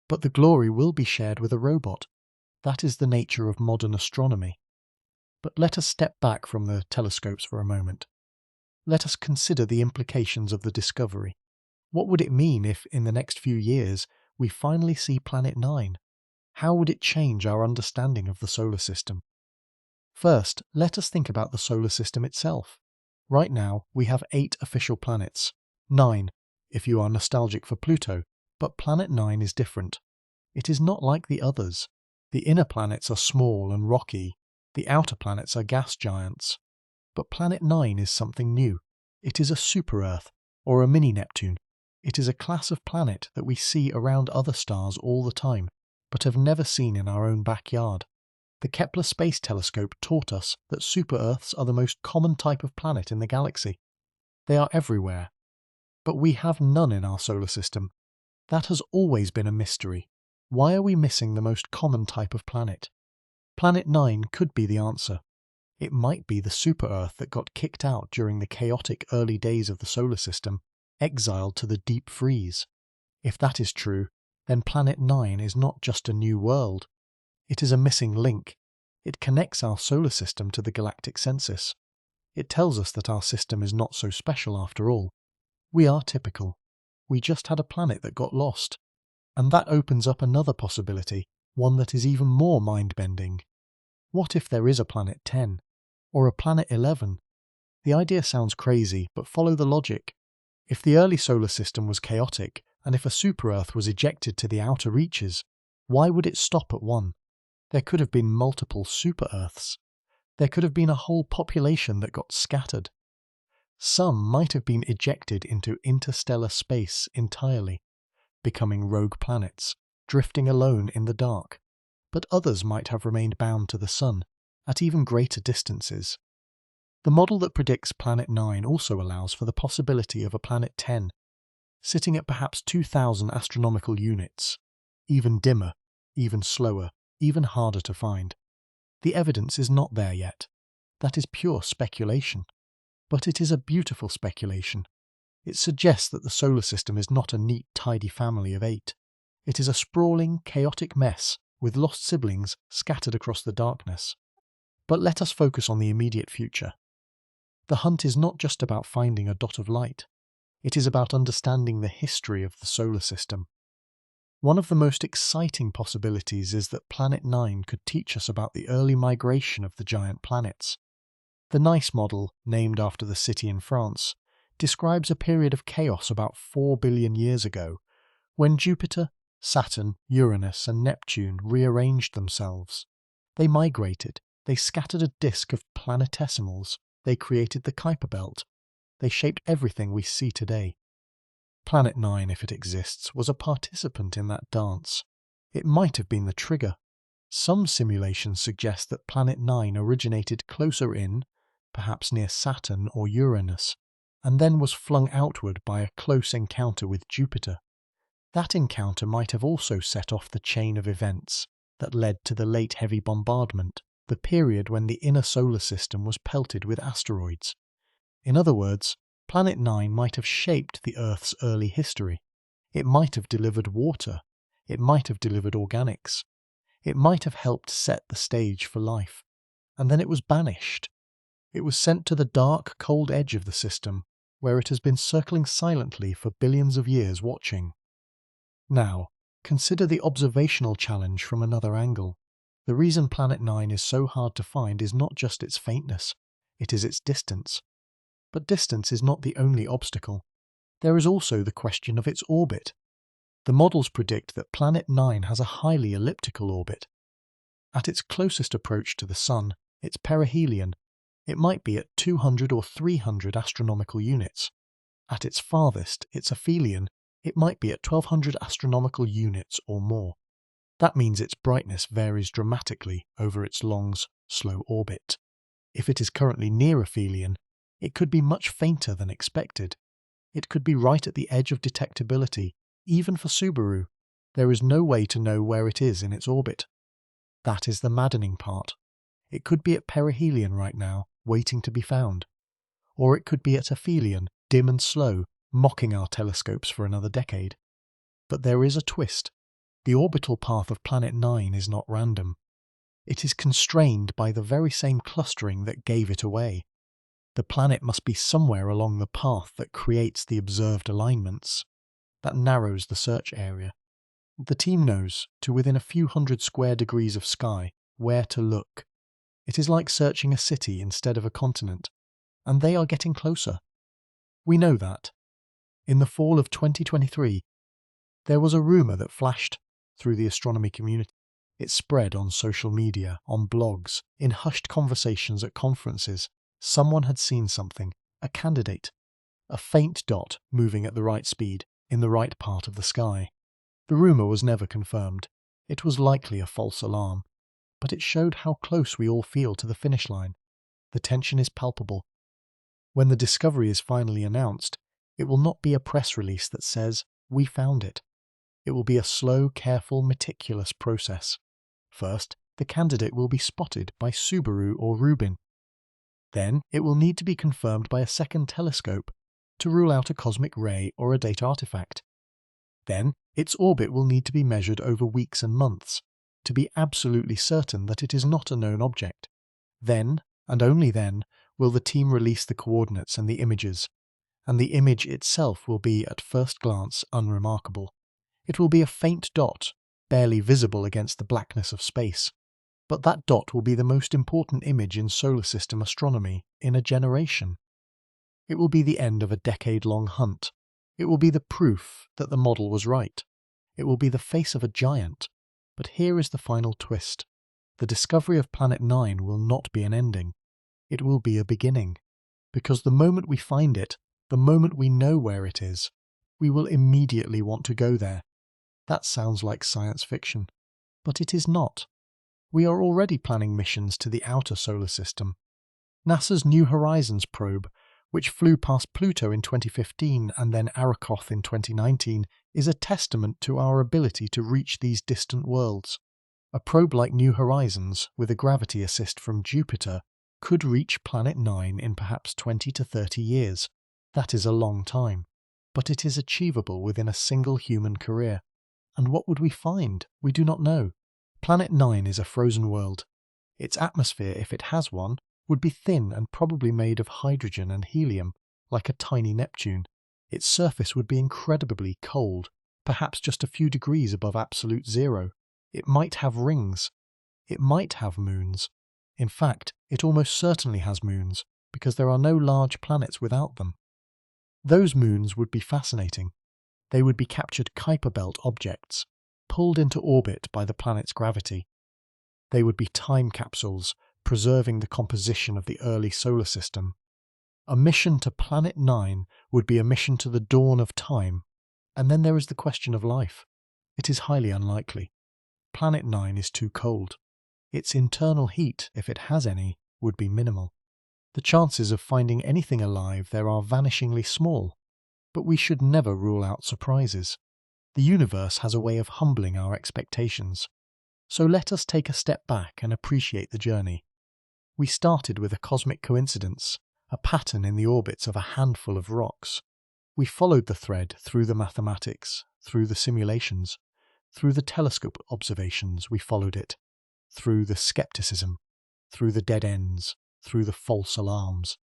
But the glory will be shared with a robot. That is the nature of modern astronomy. But let us step back from the telescopes for a moment. Let us consider the implications of the discovery. What would it mean if, in the next few years, we finally see Planet 9? How would it change our understanding of the solar system? First, let us think about the solar system itself. Right now, we have 8 official planets. 9, if you are nostalgic for Pluto, but Planet 9 is different. It is not like the others. The inner planets are small and rocky. The outer planets are gas giants. But Planet 9 is something new. It is a super-Earth, or a mini-Neptune. It is a class of planet that we see around other stars all the time, but have never seen in our own backyard. The Kepler Space Telescope taught us that super-Earths are the most common type of planet in the galaxy. They are everywhere. But we have none in our solar system. That has always been a mystery. Why are we missing the most common type of planet? Planet 9 could be the answer. It might be the super-Earth that got kicked out during the chaotic early days of the solar system, exiled to the deep freeze. If that is true, then Planet 9 is not just a new world. It is a missing link. It connects our solar system to the galactic census. It tells us that our system is not so special after all. We are typical. We just had a planet that got lost. And that opens up another possibility, one that is even more mind-bending. What if there is a Planet 10? Or a Planet 11? The idea sounds crazy, but follow the logic. If the early solar system was chaotic, and if a super-Earth was ejected to the outer reaches, why would it stop at one? There could have been multiple super-Earths. There could have been a whole population that got scattered. Some might have been ejected into interstellar space entirely, becoming rogue planets, drifting alone in the dark. But others might have remained bound to the Sun, at even greater distances. The model that predicts Planet 9 also allows for the possibility of a Planet 10, sitting at perhaps 2,000 astronomical units, even dimmer, even slower, even harder to find. The evidence is not there yet. That is pure speculation. But it is a beautiful speculation. It suggests that the solar system is not a neat, tidy family of 8. It is a sprawling, chaotic mess with lost siblings scattered across the darkness. But let us focus on the immediate future. The hunt is not just about finding a dot of light. It is about understanding the history of the solar system. One of the most exciting possibilities is that Planet 9 could teach us about the early migration of the giant planets. The NICE model, named after the city in France, describes a period of chaos about 4 billion years ago, when Jupiter, Saturn, Uranus and Neptune rearranged themselves. They migrated, they scattered a disk of planetesimals, they created the Kuiper belt, they shaped everything we see today. Planet 9, if it exists, was a participant in that dance. It might have been the trigger. Some simulations suggest that Planet 9 originated closer in, perhaps near Saturn or Uranus, and then was flung outward by a close encounter with Jupiter. That encounter might have also set off the chain of events that led to the late heavy bombardment, the period when the inner solar system was pelted with asteroids. In other words, Planet 9 might have shaped the Earth's early history. It might have delivered water. It might have delivered organics. It might have helped set the stage for life. And then it was banished. It was sent to the dark, cold edge of the system, where it has been circling silently for billions of years watching. Now, consider the observational challenge from another angle. The reason Planet 9 is so hard to find is not just its faintness, it is its distance. But distance is not the only obstacle. There is also the question of its orbit. The models predict that Planet 9 has a highly elliptical orbit. At its closest approach to the Sun, its perihelion, it might be at 200 or 300 astronomical units. At its farthest, its aphelion, it might be at 1200 astronomical units or more. That means its brightness varies dramatically over its long, slow orbit. If it is currently near aphelion, it could be much fainter than expected. It could be right at the edge of detectability, even for Subaru. There is no way to know where it is in its orbit. That is the maddening part. It could be at perihelion right now, waiting to be found. Or it could be at aphelion, dim and slow, mocking our telescopes for another decade. But there is a twist. The orbital path of Planet 9 is not random. It is constrained by the very same clustering that gave it away. The planet must be somewhere along the path that creates the observed alignments. That narrows the search area. The team knows, to within a few hundred square degrees of sky, where to look. It is like searching a city instead of a continent, and they are getting closer. We know that. In the fall of 2023, there was a rumour that flashed through the astronomy community. It spread on social media, on blogs, in hushed conversations at conferences. Someone had seen something, a candidate, a faint dot moving at the right speed, in the right part of the sky. The rumour was never confirmed. It was likely a false alarm, but it showed how close we all feel to the finish line. The tension is palpable. When the discovery is finally announced, it will not be a press release that says, "We found it." It will be a slow, careful, meticulous process. First, the candidate will be spotted by Subaru or Rubin. Then, it will need to be confirmed by a second telescope to rule out a cosmic ray or a date artifact. Then, its orbit will need to be measured over weeks and months to be absolutely certain that it is not a known object. Then, and only then, will the team release the coordinates and the images, and the image itself will be, at first glance, unremarkable. It will be a faint dot, barely visible against the blackness of space. But that dot will be the most important image in solar system astronomy in a generation. It will be the end of a decade-long hunt. It will be the proof that the model was right. It will be the face of a giant. But here is the final twist. The discovery of Planet 9 will not be an ending. It will be a beginning. Because the moment we find it, the moment we know where it is, we will immediately want to go there. That sounds like science fiction. But it is not. We are already planning missions to the outer solar system. NASA's New Horizons probe, which flew past Pluto in 2015 and then Arrokoth in 2019, is a testament to our ability to reach these distant worlds. A probe like New Horizons, with a gravity assist from Jupiter, could reach Planet 9 in perhaps 20 to 30 years. That is a long time, but it is achievable within a single human career. And what would we find? We do not know. Planet 9 is a frozen world. Its atmosphere, if it has one, would be thin and probably made of hydrogen and helium, like a tiny Neptune. Its surface would be incredibly cold, perhaps just a few degrees above absolute zero. It might have rings. It might have moons. In fact, it almost certainly has moons, because there are no large planets without them. Those moons would be fascinating. They would be captured Kuiper Belt objects, pulled into orbit by the planet's gravity. They would be time capsules, preserving the composition of the early solar system. A mission to Planet 9 would be a mission to the dawn of time. And then there is the question of life. It is highly unlikely. Planet 9 is too cold. Its internal heat, if it has any, would be minimal. The chances of finding anything alive there are vanishingly small. But we should never rule out surprises. The universe has a way of humbling our expectations. So let us take a step back and appreciate the journey. We started with a cosmic coincidence, a pattern in the orbits of a handful of rocks. We followed the thread through the mathematics, through the simulations, through the telescope observations we followed it, through the skepticism, through the dead ends, through the false alarms.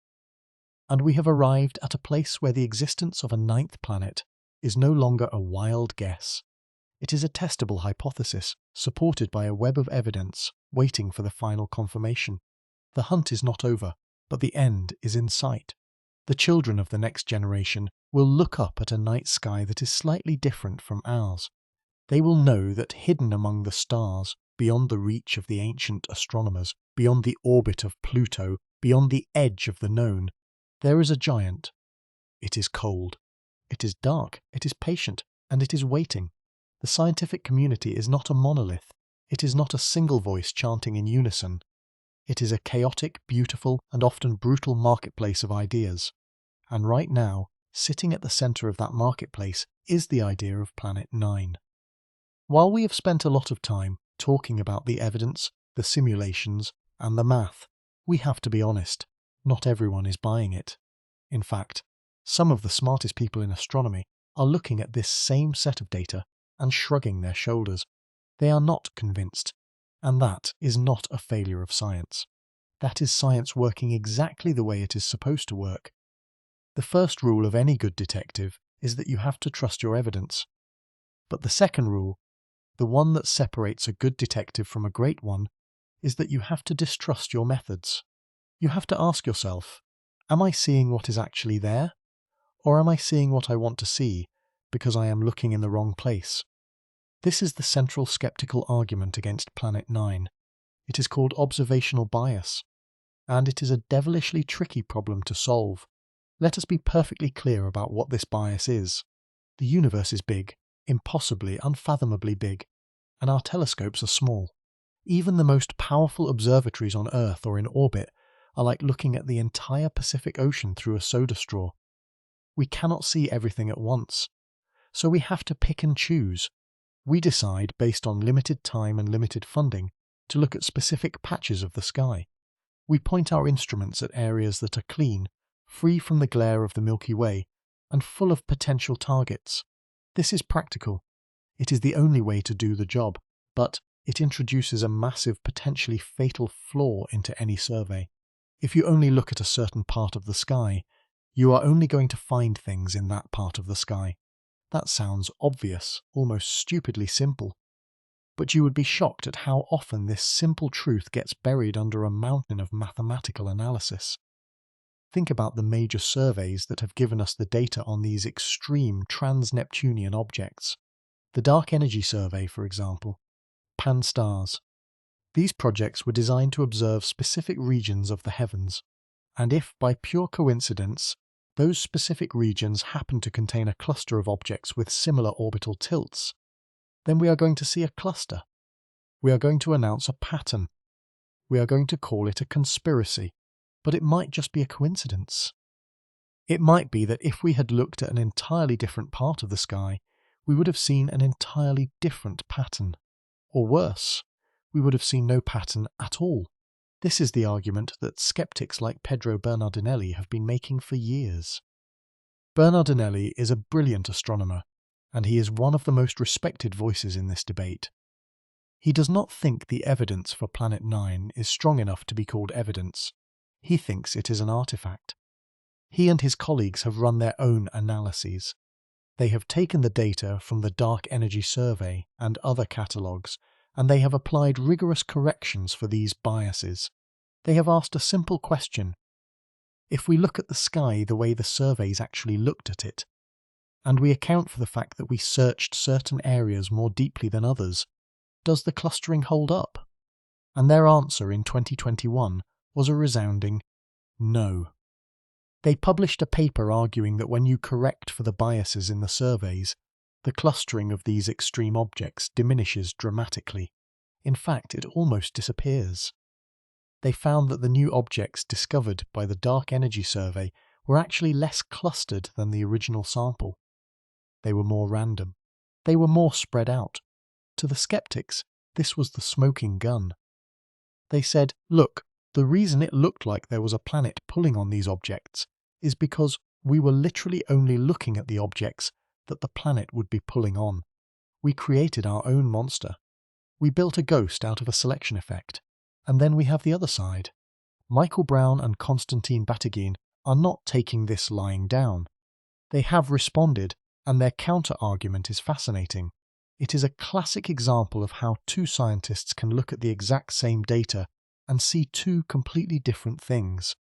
And we have arrived at a place where the existence of a ninth planet is no longer a wild guess. It is a testable hypothesis, supported by a web of evidence, waiting for the final confirmation. The hunt is not over, but the end is in sight. The children of the next generation will look up at a night sky that is slightly different from ours. They will know that hidden among the stars, beyond the reach of the ancient astronomers, beyond the orbit of Pluto, beyond the edge of the known, there is a giant. It is cold. It is dark. It is patient. And it is waiting. The scientific community is not a monolith. It is not a single voice chanting in unison. It is a chaotic, beautiful, and often brutal marketplace of ideas. And right now, sitting at the centre of that marketplace is the idea of Planet 9. While we have spent a lot of time talking about the evidence, the simulations, and the math, we have to be honest, not everyone is buying it. In fact, some of the smartest people in astronomy are looking at this same set of data and shrugging their shoulders. They are not convinced, and that is not a failure of science. That is science working exactly the way it is supposed to work. The first rule of any good detective is that you have to trust your evidence. But the second rule, the one that separates a good detective from a great one, is that you have to distrust your methods. You have to ask yourself, am I seeing what is actually there? Or am I seeing what I want to see because I am looking in the wrong place? This is the central skeptical argument against Planet 9. It is called observational bias, and it is a devilishly tricky problem to solve. Let us be perfectly clear about what this bias is. The universe is big, impossibly, unfathomably big, and our telescopes are small. Even the most powerful observatories on Earth or in orbit are like looking at the entire Pacific Ocean through a soda straw. We cannot see everything at once, so we have to pick and choose. We decide, based on limited time and limited funding, to look at specific patches of the sky. We point our instruments at areas that are clean, free from the glare of the Milky Way, and full of potential targets. This is practical. It is the only way to do the job, but it introduces a massive, potentially fatal flaw into any survey. If you only look at a certain part of the sky, you are only going to find things in that part of the sky. That sounds obvious, almost stupidly simple. But you would be shocked at how often this simple truth gets buried under a mountain of mathematical analysis. Think about the major surveys that have given us the data on these extreme trans-Neptunian objects. The Dark Energy Survey, for example, Pan-STARRS. These projects were designed to observe specific regions of the heavens, and if, by pure coincidence, those specific regions happen to contain a cluster of objects with similar orbital tilts, then we are going to see a cluster. We are going to announce a pattern. We are going to call it a conspiracy, but it might just be a coincidence. It might be that if we had looked at an entirely different part of the sky, we would have seen an entirely different pattern. Or worse, we would have seen no pattern at all. This is the argument that skeptics like Pedro Bernardinelli have been making for years. Bernardinelli is a brilliant astronomer, and he is one of the most respected voices in this debate. He does not think the evidence for Planet 9 is strong enough to be called evidence. He thinks it is an artifact. He and his colleagues have run their own analyses. They have taken the data from the Dark Energy Survey and other catalogues, and they have applied rigorous corrections for these biases. They have asked a simple question. If we look at the sky the way the surveys actually looked at it, and we account for the fact that we searched certain areas more deeply than others, does the clustering hold up? And their answer in 2021 was a resounding no. They published a paper arguing that when you correct for the biases in the surveys, the clustering of these extreme objects diminishes dramatically. In fact, it almost disappears. They found that the new objects discovered by the Dark Energy Survey were actually less clustered than the original sample. They were more random. They were more spread out. To the skeptics, this was the smoking gun. They said, look, the reason it looked like there was a planet pulling on these objects is because we were literally only looking at the objects that the planet would be pulling on. We created our own monster. We built a ghost out of a selection effect. And then we have the other side. Michael Brown and Konstantin Batygin are not taking this lying down. They have responded, and their counter-argument is fascinating. It is a classic example of how two scientists can look at the exact same data and see two completely different things.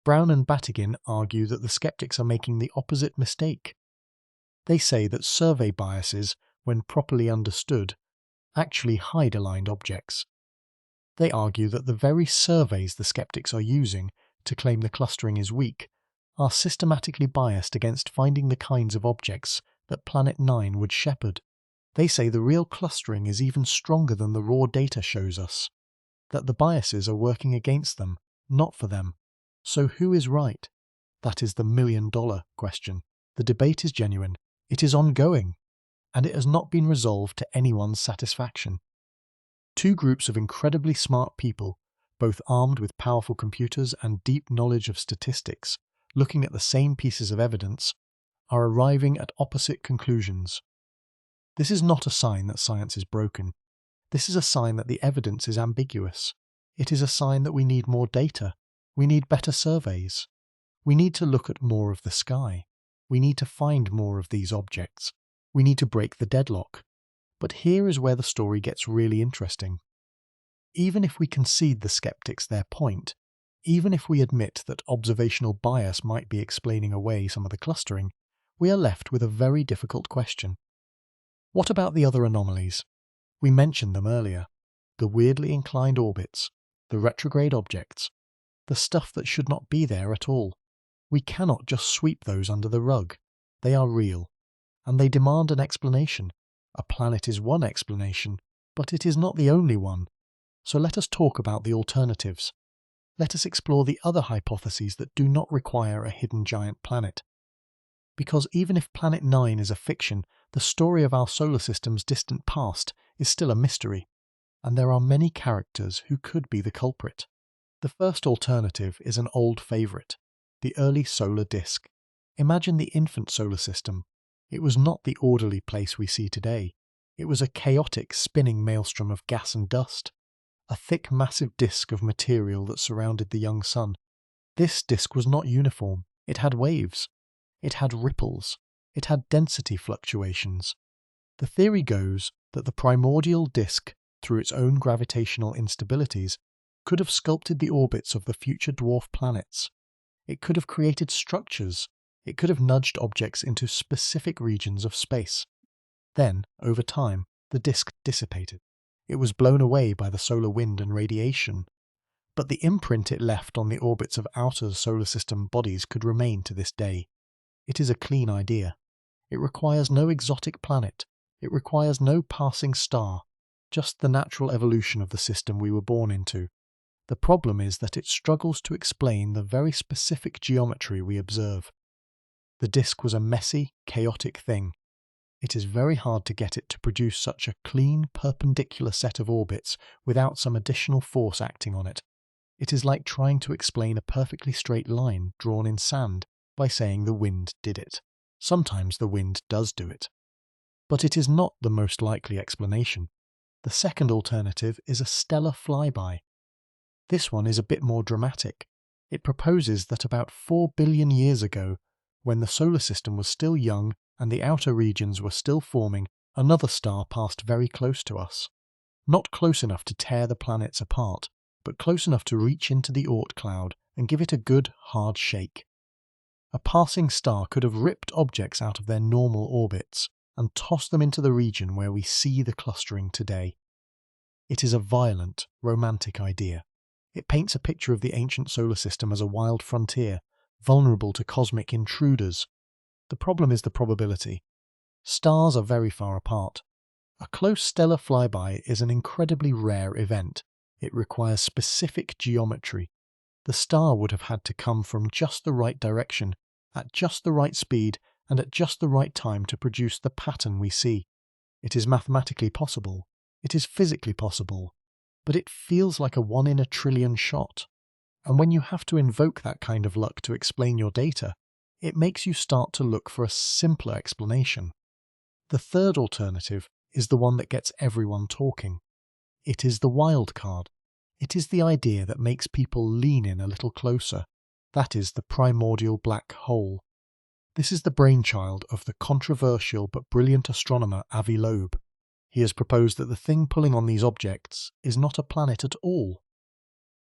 Brown and Batygin argue that the skeptics are making the opposite mistake. They say that survey biases, when properly understood, actually hide aligned objects. They argue that the very surveys the skeptics are using to claim the clustering is weak are systematically biased against finding the kinds of objects that Planet 9 would shepherd. They say the real clustering is even stronger than the raw data shows us, that the biases are working against them, not for them. So who is right? That is the million-dollar question. The debate is genuine, it is ongoing, and it has not been resolved to anyone's satisfaction. Two groups of incredibly smart people, both armed with powerful computers and deep knowledge of statistics, looking at the same pieces of evidence, are arriving at opposite conclusions. This is not a sign that science is broken. This is a sign that the evidence is ambiguous. It is a sign that we need more data. We need better surveys. We need to look at more of the sky. We need to find more of these objects. We need to break the deadlock. But here is where the story gets really interesting. Even if we concede the skeptics their point, even if we admit that observational bias might be explaining away some of the clustering, we are left with a very difficult question. What about the other anomalies? We mentioned them earlier. The weirdly inclined orbits, the retrograde objects, the stuff that should not be there at all. We cannot just sweep those under the rug. They are real, and they demand an explanation. A planet is one explanation, but it is not the only one. So let us talk about the alternatives. Let us explore the other hypotheses that do not require a hidden giant planet. Because even if Planet 9 is a fiction, the story of our solar system's distant past is still a mystery, and there are many characters who could be the culprit. The first alternative is an old favourite, the early solar disk. Imagine the infant solar system. It was not the orderly place we see today. It was a chaotic, spinning maelstrom of gas and dust. A thick, massive disk of material that surrounded the young sun. This disk was not uniform. It had waves. It had ripples. It had density fluctuations. The theory goes that the primordial disk, through its own gravitational instabilities, could have sculpted the orbits of the future dwarf planets. It could have created structures. It could have nudged objects into specific regions of space. Then, over time, the disk dissipated. It was blown away by the solar wind and radiation. But the imprint it left on the orbits of outer solar system bodies could remain to this day. It is a clean idea. It requires no exotic planet. It requires no passing star. Just the natural evolution of the system we were born into. The problem is that it struggles to explain the very specific geometry we observe. The disk was a messy, chaotic thing. It is very hard to get it to produce such a clean, perpendicular set of orbits without some additional force acting on it. It is like trying to explain a perfectly straight line drawn in sand by saying the wind did it. Sometimes the wind does do it. But it is not the most likely explanation. The second alternative is a stellar flyby. This one is a bit more dramatic. It proposes that about 4 billion years ago, when the solar system was still young and the outer regions were still forming, another star passed very close to us. Not close enough to tear the planets apart, but close enough to reach into the Oort cloud and give it a good, hard shake. A passing star could have ripped objects out of their normal orbits and tossed them into the region where we see the clustering today. It is a violent, romantic idea. It paints a picture of the ancient solar system as a wild frontier, vulnerable to cosmic intruders. The problem is the probability. Stars are very far apart. A close stellar flyby is an incredibly rare event. It requires specific geometry. The star would have had to come from just the right direction, at just the right speed, and at just the right time to produce the pattern we see. It is mathematically possible. It is physically possible. But it feels like a 1 in a trillion shot. And when you have to invoke that kind of luck to explain your data, it makes you start to look for a simpler explanation. The third alternative is the one that gets everyone talking. It is the wild card. It is the idea that makes people lean in a little closer. That is the primordial black hole. This is the brainchild of the controversial but brilliant astronomer Avi Loeb. He has proposed that the thing pulling on these objects is not a planet at all.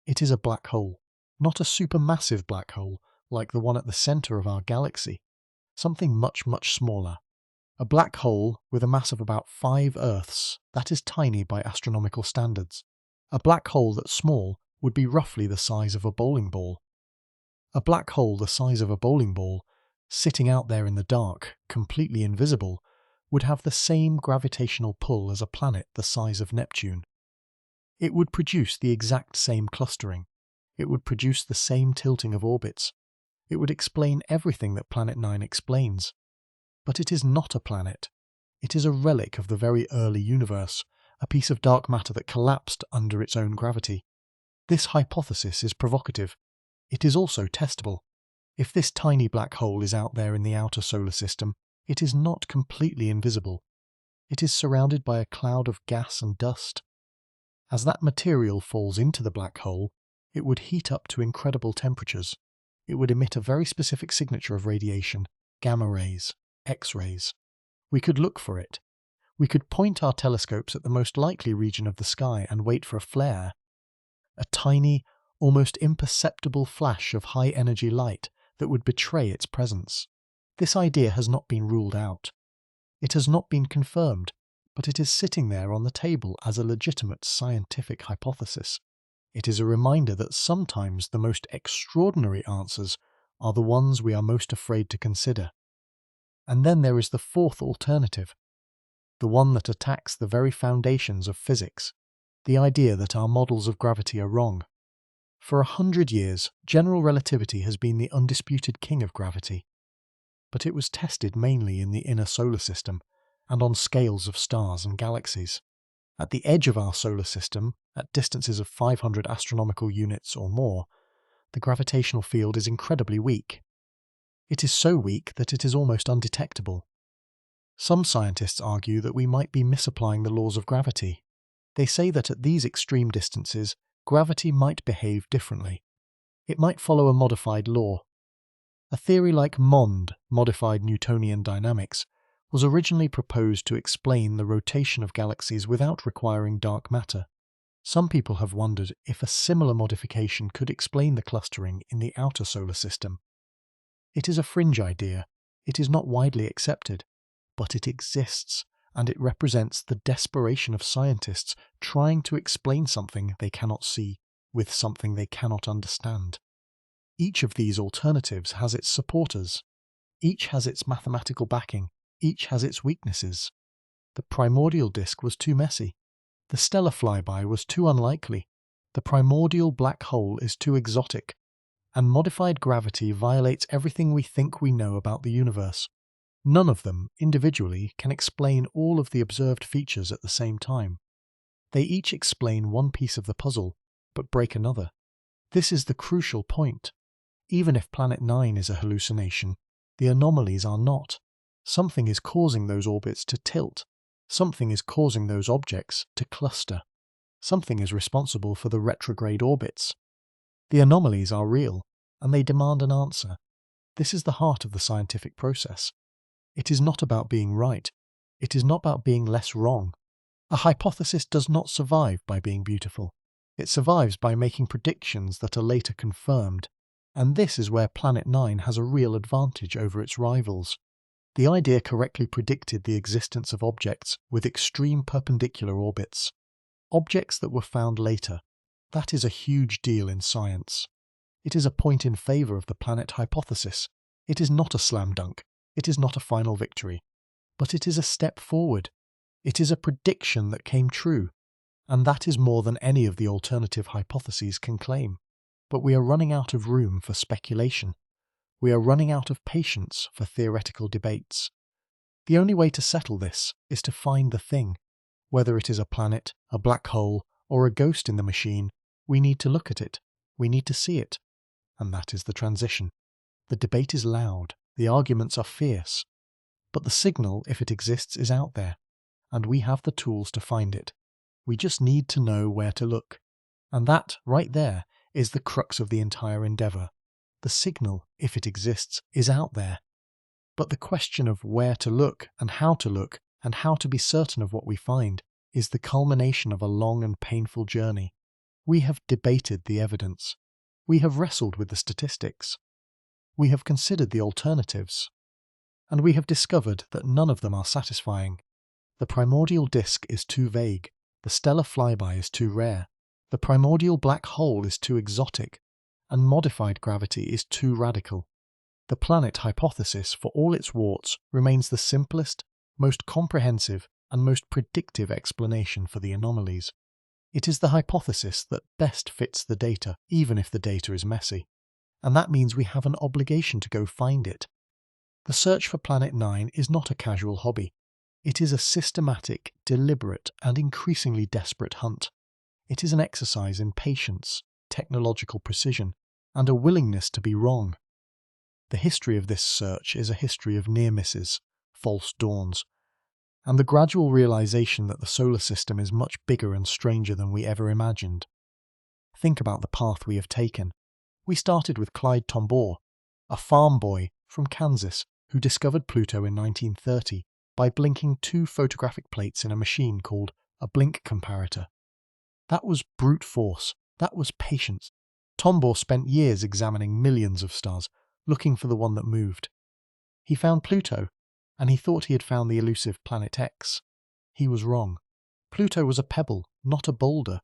It is a black hole, not a supermassive black hole like the one at the centre of our galaxy. Something much, much smaller. A black hole with a mass of about 5 Earths. That is tiny by astronomical standards. A black hole that's small would be roughly the size of a bowling ball. A black hole the size of a bowling ball, sitting out there in the dark, completely invisible, would have the same gravitational pull as a planet the size of Neptune. It would produce the exact same clustering. It would produce the same tilting of orbits. It would explain everything that Planet 9 explains. But it is not a planet. It is a relic of the very early universe, a piece of dark matter that collapsed under its own gravity. This hypothesis is provocative. It is also testable. If this tiny black hole is out there in the outer solar system, it is not completely invisible. It is surrounded by a cloud of gas and dust. As that material falls into the black hole, it would heat up to incredible temperatures. It would emit a very specific signature of radiation, gamma rays, X-rays. We could look for it. We could point our telescopes at the most likely region of the sky and wait for a flare. A tiny, almost imperceptible flash of high-energy light that would betray its presence. This idea has not been ruled out. It has not been confirmed, but it is sitting there on the table as a legitimate scientific hypothesis. It is a reminder that sometimes the most extraordinary answers are the ones we are most afraid to consider. And then there is the fourth alternative, the one that attacks the very foundations of physics, the idea that our models of gravity are wrong. For 100 years, general relativity has been the undisputed king of gravity, but it was tested mainly in the inner solar system and on scales of stars and galaxies. At the edge of our solar system, at distances of 500 astronomical units or more, the gravitational field is incredibly weak. It is so weak that it is almost undetectable. Some scientists argue that we might be misapplying the laws of gravity. They say that at these extreme distances, gravity might behave differently. It might follow a modified law. A theory like MOND, modified Newtonian dynamics, was originally proposed to explain the rotation of galaxies without requiring dark matter. Some people have wondered if a similar modification could explain the clustering in the outer solar system. It is a fringe idea. It is not widely accepted, but it exists, and it represents the desperation of scientists trying to explain something they cannot see with something they cannot understand. Each of these alternatives has its supporters. Each has its mathematical backing. Each has its weaknesses. The primordial disk was too messy. The stellar flyby was too unlikely. The primordial black hole is too exotic. And modified gravity violates everything we think we know about the universe. None of them, individually, can explain all of the observed features at the same time. They each explain one piece of the puzzle, but break another. This is the crucial point. Even if Planet 9 is a hallucination, the anomalies are not. Something is causing those orbits to tilt. Something is causing those objects to cluster. Something is responsible for the retrograde orbits. The anomalies are real, and they demand an answer. This is the heart of the scientific process. It is not about being right. It is not about being less wrong. A hypothesis does not survive by being beautiful. It survives by making predictions that are later confirmed. And this is where Planet 9 has a real advantage over its rivals. The idea correctly predicted the existence of objects with extreme perpendicular orbits. Objects that were found later. That is a huge deal in science. It is a point in favour of the planet hypothesis. It is not a slam dunk. It is not a final victory. But it is a step forward. It is a prediction that came true. And that is more than any of the alternative hypotheses can claim. But we are running out of room for speculation. We are running out of patience for theoretical debates. The only way to settle this is to find the thing. Whether it is a planet, a black hole, or a ghost in the machine, we need to look at it. We need to see it. And that is the transition. The debate is loud. The arguments are fierce. But the signal, if it exists, is out there. And we have the tools to find it. We just need to know where to look. And that, right there, is the crux of the entire endeavour. The signal, if it exists, is out there. But the question of where to look, and how to be certain of what we find, is the culmination of a long and painful journey. We have debated the evidence. We have wrestled with the statistics. We have considered the alternatives. And we have discovered that none of them are satisfying. The primordial disk is too vague. The stellar flyby is too rare. The primordial black hole is too exotic. And modified gravity is too radical. The planet hypothesis, for all its warts, remains the simplest, most comprehensive, and most predictive explanation for the anomalies. It is the hypothesis that best fits the data, even if the data is messy. And that means we have an obligation to go find it. The search for Planet 9 is not a casual hobby. It is a systematic, deliberate, and increasingly desperate hunt. It is an exercise in patience, technological precision, and a willingness to be wrong. The history of this search is a history of near misses, false dawns, and the gradual realization that the solar system is much bigger and stranger than we ever imagined. Think about the path we have taken. We started with Clyde Tombaugh, a farm boy from Kansas who discovered Pluto in 1930 by blinking 2 photographic plates in a machine called a blink comparator. That was brute force. That was patience. Tombaugh spent years examining millions of stars, looking for the one that moved. He found Pluto, and he thought he had found the elusive Planet X. He was wrong. Pluto was a pebble, not a boulder,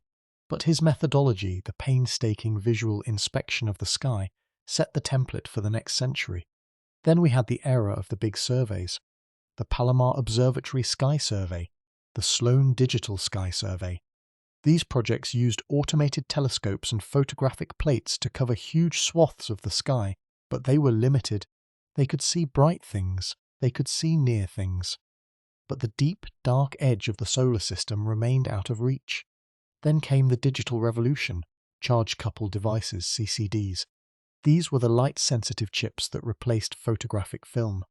but his methodology, the painstaking visual inspection of the sky, set the template for the next century. Then we had the era of the big surveys, the Palomar Observatory Sky Survey, the Sloan Digital Sky Survey. These projects used automated telescopes and photographic plates to cover huge swaths of the sky, but they were limited. They could see bright things, they could see near things. But the deep, dark edge of the solar system remained out of reach. Then came the digital revolution, charge-coupled devices, CCDs. These were the light-sensitive chips that replaced photographic film.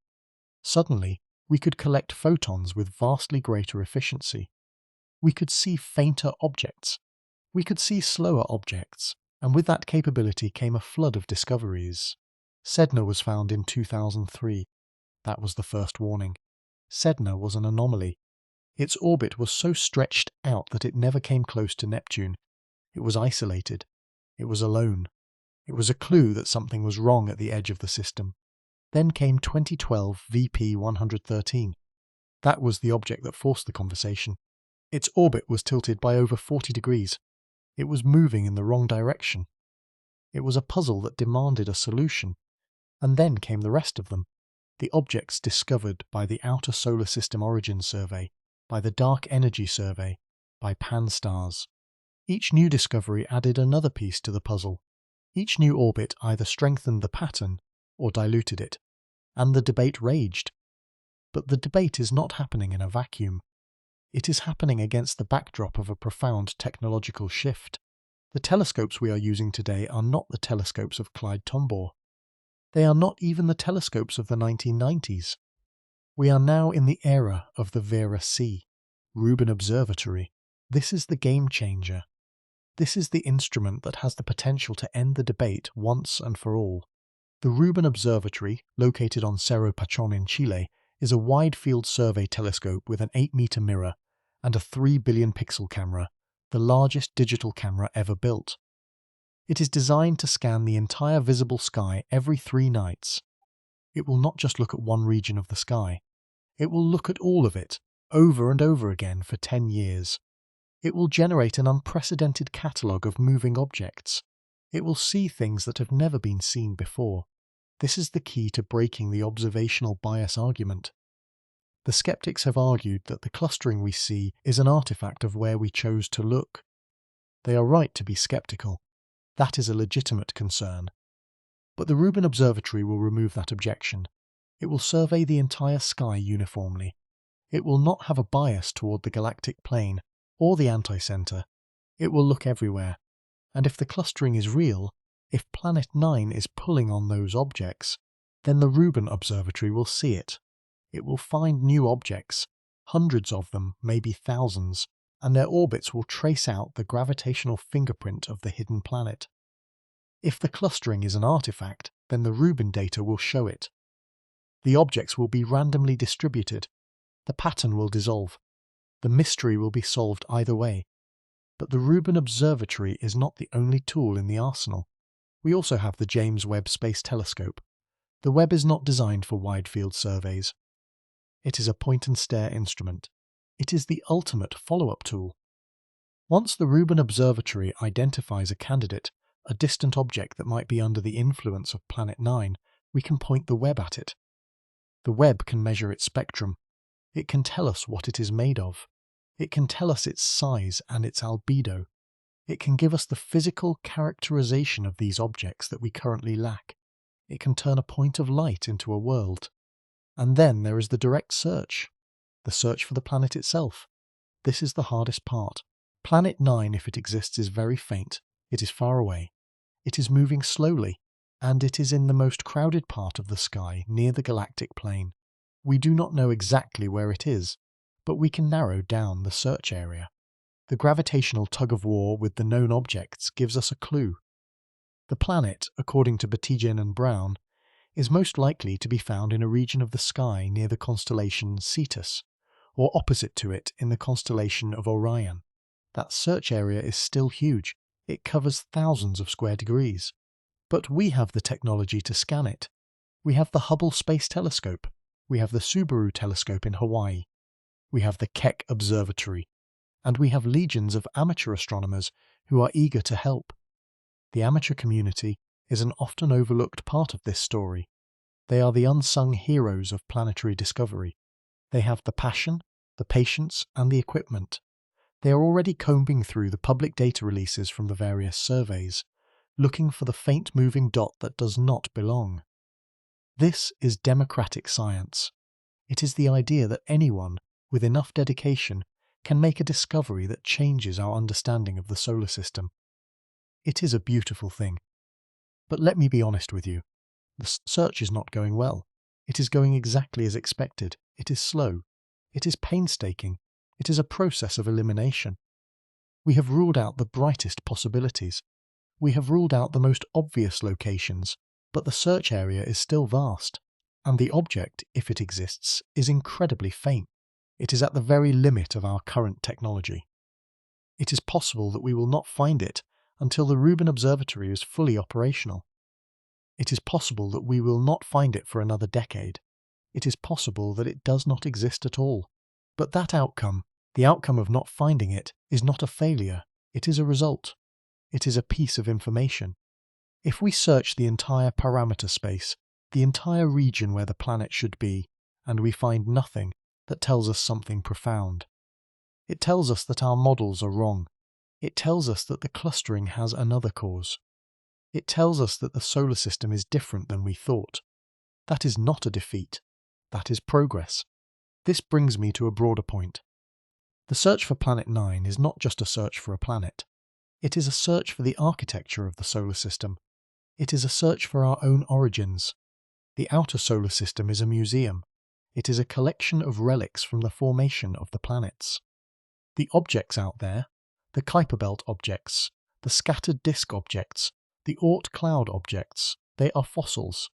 Suddenly, we could collect photons with vastly greater efficiency. We could see fainter objects. We could see slower objects, and with that capability came a flood of discoveries. Sedna was found in 2003. That was the first warning. Sedna was an anomaly. Its orbit was so stretched out that it never came close to Neptune. It was isolated. It was alone. It was a clue that something was wrong at the edge of the system. Then came 2012 VP 113. That was the object that forced the conversation. Its orbit was tilted by over 40 degrees. It was moving in the wrong direction. It was a puzzle that demanded a solution. And then came the rest of them. The objects discovered by the Outer Solar System Origin Survey, by the Dark Energy Survey, by Pan-STARRS. Each new discovery added another piece to the puzzle. Each new orbit either strengthened the pattern or diluted it, and the debate raged. But the debate is not happening in a vacuum. It is happening against the backdrop of a profound technological shift. The telescopes we are using today are not the telescopes of Clyde Tombaugh. They are not even the telescopes of the 1990s. We are now in the era of the Vera C, Rubin Observatory. This is the game changer. This is the instrument that has the potential to end the debate once and for all. The Rubin Observatory, located on Cerro Pachon in Chile, is a wide-field survey telescope with an 8-meter mirror and a 3 billion pixel camera, the largest digital camera ever built. It is designed to scan the entire visible sky every 3 nights. It will not just look at one region of the sky. It will look at all of it, over and over again for 10 years. It will generate an unprecedented catalogue of moving objects. It will see things that have never been seen before. This is the key to breaking the observational bias argument. The skeptics have argued that the clustering we see is an artifact of where we chose to look. They are right to be skeptical. That is a legitimate concern. But the Rubin Observatory will remove that objection. It will survey the entire sky uniformly. It will not have a bias toward the galactic plane or the anticentre. It will look everywhere. And if the clustering is real, if Planet 9 is pulling on those objects, then the Rubin Observatory will see it. It will find new objects, hundreds of them, maybe thousands, and their orbits will trace out the gravitational fingerprint of the hidden planet. If the clustering is an artifact, then the Rubin data will show it. The objects will be randomly distributed. The pattern will dissolve. The mystery will be solved either way. But the Rubin Observatory is not the only tool in the arsenal. We also have the James Webb Space Telescope. The Webb is not designed for wide-field surveys. It is a point-and-stare instrument. It is the ultimate follow-up tool. Once the Rubin Observatory identifies a candidate, a distant object that might be under the influence of Planet 9, we can point the Webb at it. The Webb can measure its spectrum. It can tell us what it is made of. It can tell us its size and its albedo. It can give us the physical characterization of these objects that we currently lack. It can turn a point of light into a world. And then there is the direct search. The search for the planet itself. This is the hardest part. Planet 9, if it exists, is very faint. It is far away. It is moving slowly, and it is in the most crowded part of the sky, near the galactic plane. We do not know exactly where it is, but we can narrow down the search area. The gravitational tug-of-war with the known objects gives us a clue. The planet, according to Batygin and Brown, is most likely to be found in a region of the sky near the constellation Cetus, or opposite to it in the constellation of Orion. That search area is still huge. It covers thousands of square degrees. But we have the technology to scan it. We have the Hubble Space Telescope. We have the Subaru Telescope in Hawaii. We have the Keck Observatory. And we have legions of amateur astronomers who are eager to help. The amateur community is an often overlooked part of this story. They are the unsung heroes of planetary discovery. They have the passion, the patience, and the equipment. They are already combing through the public data releases from the various surveys, looking for the faint moving dot that does not belong. This is democratic science. It is the idea that anyone, with enough dedication, can make a discovery that changes our understanding of the solar system. It is a beautiful thing. But let me be honest with you. The search is not going well. It is going exactly as expected. It is slow. It is painstaking. It is a process of elimination. We have ruled out the brightest possibilities. We have ruled out the most obvious locations, but the search area is still vast, and the object, if it exists, is incredibly faint. It is at the very limit of our current technology. It is possible that we will not find it until the Rubin Observatory is fully operational. It is possible that we will not find it for another decade. It is possible that it does not exist at all. But that outcome, the outcome of not finding it, is not a failure. It is a result. It is a piece of information. If we search the entire parameter space, the entire region where the planet should be, and we find nothing, that tells us something profound. It tells us that our models are wrong. It tells us that the clustering has another cause. It tells us that the solar system is different than we thought. That is not a defeat. That is progress. This brings me to a broader point. The search for Planet 9 is not just a search for a planet. It is a search for the architecture of the solar system. It is a search for our own origins. The outer solar system is a museum. It is a collection of relics from the formation of the planets. The objects out there, the Kuiper Belt objects, the scattered disk objects, the Oort cloud objects, they are fossils.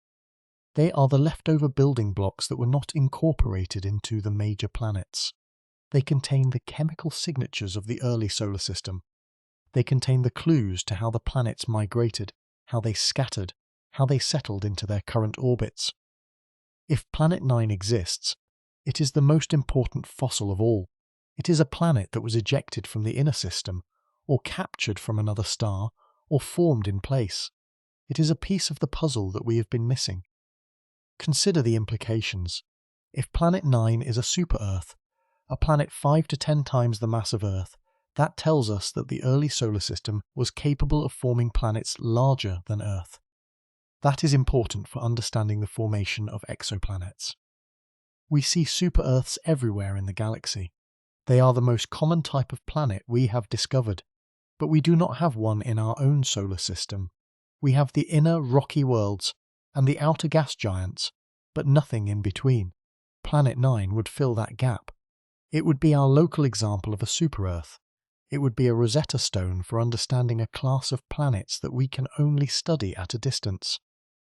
They are the leftover building blocks that were not incorporated into the major planets. They contain the chemical signatures of the early solar system. They contain the clues to how the planets migrated, how they scattered, how they settled into their current orbits. If Planet 9 exists, it is the most important fossil of all. It is a planet that was ejected from the inner system, or captured from another star, or formed in place. It is a piece of the puzzle that we have been missing. Consider the implications. If Planet 9 is a super-Earth, a planet 5 to 10 times the mass of Earth, that tells us that the early solar system was capable of forming planets larger than Earth. That is important for understanding the formation of exoplanets. We see super-Earths everywhere in the galaxy. They are the most common type of planet we have discovered, but we do not have one in our own solar system. We have the inner rocky worlds and the outer gas giants, but nothing in between. Planet 9 would fill that gap. It would be our local example of a super-Earth. It would be a Rosetta Stone for understanding a class of planets that we can only study at a distance.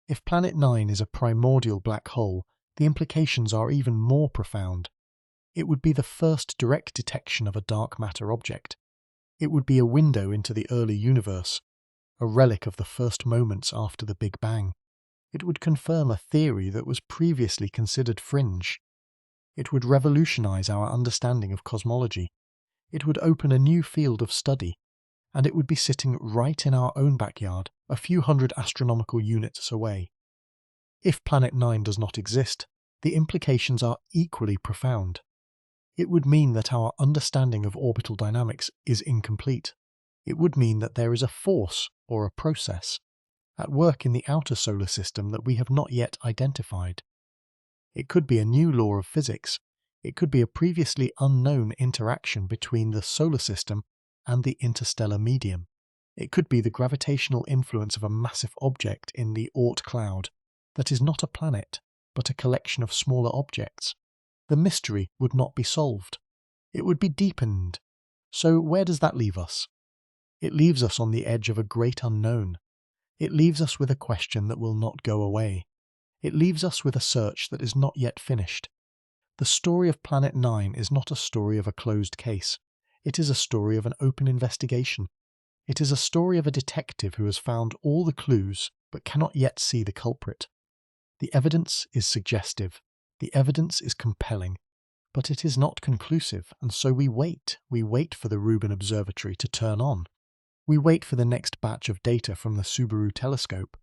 If Planet 9 is a primordial black hole, the implications are even more profound. It would be the first direct detection of a dark matter object. It would be a window into the early universe, a relic of the first moments after the Big Bang. It would confirm a theory that was previously considered fringe. It would revolutionize our understanding of cosmology. It would open a new field of study, and it would be sitting right in our own backyard, a few hundred astronomical units away. If Planet 9 does not exist, the implications are equally profound. It would mean that our understanding of orbital dynamics is incomplete. It would mean that there is a force, or a process, at work in the outer solar system that we have not yet identified. It could be a new law of physics. It could be a previously unknown interaction between the solar system and the interstellar medium. It could be the gravitational influence of a massive object in the Oort cloud that is not a planet, but a collection of smaller objects. The mystery would not be solved. It would be deepened. So where does that leave us? It leaves us on the edge of a great unknown. It leaves us with a question that will not go away. It leaves us with a search that is not yet finished. The story of Planet 9 is not a story of a closed case. It is a story of an open investigation. It is a story of a detective who has found all the clues but cannot yet see the culprit. The evidence is suggestive. The evidence is compelling. But it is not conclusive, and so we wait. We wait for the Rubin Observatory to turn on. We wait for the next batch of data from the Subaru telescope.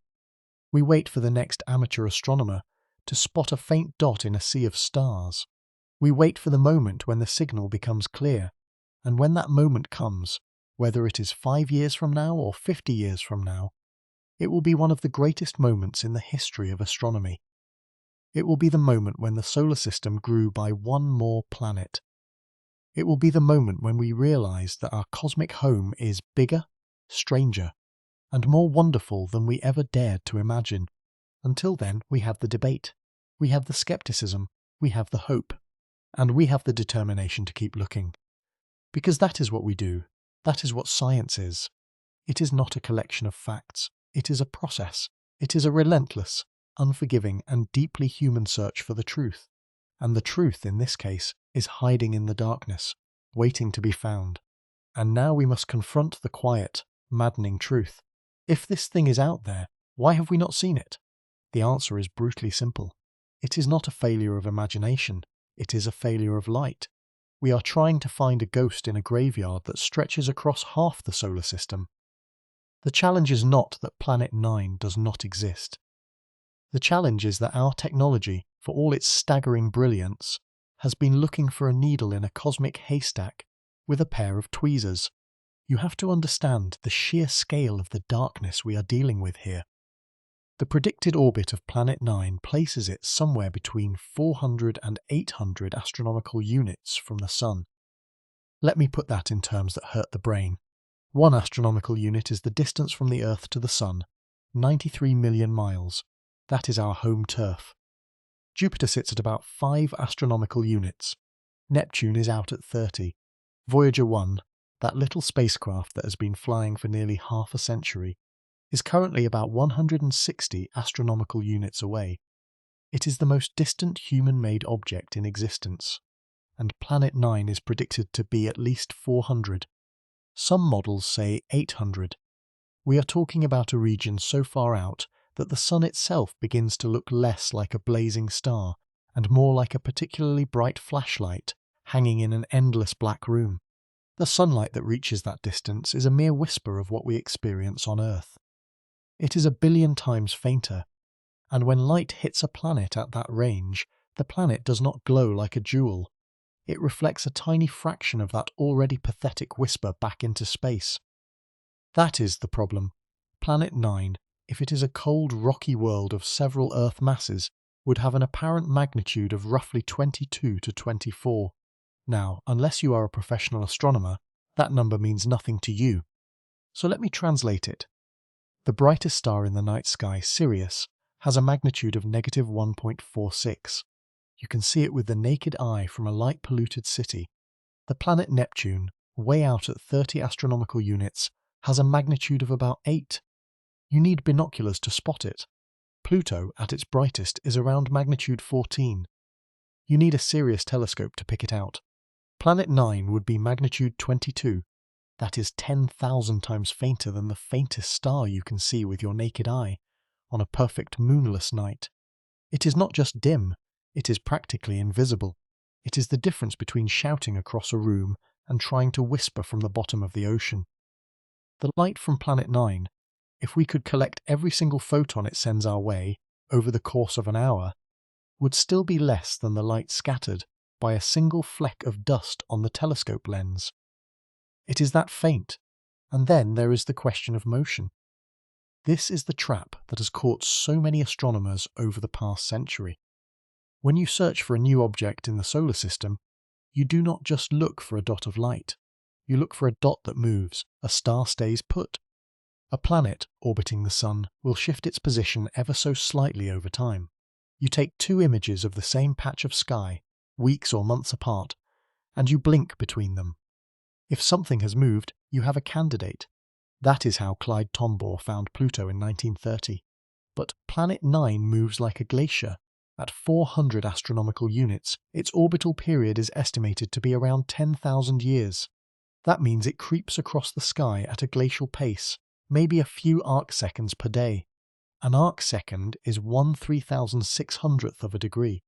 We wait for the next amateur astronomer to spot a faint dot in a sea of stars. We wait for the moment when the signal becomes clear, and when that moment comes, whether it is 5 years from now or 50 years from now, it will be one of the greatest moments in the history of astronomy. It will be the moment when the solar system grew by one more planet. It will be the moment when we realize that our cosmic home is bigger, stranger, and more wonderful than we ever dared to imagine. Until then, we have the debate, we have the skepticism, we have the hope, and we have the determination to keep looking. Because that is what we do. That is what science is. It is not a collection of facts. It is a process. It is a relentless, unforgiving, and deeply human search for the truth. And the truth, in this case, is hiding in the darkness, waiting to be found. And now we must confront the quiet, maddening truth. If this thing is out there, why have we not seen it? The answer is brutally simple. It is not a failure of imagination. It is a failure of light. We are trying to find a ghost in a graveyard that stretches across half the solar system. The challenge is not that Planet 9 does not exist. The challenge is that our technology, for all its staggering brilliance, has been looking for a needle in a cosmic haystack with a pair of tweezers. You have to understand the sheer scale of the darkness we are dealing with here. The predicted orbit of Planet 9 places it somewhere between 400 and 800 astronomical units from the Sun. Let me put that in terms that hurt the brain. 1 astronomical unit is the distance from the Earth to the Sun, 93 million miles. That is our home turf. Jupiter sits at about 5 astronomical units. Neptune is out at 30. Voyager 1, that little spacecraft that has been flying for nearly half a century, is currently about 160 astronomical units away. It is the most distant human-made object in existence, and Planet 9 is predicted to be at least 400. Some models say 800. We are talking about a region so far out that the Sun itself begins to look less like a blazing star and more like a particularly bright flashlight hanging in an endless black room. The sunlight that reaches that distance is a mere whisper of what we experience on Earth. It is 1 billion times fainter, and when light hits a planet at that range, the planet does not glow like a jewel. It reflects a tiny fraction of that already pathetic whisper back into space. That is the problem. Planet 9, if it is a cold, rocky world of several Earth masses, would have an apparent magnitude of roughly 22 to 24. Now, unless you are a professional astronomer, that number means nothing to you. So let me translate it. The brightest star in the night sky, Sirius, has a magnitude of -1.46. You can see it with the naked eye from a light-polluted city. The planet Neptune, way out at 30 astronomical units, has a magnitude of about 8. You need binoculars to spot it. Pluto, at its brightest, is around magnitude 14. You need a Sirius telescope to pick it out. Planet 9 would be magnitude 22. That is 10,000 times fainter than the faintest star you can see with your naked eye on a perfect moonless night. It is not just dim, it is practically invisible. It is the difference between shouting across a room and trying to whisper from the bottom of the ocean. The light from Planet 9, if we could collect every single photon it sends our way over the course of an hour, would still be less than the light scattered by a single fleck of dust on the telescope lens. It is that faint, and then there is the question of motion. This is the trap that has caught so many astronomers over the past century. When you search for a new object in the solar system, you do not just look for a dot of light. You look for a dot that moves, a star stays put. A planet orbiting the Sun will shift its position ever so slightly over time. You take two images of the same patch of sky, weeks or months apart, and you blink between them. If something has moved, you have a candidate. That is how Clyde Tombaugh found Pluto in 1930. But Planet 9 moves like a glacier. At 400 astronomical units, its orbital period is estimated to be around 10,000 years. That means it creeps across the sky at a glacial pace, maybe a few arc-seconds per day. An arc-second is 1/3600th of a degree.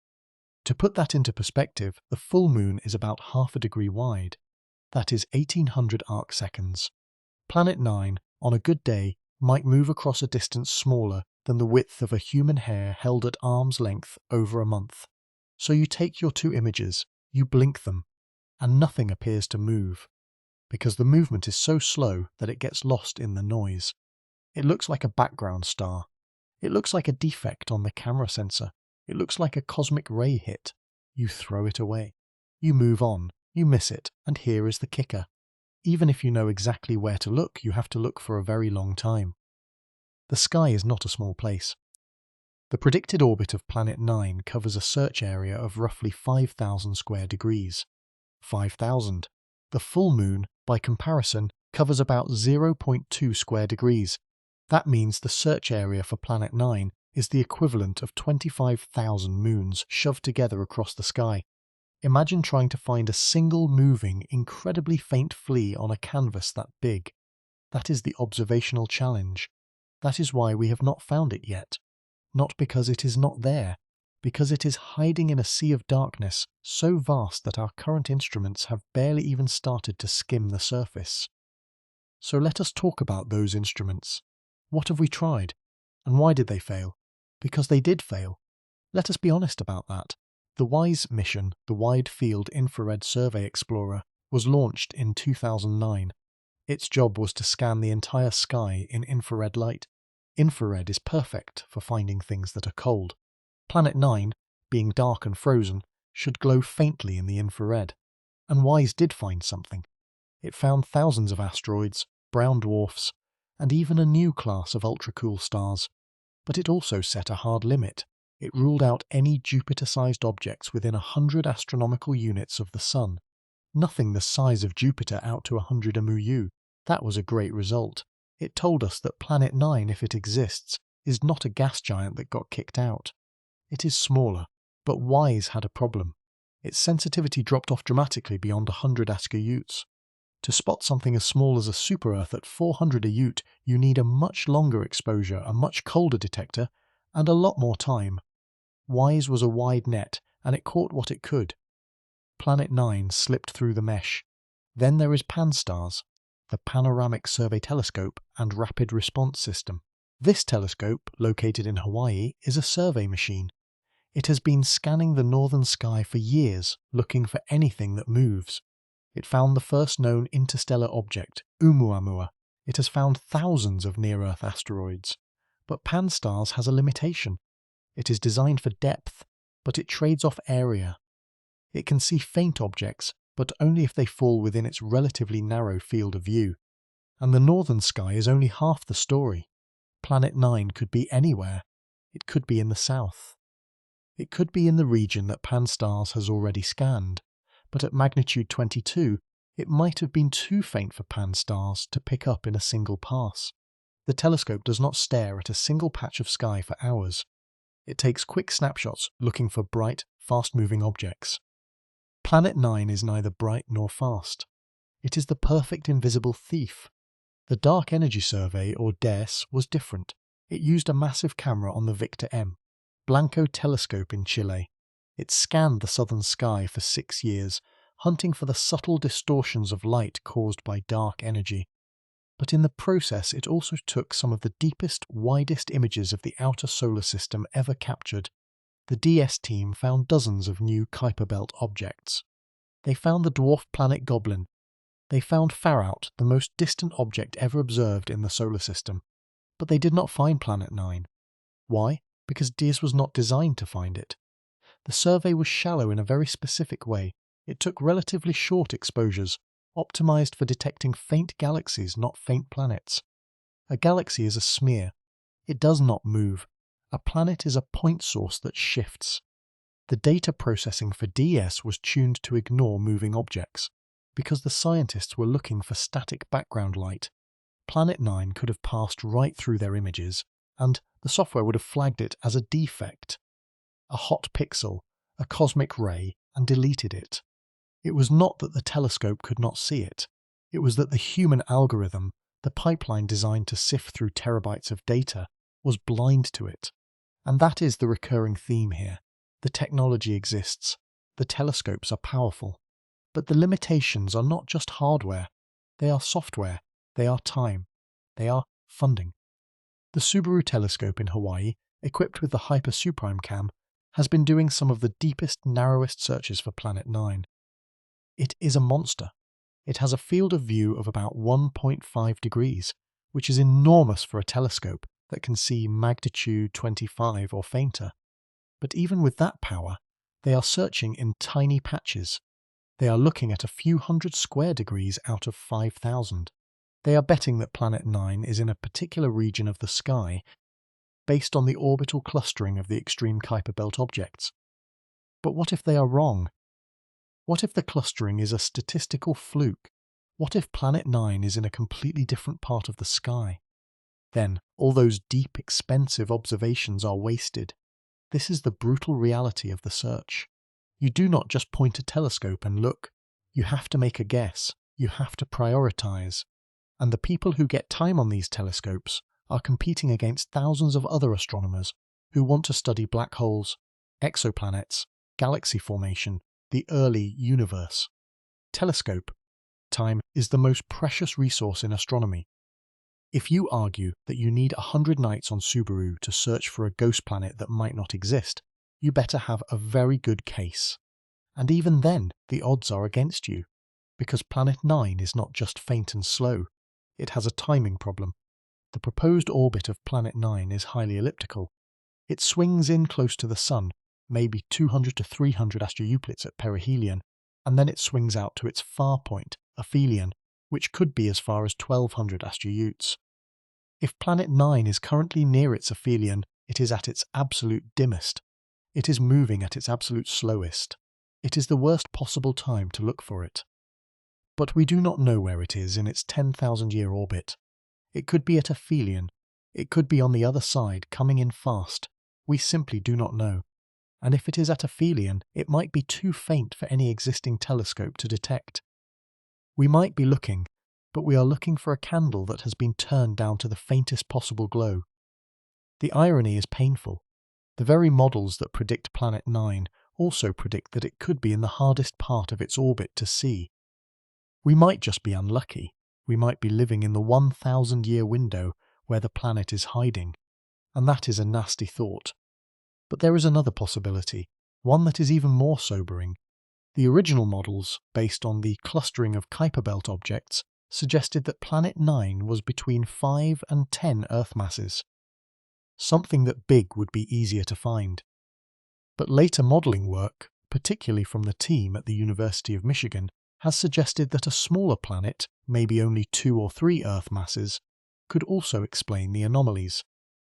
To put that into perspective, the full moon is about half a degree wide. That is 1800 arc-seconds. Planet 9, on a good day, might move across a distance smaller than the width of a human hair held at arm's length over a month. So you take your two images, you blink them, and nothing appears to move, because the movement is so slow that it gets lost in the noise. It looks like a background star. It looks like a defect on the camera sensor. It looks like a cosmic ray hit. You throw it away. You move on. You miss it, and here is the kicker. Even if you know exactly where to look, you have to look for a very long time. The sky is not a small place. The predicted orbit of Planet 9 covers a search area of roughly 5,000 square degrees. 5,000. The full moon, by comparison, covers about 0.2 square degrees. That means the search area for Planet 9 is the equivalent of 25,000 moons shoved together across the sky. Imagine trying to find a single moving, incredibly faint flea on a canvas that big. That is the observational challenge. That is why we have not found it yet. Not because it is not there, because it is hiding in a sea of darkness so vast that our current instruments have barely even started to skim the surface. So let us talk about those instruments. What have we tried? And why did they fail? Because they did fail. Let us be honest about that. The WISE mission, the Wide Field Infrared Survey Explorer, was launched in 2009. Its job was to scan the entire sky in infrared light. Infrared is perfect for finding things that are cold. Planet 9, being dark and frozen, should glow faintly in the infrared. And WISE did find something. It found thousands of asteroids, brown dwarfs, and even a new class of ultra-cool stars. But it also set a hard limit. It ruled out any Jupiter-sized objects within 100 astronomical units of the Sun. Nothing the size of Jupiter out to 100 MU. That was a great result. It told us that Planet 9, if it exists, is not a gas giant that got kicked out. It is smaller, but WISE had a problem. Its sensitivity dropped off dramatically beyond 100 ASCII. To spot something as small as a super-Earth at 400 AU, you need a much longer exposure, a much colder detector, and a lot more time. WISE was a wide net, and it caught what it could. Planet 9 slipped through the mesh. Then there is PanSTARRS, the Panoramic Survey Telescope and Rapid Response System. This telescope, located in Hawaii, is a survey machine. It has been scanning the northern sky for years, looking for anything that moves. It found the first known interstellar object, Oumuamua. It has found thousands of near-Earth asteroids. But PanSTARRS has a limitation. It is designed for depth, but it trades off area. It can see faint objects, but only if they fall within its relatively narrow field of view. And the northern sky is only half the story. Planet 9 could be anywhere. It could be in the south. It could be in the region that PanSTARRS has already scanned, but at magnitude 22, it might have been too faint for PanSTARRS to pick up in a single pass. The telescope does not stare at a single patch of sky for hours. It takes quick snapshots looking for bright, fast-moving objects. Planet 9 is neither bright nor fast. It is the perfect invisible thief. The Dark Energy Survey, or DERS, was different. It used a massive camera on the Victor M. Blanco telescope in Chile. It scanned the southern sky for 6 years, hunting for the subtle distortions of light caused by dark energy. But in the process it also took some of the deepest, widest images of the outer solar system ever captured. the DS team found dozens of new Kuiper Belt objects. They found the dwarf planet Goblin. They found Farout, the most distant object ever observed in the solar system. But they did not find Planet 9. Why? Because DS was not designed to find it. The survey was shallow in a very specific way. It took relatively short exposures, optimized for detecting faint galaxies, not faint planets. A galaxy is a smear. It does not move. A planet is a point source that shifts. The data processing for DS was tuned to ignore moving objects, because the scientists were looking for static background light. Planet 9 could have passed right through their images, and the software would have flagged it as a defect, a hot pixel, a cosmic ray, and deleted it. It was not that the telescope could not see it. It was that the human algorithm, the pipeline designed to sift through terabytes of data, was blind to it. And that is the recurring theme here. The technology exists. The telescopes are powerful. But the limitations are not just hardware. They are software. They are time. They are funding. The Subaru telescope in Hawaii, equipped with the Hyper Suprime Cam, has been doing some of the deepest, narrowest searches for Planet 9. It is a monster. It has a field of view of about 1.5 degrees, which is enormous for a telescope that can see magnitude 25 or fainter. But even with that power, they are searching in tiny patches. They are looking at a few hundred square degrees out of 5,000. They are betting that Planet 9 is in a particular region of the sky based on the orbital clustering of the extreme Kuiper Belt objects. But what if they are wrong? What if the clustering is a statistical fluke? What if Planet 9 is in a completely different part of the sky? Then all those deep, expensive observations are wasted. This is the brutal reality of the search. You do not just point a telescope and look. You have to make a guess. You have to prioritize. And the people who get time on these telescopes are competing against thousands of other astronomers who want to study black holes, exoplanets, galaxy formation, the early universe. Telescope time is the most precious resource in astronomy. If you argue that you need 100 nights on Subaru to search for a ghost planet that might not exist, you better have a very good case. And even then, the odds are against you, because Planet 9 is not just faint and slow. It has a timing problem. The proposed orbit of Planet 9 is highly elliptical. It swings in close to the Sun, maybe 200 to 300 asteroeuclids at perihelion, and then it swings out to its far point, aphelion, which could be as far as 1200 asteroeutes. If Planet 9 is currently near its aphelion, it is at its absolute dimmest. It is moving at its absolute slowest. It is the worst possible time to look for it. But we do not know where it is in its 10,000-year orbit. It could be at aphelion. It could be on the other side, coming in fast. We simply do not know. And if it is at aphelion, it might be too faint for any existing telescope to detect. We might be looking, but we are looking for a candle that has been turned down to the faintest possible glow. The irony is painful. The very models that predict Planet 9 also predict that it could be in the hardest part of its orbit to see. We might just be unlucky. We might be living in the 1,000-year window where the planet is hiding. And that is a nasty thought. But there is another possibility, one that is even more sobering. The original models, based on the clustering of Kuiper Belt objects, suggested that Planet 9 was between 5 and 10 Earth masses. Something that big would be easier to find. But later modelling work, particularly from the team at the University of Michigan, has suggested that a smaller planet, maybe only 2 or 3 Earth masses, could also explain the anomalies.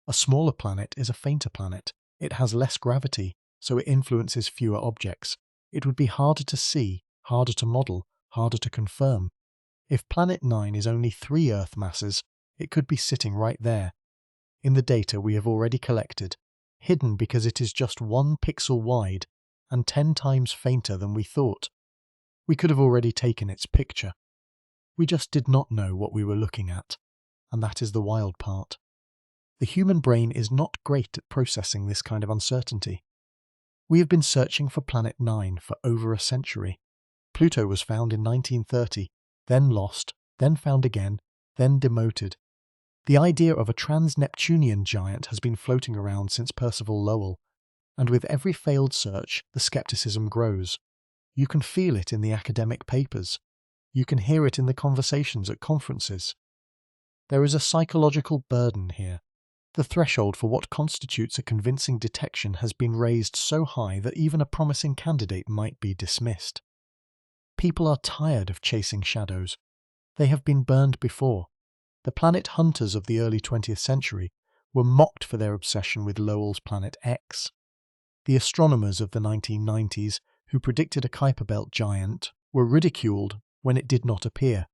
A smaller planet is a fainter planet. It has less gravity, so it influences fewer objects. It would be harder to see, harder to model, harder to confirm. If Planet 9 is only 3 Earth masses, it could be sitting right there, in the data we have already collected, hidden because it is just 1 pixel wide and 10 times fainter than we thought. We could have already taken its picture. We just did not know what we were looking at, and that is the wild part. The human brain is not great at processing this kind of uncertainty. We have been searching for Planet 9 for over a century. Pluto was found in 1930, then lost, then found again, then demoted. The idea of a trans-Neptunian giant has been floating around since Percival Lowell, And with every failed search, the skepticism grows. You can feel it in the academic papers. You can hear it in the conversations at conferences. There is a psychological burden here. The threshold for what constitutes a convincing detection has been raised so high that even a promising candidate might be dismissed. People are tired of chasing shadows. They have been burned before. The planet hunters of the early 20th century were mocked for their obsession with Lowell's Planet X. The astronomers of the 1990s who predicted a Kuiper Belt giant were ridiculed when it did not appear.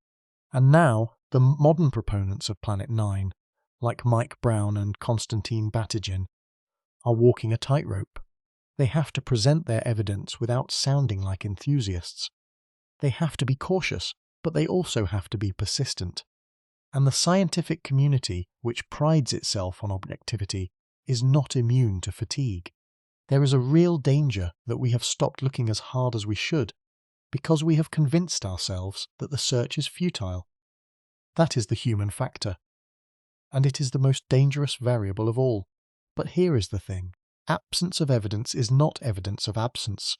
And now the modern proponents of Planet 9, like Mike Brown and Konstantin Batygin, are walking a tightrope. They have to present their evidence without sounding like enthusiasts. They have to be cautious, but they also have to be persistent. And the scientific community, which prides itself on objectivity, is not immune to fatigue. There is a real danger that we have stopped looking as hard as we should, because we have convinced ourselves that the search is futile. That is the human factor. And it is the most dangerous variable of all. But here is the thing. Absence of evidence is not evidence of absence.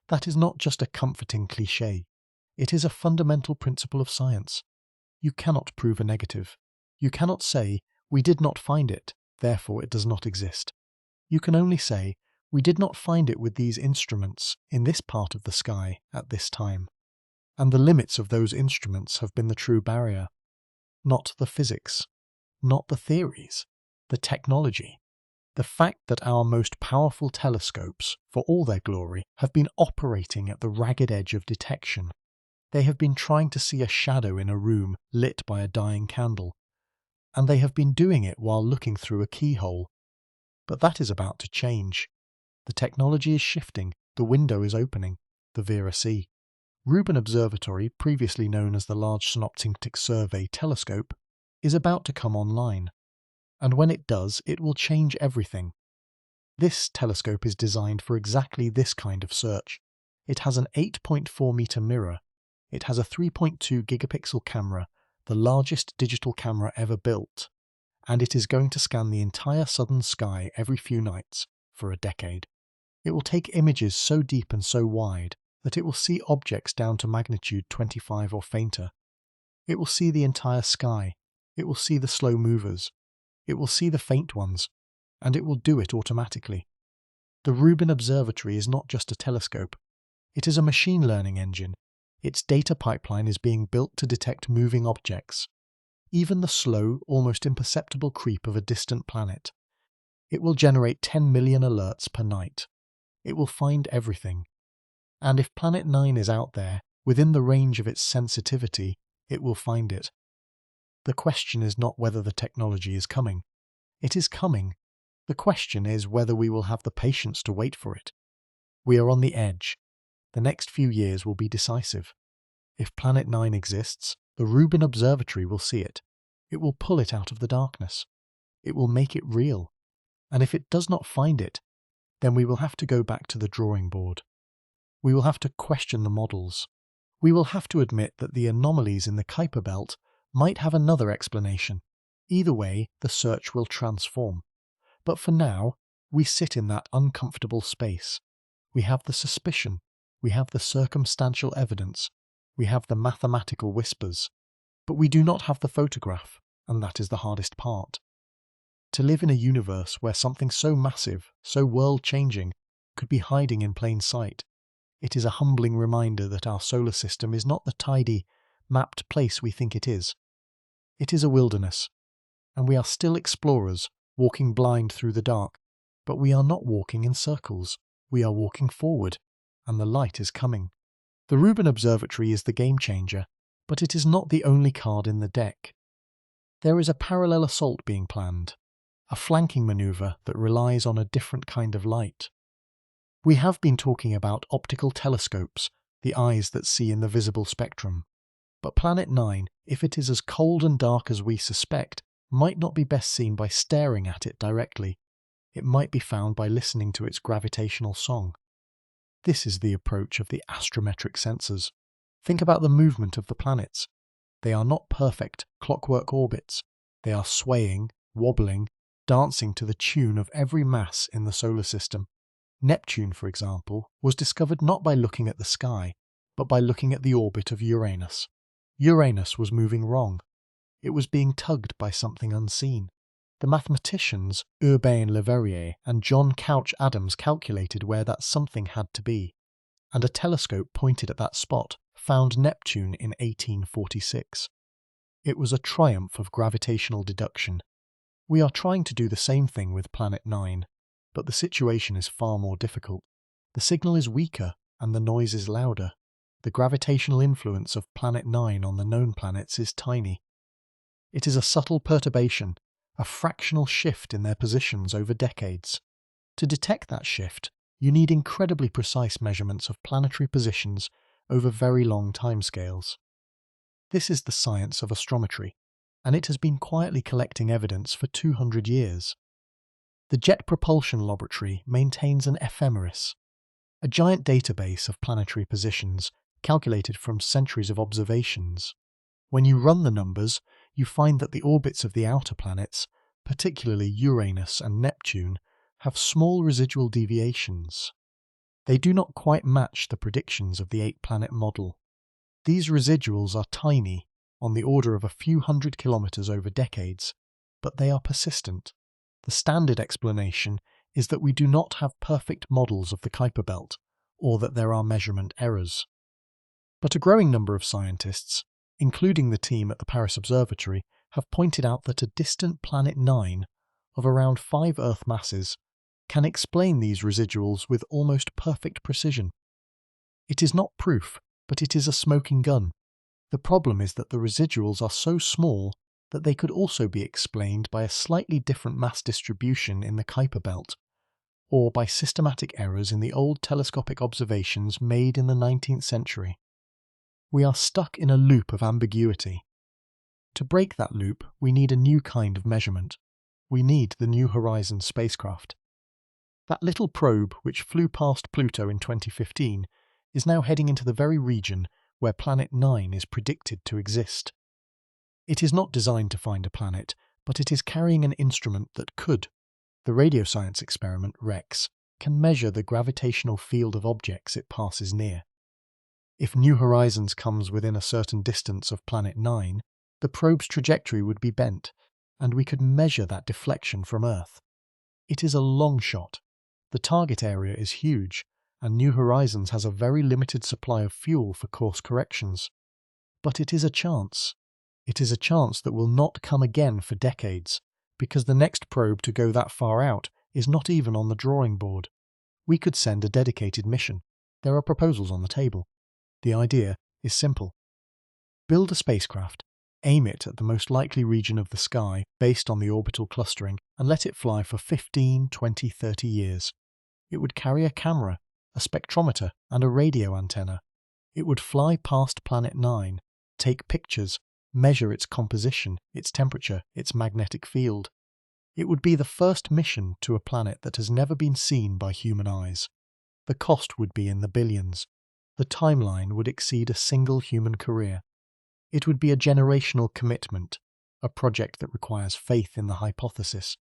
That is not just a comforting cliché. It is a fundamental principle of science. You cannot prove a negative. You cannot say, we did not find it, therefore it does not exist. You can only say, we did not find it with these instruments in this part of the sky at this time. And the limits of those instruments have been the true barrier. Not the physics, not the theories, the technology. The fact that our most powerful telescopes, for all their glory, have been operating at the ragged edge of detection. They have been trying to see a shadow in a room lit by a dying candle, and they have been doing it while looking through a keyhole. But that is about to change. The technology is shifting, the window is opening, the Vera C. Rubin Observatory, previously known as the Large Synoptic Survey Telescope, is about to come online. And when it does, it will change everything. This telescope is designed for exactly this kind of search. It has an 8.4-meter mirror. It has a 3.2 gigapixel camera, the largest digital camera ever built, and it is going to scan the entire southern sky every few nights for a decade. It will take images so deep and so wide that it will see objects down to magnitude 25 or fainter. It will see the entire sky. It will see the slow movers. It will see the faint ones, and it will do it automatically. The Rubin Observatory is not just a telescope. It is a machine learning engine. Its data pipeline is being built to detect moving objects, even the slow, almost imperceptible creep of a distant planet. It will generate 10 million alerts per night. It will find everything. And if Planet 9 is out there, within the range of its sensitivity, it will find it. The question is not whether the technology is coming. It is coming. The question is whether we will have the patience to wait for it. We are on the edge. The next few years will be decisive. If Planet 9 exists, the Rubin Observatory will see it. It will pull it out of the darkness. It will make it real. And if it does not find it, then we will have to go back to the drawing board. We will have to question the models. We will have to admit that the anomalies in the Kuiper Belt might have another explanation. Either way, the search will transform. But for now, we sit in that uncomfortable space. We have the suspicion. We have the circumstantial evidence. We have the mathematical whispers. But we do not have the photograph, and that is the hardest part. To live in a universe where something so massive, so world-changing, could be hiding in plain sight, it is a humbling reminder that our solar system is not the tidy, mapped place we think it is. It is a wilderness, and we are still explorers, walking blind through the dark, but we are not walking in circles. We are walking forward, and the light is coming. The Rubin Observatory is the game changer, but it is not the only card in the deck. There is a parallel assault being planned, a flanking maneuver that relies on a different kind of light. We have been talking about optical telescopes, the eyes that see in the visible spectrum. But Planet 9, if it is as cold and dark as we suspect, might not be best seen by staring at it directly. It might be found by listening to its gravitational song. This is the approach of the astrometric sensors. Think about the movement of the planets. They are not perfect, clockwork orbits. They are swaying, wobbling, dancing to the tune of every mass in the solar system. Neptune, for example, was discovered not by looking at the sky, but by looking at the orbit of Uranus. Uranus was moving wrong. It was being tugged by something unseen. The mathematicians Urbain Le Verrier and John Couch Adams calculated where that something had to be, and a telescope pointed at that spot found Neptune in 1846. It was a triumph of gravitational deduction. We are trying to do the same thing with Planet 9, but the situation is far more difficult. The signal is weaker and the noise is louder. The gravitational influence of Planet 9 on the known planets is tiny. It is a subtle perturbation, a fractional shift in their positions over decades. To detect that shift, you need incredibly precise measurements of planetary positions over very long timescales. This is the science of astrometry, and it has been quietly collecting evidence for 200 years. The Jet Propulsion Laboratory maintains an ephemeris, a giant database of planetary positions calculated from centuries of observations. When you run the numbers, you find that the orbits of the outer planets, particularly Uranus and Neptune, have small residual deviations. They do not quite match the predictions of the 8-planet model. These residuals are tiny, on the order of a few hundred kilometers over decades, but they are persistent. The standard explanation is that we do not have perfect models of the Kuiper belt, or that there are measurement errors. But a growing number of scientists, including the team at the Paris Observatory, have pointed out that a distant Planet 9, of around 5 Earth masses, can explain these residuals with almost perfect precision. It is not proof, but it is a smoking gun. The problem is that the residuals are so small that they could also be explained by a slightly different mass distribution in the Kuiper belt, or by systematic errors in the old telescopic observations made in the 19th century. We are stuck in a loop of ambiguity. To break that loop, we need a new kind of measurement. We need the New Horizons spacecraft. That little probe, which flew past Pluto in 2015, is now heading into the very region where Planet 9 is predicted to exist. It is not designed to find a planet, but it is carrying an instrument that could. The radioscience experiment, REX, can measure the gravitational field of objects it passes near. If New Horizons comes within a certain distance of Planet 9, the probe's trajectory would be bent, and we could measure that deflection from Earth. It is a long shot. The target area is huge, and New Horizons has a very limited supply of fuel for course corrections. But it is a chance. It is a chance that will not come again for decades, because the next probe to go that far out is not even on the drawing board. We could send a dedicated mission. There are proposals on the table. The idea is simple. Build a spacecraft, aim it at the most likely region of the sky based on the orbital clustering, and let it fly for 15, 20, 30 years. It would carry a camera, a spectrometer, and a radio antenna. It would fly past Planet 9, take pictures, measure its composition, its temperature, its magnetic field. It would be the first mission to a planet that has never been seen by human eyes. The cost would be in the billions. The timeline would exceed a single human career. It would be a generational commitment, a project that requires faith in the hypothesis,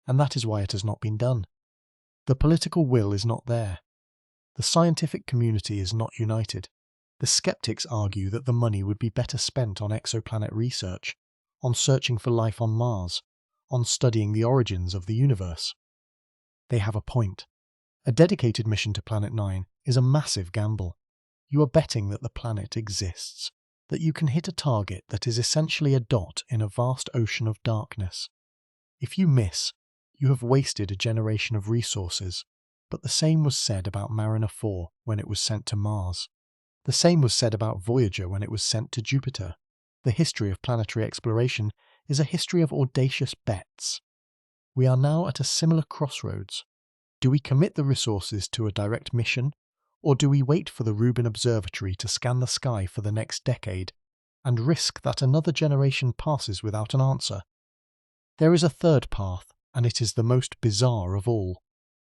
and that is why it has not been done. The political will is not there. The scientific community is not united. The skeptics argue that the money would be better spent on exoplanet research, on searching for life on Mars, on studying the origins of the universe. They have a point. A dedicated mission to Planet 9 is a massive gamble. You are betting that the planet exists, that you can hit a target that is essentially a dot in a vast ocean of darkness. If you miss, you have wasted a generation of resources, but the same was said about Mariner 4 when it was sent to Mars. The same was said about Voyager when it was sent to Jupiter. The history of planetary exploration is a history of audacious bets. We are now at a similar crossroads. Do we commit the resources to a direct mission, or do we wait for the Rubin Observatory to scan the sky for the next decade, and risk that another generation passes without an answer? There is a third path, and it is the most bizarre of all.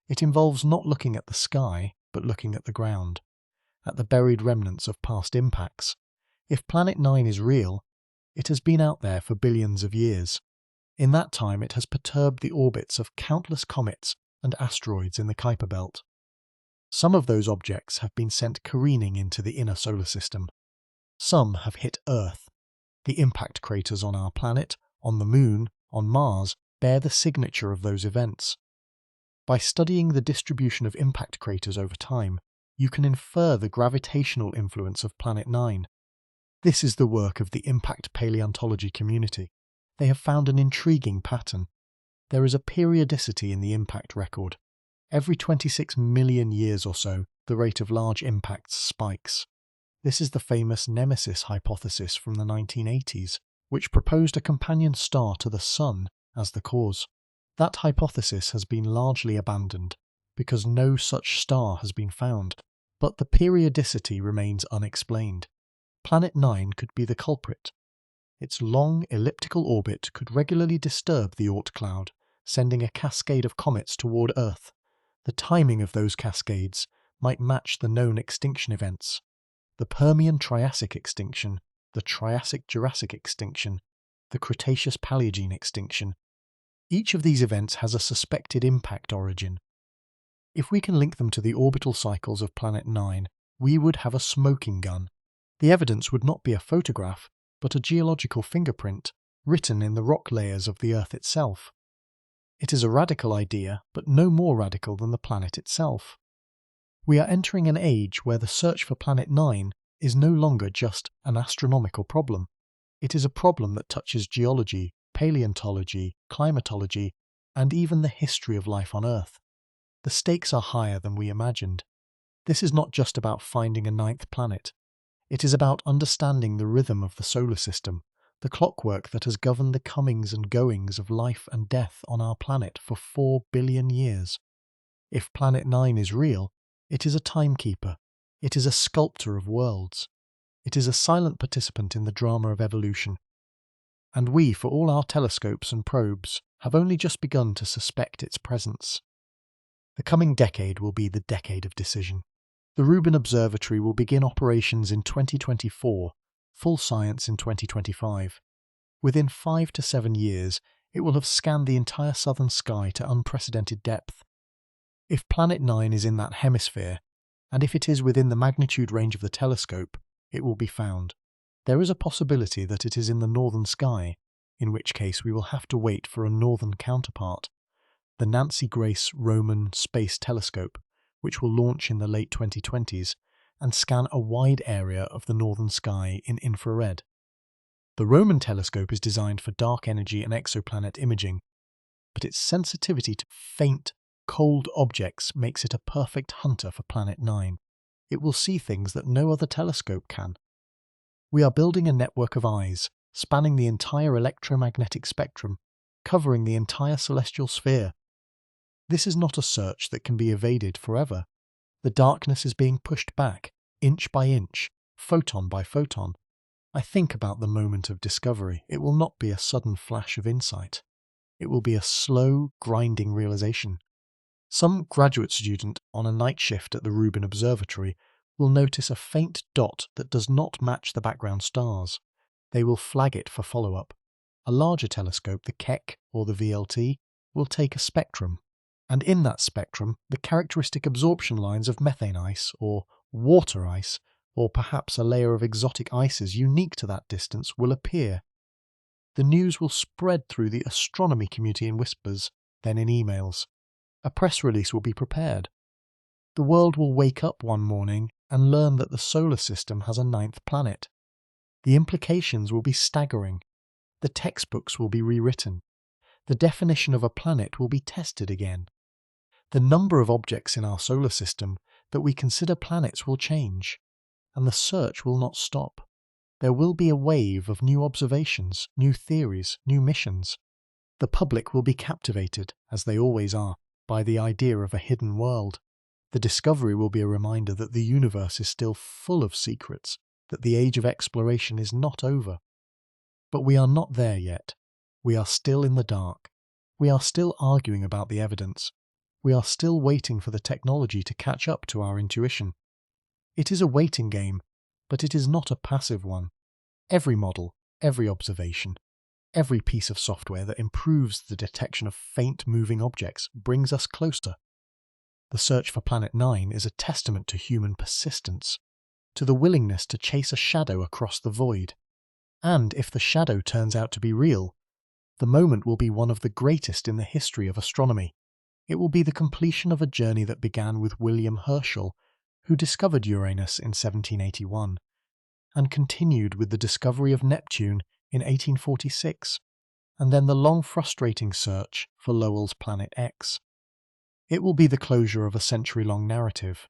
It involves not looking at the sky, but looking at the ground, at the buried remnants of past impacts. If Planet 9 is real, it has been out there for billions of years. In that time it has perturbed the orbits of countless comets and asteroids in the Kuiper belt. Some of those objects have been sent careening into the inner solar system. Some have hit Earth. The impact craters on our planet, on the Moon, on Mars, bear the signature of those events. By studying the distribution of impact craters over time, you can infer the gravitational influence of Planet 9. This is the work of the impact paleontology community. They have found an intriguing pattern. There is a periodicity in the impact record. Every 26 million years or so, the rate of large impacts spikes. This is the famous Nemesis hypothesis from the 1980s, which proposed a companion star to the Sun as the cause. That hypothesis has been largely abandoned, because no such star has been found, but the periodicity remains unexplained. Planet 9 could be the culprit. Its long, elliptical orbit could regularly disturb the Oort cloud, sending a cascade of comets toward Earth. The timing of those cascades might match the known extinction events. The Permian-Triassic extinction, the Triassic-Jurassic extinction, the Cretaceous-Paleogene extinction. Each of these events has a suspected impact origin. If we can link them to the orbital cycles of Planet 9, we would have a smoking gun. The evidence would not be a photograph, but a geological fingerprint, written in the rock layers of the Earth itself. It is a radical idea, but no more radical than the planet itself. We are entering an age where the search for Planet 9 is no longer just an astronomical problem. It is a problem that touches geology, paleontology, climatology, and even the history of life on Earth. The stakes are higher than we imagined. This is not just about finding a ninth planet. It is about understanding the rhythm of the solar system, the clockwork that has governed the comings and goings of life and death on our planet for 4 billion years. If Planet 9 is real, it is a timekeeper. It is a sculptor of worlds. It is a silent participant in the drama of evolution. And we, for all our telescopes and probes, have only just begun to suspect its presence. The coming decade will be the decade of decision. The Rubin Observatory will begin operations in 2024, full science in 2025. Within 5 to 7 years, it will have scanned the entire southern sky to unprecedented depth. If Planet 9 is in that hemisphere, and if it is within the magnitude range of the telescope, it will be found. There is a possibility that it is in the northern sky, in which case we will have to wait for a northern counterpart, the Nancy Grace Roman Space Telescope, which will launch in the late 2020s and scan a wide area of the northern sky in infrared. The Roman telescope is designed for dark energy and exoplanet imaging, but its sensitivity to faint, cold objects makes it a perfect hunter for Planet 9. It will see things that no other telescope can. We are building a network of eyes, spanning the entire electromagnetic spectrum, covering the entire celestial sphere. This is not a search that can be evaded forever. The darkness is being pushed back, inch by inch, photon by photon. I think about the moment of discovery. It will not be a sudden flash of insight. It will be a slow, grinding realization. Some graduate student on a night shift at the Rubin Observatory will notice a faint dot that does not match the background stars. They will flag it for follow-up. A larger telescope, the Keck or the VLT, will take a spectrum. And in that spectrum, the characteristic absorption lines of methane ice, or water ice, or perhaps a layer of exotic ices unique to that distance will appear. The news will spread through the astronomy community in whispers, then in emails. A press release will be prepared. The world will wake up one morning and learn that the solar system has a ninth planet. The implications will be staggering. The textbooks will be rewritten. The definition of a planet will be tested again. The number of objects in our solar system that we consider planets will change, and the search will not stop. There will be a wave of new observations, new theories, new missions. The public will be captivated, as they always are, by the idea of a hidden world. The discovery will be a reminder that the universe is still full of secrets, that the age of exploration is not over. But we are not there yet. We are still in the dark. We are still arguing about the evidence. We are still waiting for the technology to catch up to our intuition. It is a waiting game, but it is not a passive one. Every model, every observation, every piece of software that improves the detection of faint moving objects brings us closer. The search for Planet 9 is a testament to human persistence, to the willingness to chase a shadow across the void. And if the shadow turns out to be real, the moment will be one of the greatest in the history of astronomy. It will be the completion of a journey that began with William Herschel, who discovered Uranus in 1781, and continued with the discovery of Neptune in 1846, and then the long frustrating search for Lowell's Planet X. It will be the closure of a century-long narrative.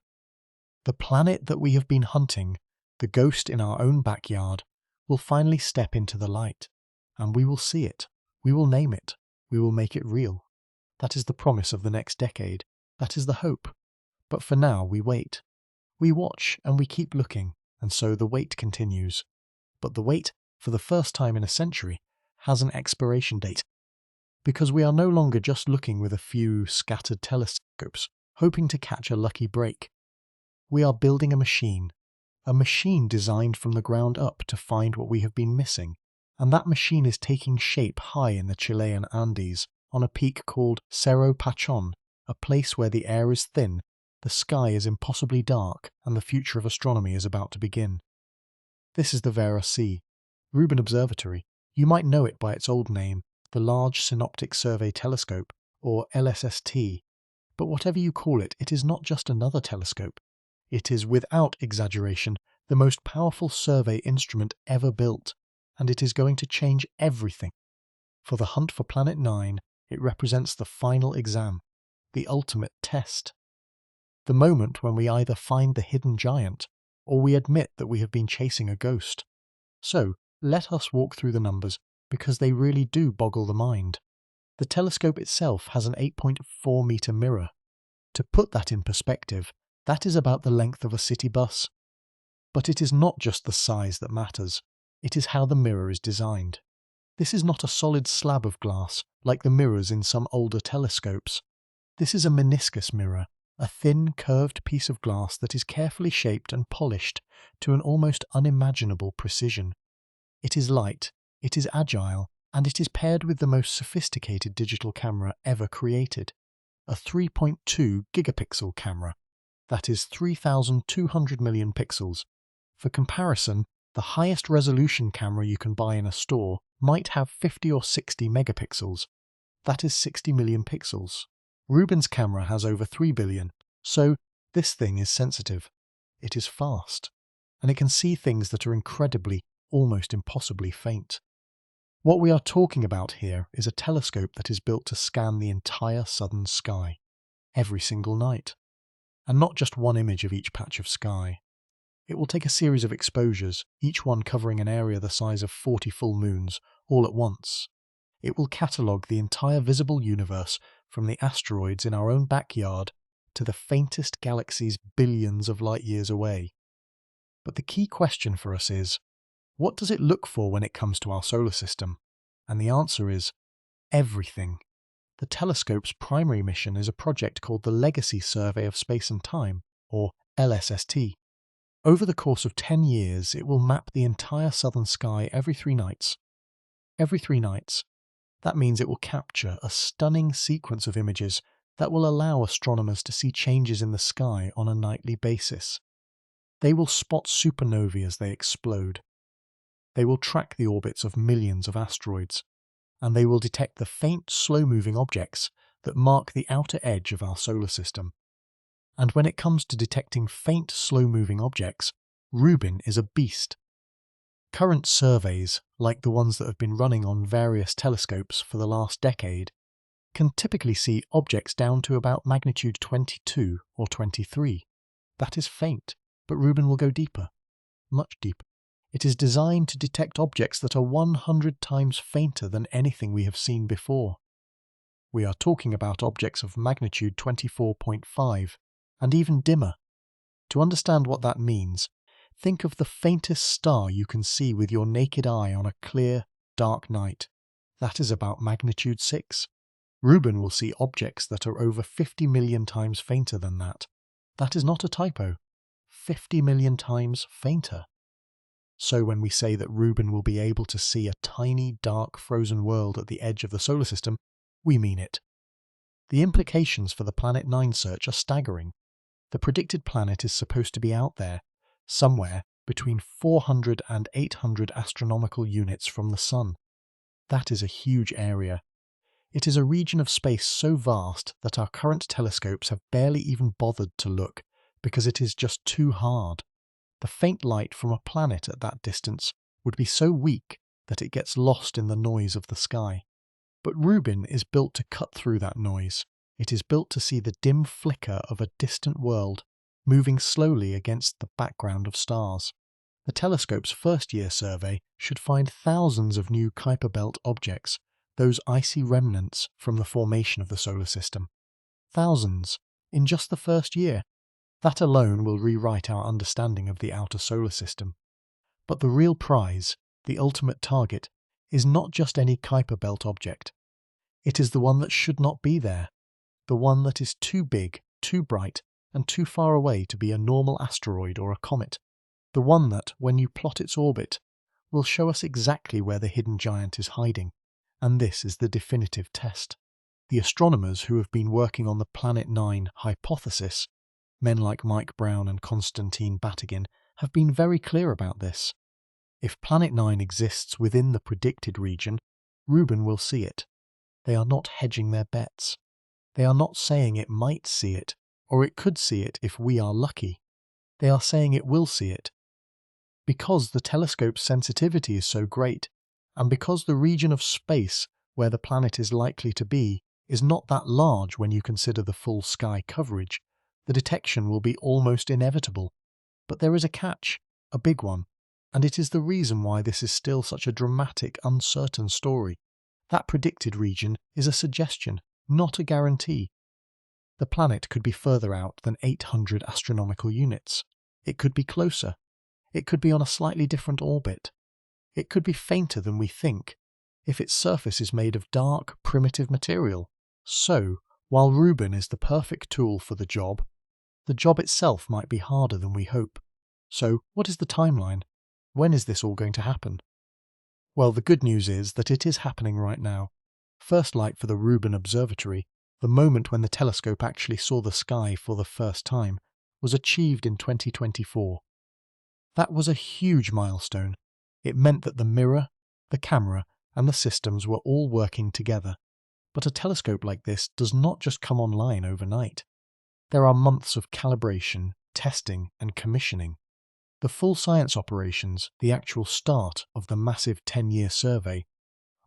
The planet that we have been hunting, the ghost in our own backyard, will finally step into the light, and we will see it, we will name it, we will make it real. That is the promise of the next decade, that is the hope. But for now we wait. We watch and we keep looking, and so the wait continues. But the wait, for the first time in a century, has an expiration date. Because we are no longer just looking with a few scattered telescopes, hoping to catch a lucky break. We are building a machine designed from the ground up to find what we have been missing, and that machine is taking shape high in the Chilean Andes, on a peak called Cerro Pachon, a place where the air is thin, the sky is impossibly dark, and the future of astronomy is about to begin. This is the Vera C, Rubin Observatory. You might know it by its old name, the Large Synoptic Survey Telescope, or LSST. But whatever you call it, it is not just another telescope. It is, without exaggeration, the most powerful survey instrument ever built, and it is going to change everything. For the hunt for Planet 9, it represents the final exam, the ultimate test. The moment when we either find the hidden giant, or we admit that we have been chasing a ghost. So, let us walk through the numbers, because they really do boggle the mind. The telescope itself has an 8.4-metre mirror. To put that in perspective, that is about the length of a city bus. But it is not just the size that matters, it is how the mirror is designed. This is not a solid slab of glass, like the mirrors in some older telescopes. This is a meniscus mirror, a thin, curved piece of glass that is carefully shaped and polished to an almost unimaginable precision. It is light, it is agile, and it is paired with the most sophisticated digital camera ever created, a 3.2 gigapixel camera. That is 3,200 million pixels. For comparison, the highest resolution camera you can buy in a store might have 50 or 60 megapixels. That is 60 million pixels. Rubin's camera has over 3 billion, so this thing is sensitive. It is fast, and it can see things that are incredibly, almost impossibly faint. What we are talking about here is a telescope that is built to scan the entire southern sky, every single night, and not just one image of each patch of sky. It will take a series of exposures, each one covering an area the size of 40 full moons, all at once. It will catalogue the entire visible universe from the asteroids in our own backyard to the faintest galaxies billions of light years away. But the key question for us is, what does it look for when it comes to our solar system? And the answer is everything. The telescope's primary mission is a project called the Legacy Survey of Space and Time, or LSST. Over the course of 10 years, it will map the entire southern sky every 3 nights. Every 3 nights. That means it will capture a stunning sequence of images that will allow astronomers to see changes in the sky on a nightly basis. They will spot supernovae as they explode. They will track the orbits of millions of asteroids, and they will detect the faint, slow-moving objects that mark the outer edge of our solar system. And when it comes to detecting faint, slow-moving objects, Rubin is a beast. Current surveys, like the ones that have been running on various telescopes for the last decade, can typically see objects down to about magnitude 22 or 23. That is faint, but Rubin will go deeper, much deeper. It is designed to detect objects that are 100 times fainter than anything we have seen before. We are talking about objects of magnitude 24.5, and even dimmer. To understand what that means, think of the faintest star you can see with your naked eye on a clear, dark night. That is about magnitude 6. Rubin will see objects that are over 50 million times fainter than that. That is not a typo. 50 million times fainter. So when we say that Rubin will be able to see a tiny, dark, frozen world at the edge of the solar system, we mean it. The implications for the Planet 9 search are staggering. The predicted planet is supposed to be out there, somewhere between 400 and 800 astronomical units from the Sun. That is a huge area. It is a region of space so vast that our current telescopes have barely even bothered to look, because it is just too hard. The faint light from a planet at that distance would be so weak that it gets lost in the noise of the sky. But Rubin is built to cut through that noise. It is built to see the dim flicker of a distant world, moving slowly against the background of stars. The telescope's first-year survey should find thousands of new Kuiper Belt objects, those icy remnants from the formation of the solar system. Thousands, in just the first year. That alone will rewrite our understanding of the outer solar system. But the real prize, the ultimate target, is not just any Kuiper Belt object. It is the one that should not be there, the one that is too big, too bright, and too far away to be a normal asteroid or a comet, the one that, when you plot its orbit, will show us exactly where the hidden giant is hiding, and this is the definitive test. The astronomers who have been working on the Planet 9 hypothesis, men like Mike Brown and Konstantin Batygin, have been very clear about this. If Planet 9 exists within the predicted region, Rubin will see it. They are not hedging their bets. They are not saying it might see it, or it could see it if we are lucky. They are saying it will see it. Because the telescope's sensitivity is so great, and because the region of space where the planet is likely to be is not that large when you consider the full sky coverage, the detection will be almost inevitable. But there is a catch, a big one, and it is the reason why this is still such a dramatic, uncertain story. That predicted region is a suggestion, not a guarantee. The planet could be further out than 800 astronomical units. It could be closer. It could be on a slightly different orbit. It could be fainter than we think, if its surface is made of dark, primitive material. So, while Rubin is the perfect tool for the job itself might be harder than we hope. So, what is the timeline? When is this all going to happen? Well, the good news is that it is happening right now. First light for the Rubin Observatory, the moment when the telescope actually saw the sky for the first time, was achieved in 2024. That was a huge milestone. It meant that the mirror, the camera, and the systems were all working together. But a telescope like this does not just come online overnight. There are months of calibration, testing, and commissioning. The full science operations, the actual start of the massive 10-year survey,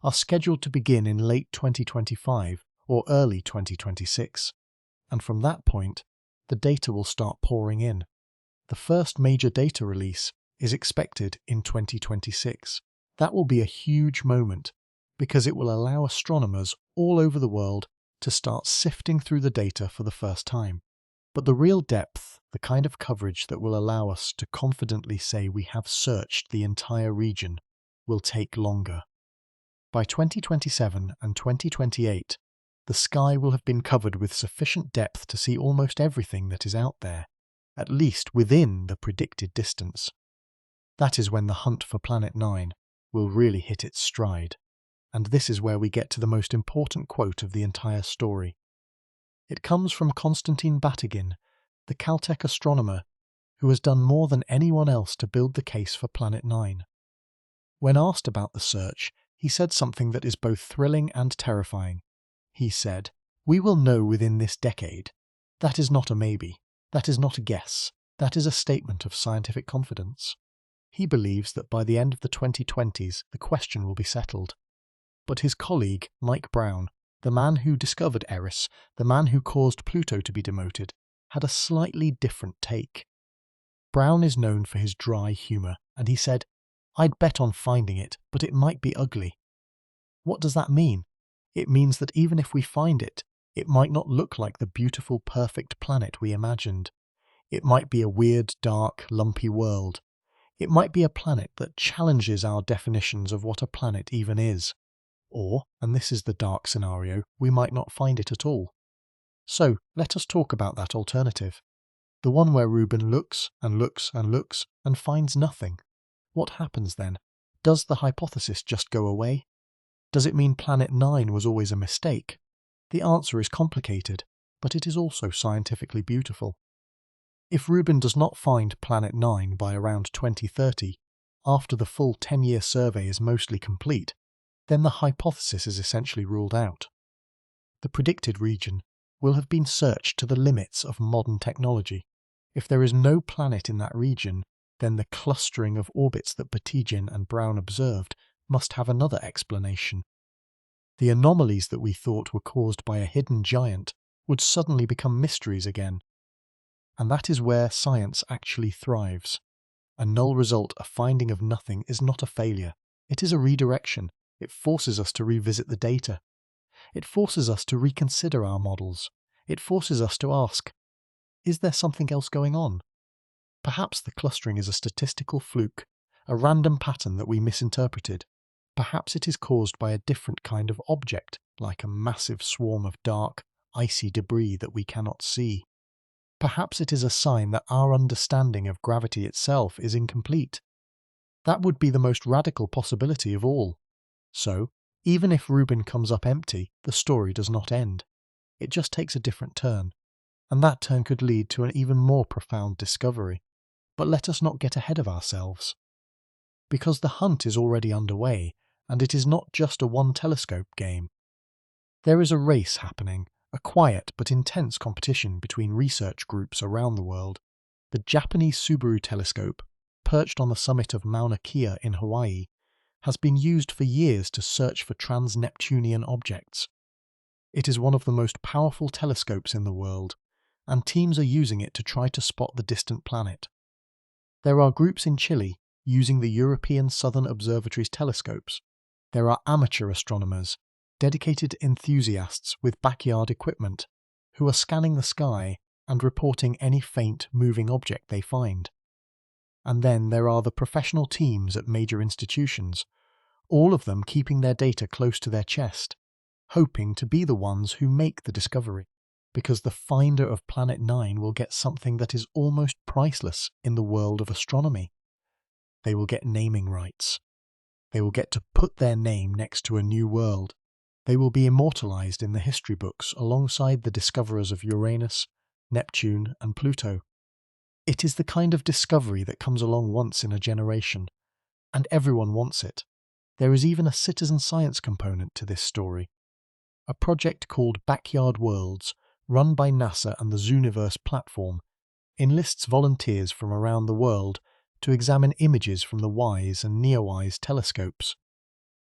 are scheduled to begin in late 2025 or early 2026. And from that point, the data will start pouring in. The first major data release is expected in 2026. That will be a huge moment, because it will allow astronomers all over the world to start sifting through the data for the first time. But the real depth, the kind of coverage that will allow us to confidently say we have searched the entire region, will take longer. By 2027 and 2028, the sky will have been covered with sufficient depth to see almost everything that is out there, at least within the predicted distance. That is when the hunt for Planet 9 will really hit its stride. And this is where we get to the most important quote of the entire story. It comes from Konstantin Batygin, the Caltech astronomer, who has done more than anyone else to build the case for Planet 9. When asked about the search, he said something that is both thrilling and terrifying. He said, "We will know within this decade. That is not a maybe. That is not a guess. That is a statement of scientific confidence." He believes that by the end of the 2020s, the question will be settled. But his colleague, Mike Brown, the man who discovered Eris, the man who caused Pluto to be demoted, had a slightly different take. Brown is known for his dry humour, and he said, "I'd bet on finding it, but it might be ugly." What does that mean? It means that even if we find it, it might not look like the beautiful, perfect planet we imagined. It might be a weird, dark, lumpy world. It might be a planet that challenges our definitions of what a planet even is. Or, and this is the dark scenario, we might not find it at all. So, let us talk about that alternative. The one where Rubin looks and looks and looks and finds nothing. What happens then? Does the hypothesis just go away? Does it mean Planet 9 was always a mistake? The answer is complicated, but it is also scientifically beautiful. If Rubin does not find Planet 9 by around 2030, after the full 10-year survey is mostly complete, then the hypothesis is essentially ruled out. The predicted region will have been searched to the limits of modern technology. If there is no planet in that region, then the clustering of orbits that Batygin and Brown observed must have another explanation. The anomalies that we thought were caused by a hidden giant would suddenly become mysteries again. And that is where science actually thrives. A null result, a finding of nothing, is not a failure. It is a redirection. It forces us to revisit the data. It forces us to reconsider our models. It forces us to ask, is there something else going on? Perhaps the clustering is a statistical fluke, a random pattern that we misinterpreted. Perhaps it is caused by a different kind of object, like a massive swarm of dark, icy debris that we cannot see. Perhaps it is a sign that our understanding of gravity itself is incomplete. That would be the most radical possibility of all. So, even if Rubin comes up empty, the story does not end. It just takes a different turn, and that turn could lead to an even more profound discovery. But let us not get ahead of ourselves. Because the hunt is already underway, and it is not just a one-telescope game. There is a race happening, a quiet but intense competition between research groups around the world. The Japanese Subaru telescope, perched on the summit of Mauna Kea in Hawaii, has been used for years to search for trans-Neptunian objects. It is one of the most powerful telescopes in the world, and teams are using it to try to spot the distant planet. There are groups in Chile using the European Southern Observatory's telescopes. There are amateur astronomers, dedicated enthusiasts with backyard equipment, who are scanning the sky and reporting any faint moving object they find. And then there are the professional teams at major institutions, all of them keeping their data close to their chest, hoping to be the ones who make the discovery, because the finder of Planet 9 will get something that is almost priceless in the world of astronomy. They will get naming rights. They will get to put their name next to a new world. They will be immortalized in the history books alongside the discoverers of Uranus, Neptune, and Pluto. It is the kind of discovery that comes along once in a generation, and everyone wants it. There is even a citizen science component to this story. A project called Backyard Worlds, run by NASA and the Zooniverse platform, enlists volunteers from around the world to examine images from the WISE and NEOWISE telescopes.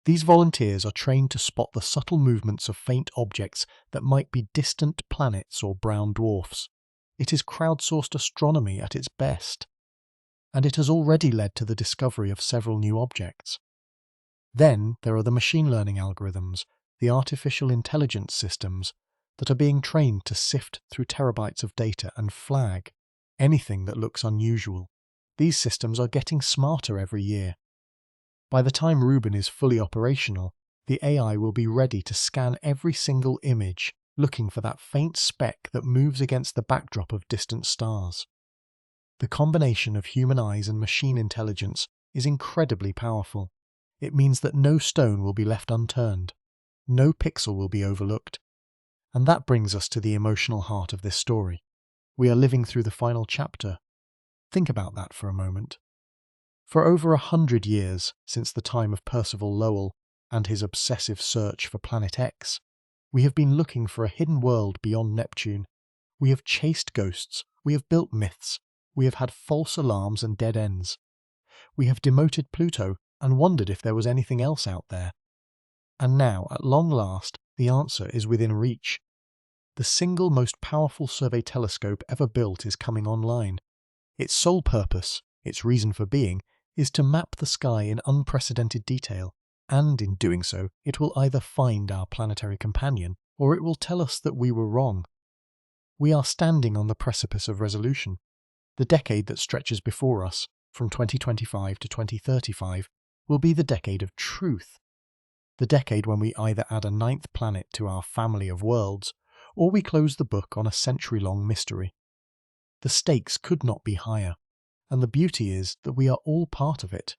These volunteers are trained to spot the subtle movements of faint objects that might be distant planets or brown dwarfs. It is crowdsourced astronomy at its best, and it has already led to the discovery of several new objects. Then there are the machine learning algorithms, the artificial intelligence systems that are being trained to sift through terabytes of data and flag anything that looks unusual. These systems are getting smarter every year. By the time Rubin is fully operational, the AI will be ready to scan every single image, looking for that faint speck that moves against the backdrop of distant stars. The combination of human eyes and machine intelligence is incredibly powerful. It means that no stone will be left unturned, no pixel will be overlooked. And that brings us to the emotional heart of this story. We are living through the final chapter. Think about that for a moment. For over 100 years, since the time of Percival Lowell and his obsessive search for Planet X, we have been looking for a hidden world beyond Neptune. We have chased ghosts, we have built myths, we have had false alarms and dead ends. We have demoted Pluto and wondered if there was anything else out there. And now, at long last, the answer is within reach. The single most powerful survey telescope ever built is coming online. Its sole purpose, its reason for being, is to map the sky in unprecedented detail, and in doing so, it will either find our planetary companion, or it will tell us that we were wrong. We are standing on the precipice of resolution. The decade that stretches before us, from 2025 to 2035, will be the decade of truth. The decade when we either add a 9th planet to our family of worlds, or we close the book on a century-long mystery. The stakes could not be higher, and the beauty is that we are all part of it.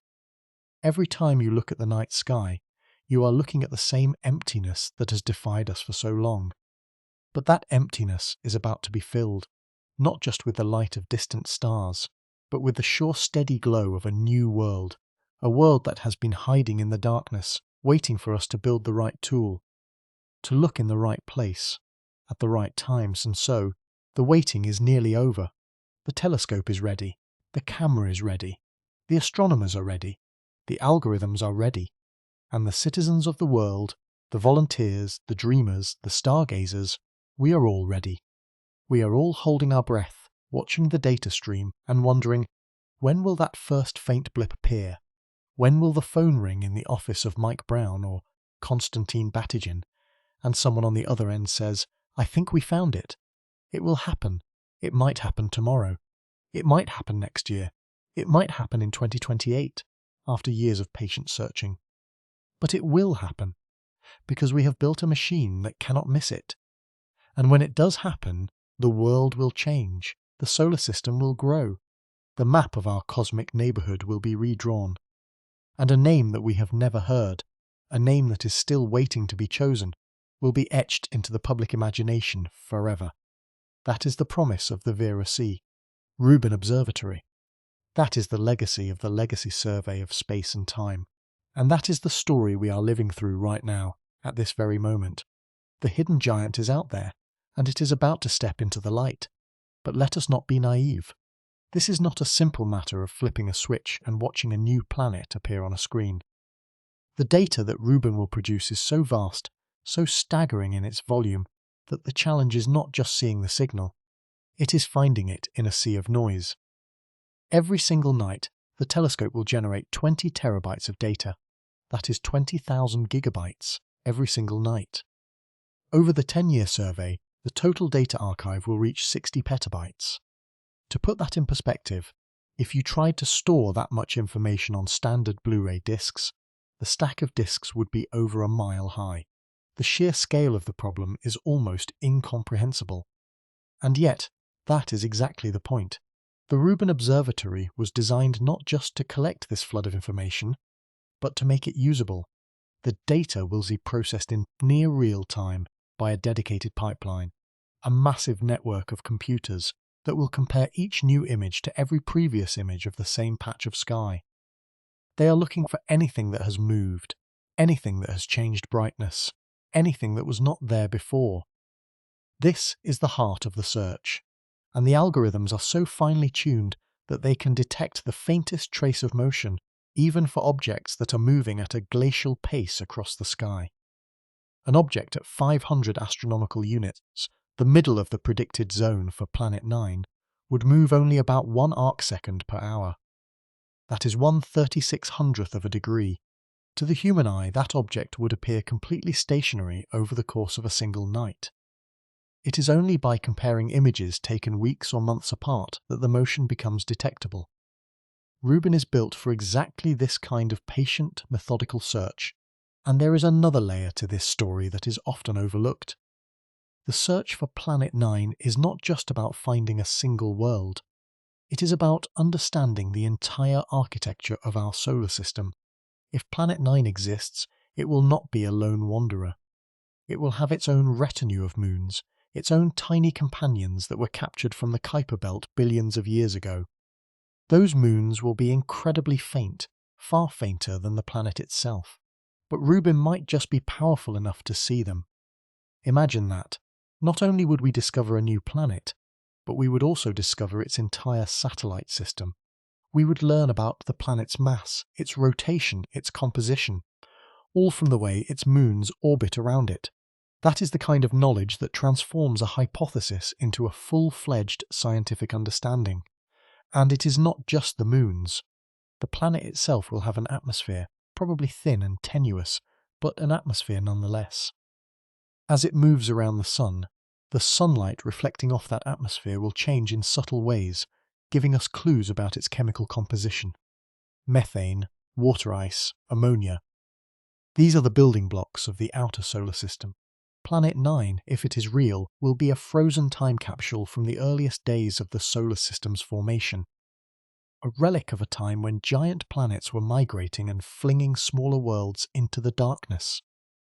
Every time you look at the night sky, you are looking at the same emptiness that has defied us for so long. But that emptiness is about to be filled, not just with the light of distant stars, but with the sure steady glow of a new world, a world that has been hiding in the darkness, waiting for us to build the right tool, to look in the right place, at the right times, and so the waiting is nearly over. The telescope is ready, the camera is ready, the astronomers are ready, the algorithms are ready, and the citizens of the world, the volunteers, the dreamers, the stargazers, we are all ready. We are all holding our breath, watching the data stream and wondering, when will that first faint blip appear? When will the phone ring in the office of Mike Brown or Konstantin Batygin, and someone on the other end says, I think we found it. It will happen. It might happen tomorrow. It might happen next year. It might happen in 2028, after years of patient searching. But it will happen, because we have built a machine that cannot miss it. And when it does happen, the world will change, the solar system will grow, the map of our cosmic neighbourhood will be redrawn, and a name that we have never heard, a name that is still waiting to be chosen, will be etched into the public imagination forever. That is the promise of the Vera C. Rubin Observatory. That is the legacy of the Legacy Survey of Space and Time. And that is the story we are living through right now, at this very moment. The hidden giant is out there, and it is about to step into the light. But let us not be naive. This is not a simple matter of flipping a switch and watching a new planet appear on a screen. The data that Rubin will produce is so vast, so staggering in its volume, that the challenge is not just seeing the signal, it is finding it in a sea of noise. Every single night, the telescope will generate 20 terabytes of data. That is 20,000 gigabytes every single night. Over the 10-year survey, the total data archive will reach 60 petabytes. To put that in perspective, if you tried to store that much information on standard Blu-ray discs, the stack of discs would be over a mile high. The sheer scale of the problem is almost incomprehensible. And yet, that is exactly the point. The Rubin Observatory was designed not just to collect this flood of information, but to make it usable. The data will be processed in near real time by a dedicated pipeline, a massive network of computers that will compare each new image to every previous image of the same patch of sky. They are looking for anything that has moved, anything that has changed brightness, anything that was not there before. This is the heart of the search, and the algorithms are so finely tuned that they can detect the faintest trace of motion, even for objects that are moving at a glacial pace across the sky. An object at 500 astronomical units, the middle of the predicted zone for Planet 9, would move only about 1 arcsecond per hour. That is 1/3600th of a degree. To the human eye, that object would appear completely stationary over the course of a single night. It is only by comparing images taken weeks or months apart that the motion becomes detectable. Rubin is built for exactly this kind of patient, methodical search, and there is another layer to this story that is often overlooked. The search for Planet 9 is not just about finding a single world. It is about understanding the entire architecture of our solar system. If Planet 9 exists, it will not be a lone wanderer. It will have its own retinue of moons, its own tiny companions that were captured from the Kuiper Belt billions of years ago. Those moons will be incredibly faint, far fainter than the planet itself. But Rubin might just be powerful enough to see them. Imagine that. Not only would we discover a new planet, but we would also discover its entire satellite system. We would learn about the planet's mass, its rotation, its composition, all from the way its moons orbit around it. That is the kind of knowledge that transforms a hypothesis into a full-fledged scientific understanding. And it is not just the moons. The planet itself will have an atmosphere, probably thin and tenuous, but an atmosphere nonetheless. As it moves around the sunlight reflecting off that atmosphere will change in subtle ways, giving us clues about its chemical composition. Methane, water ice, ammonia. These are the building blocks of the outer solar system. Planet 9, if it is real, will be a frozen time capsule from the earliest days of the solar system's formation. A relic of a time when giant planets were migrating and flinging smaller worlds into the darkness.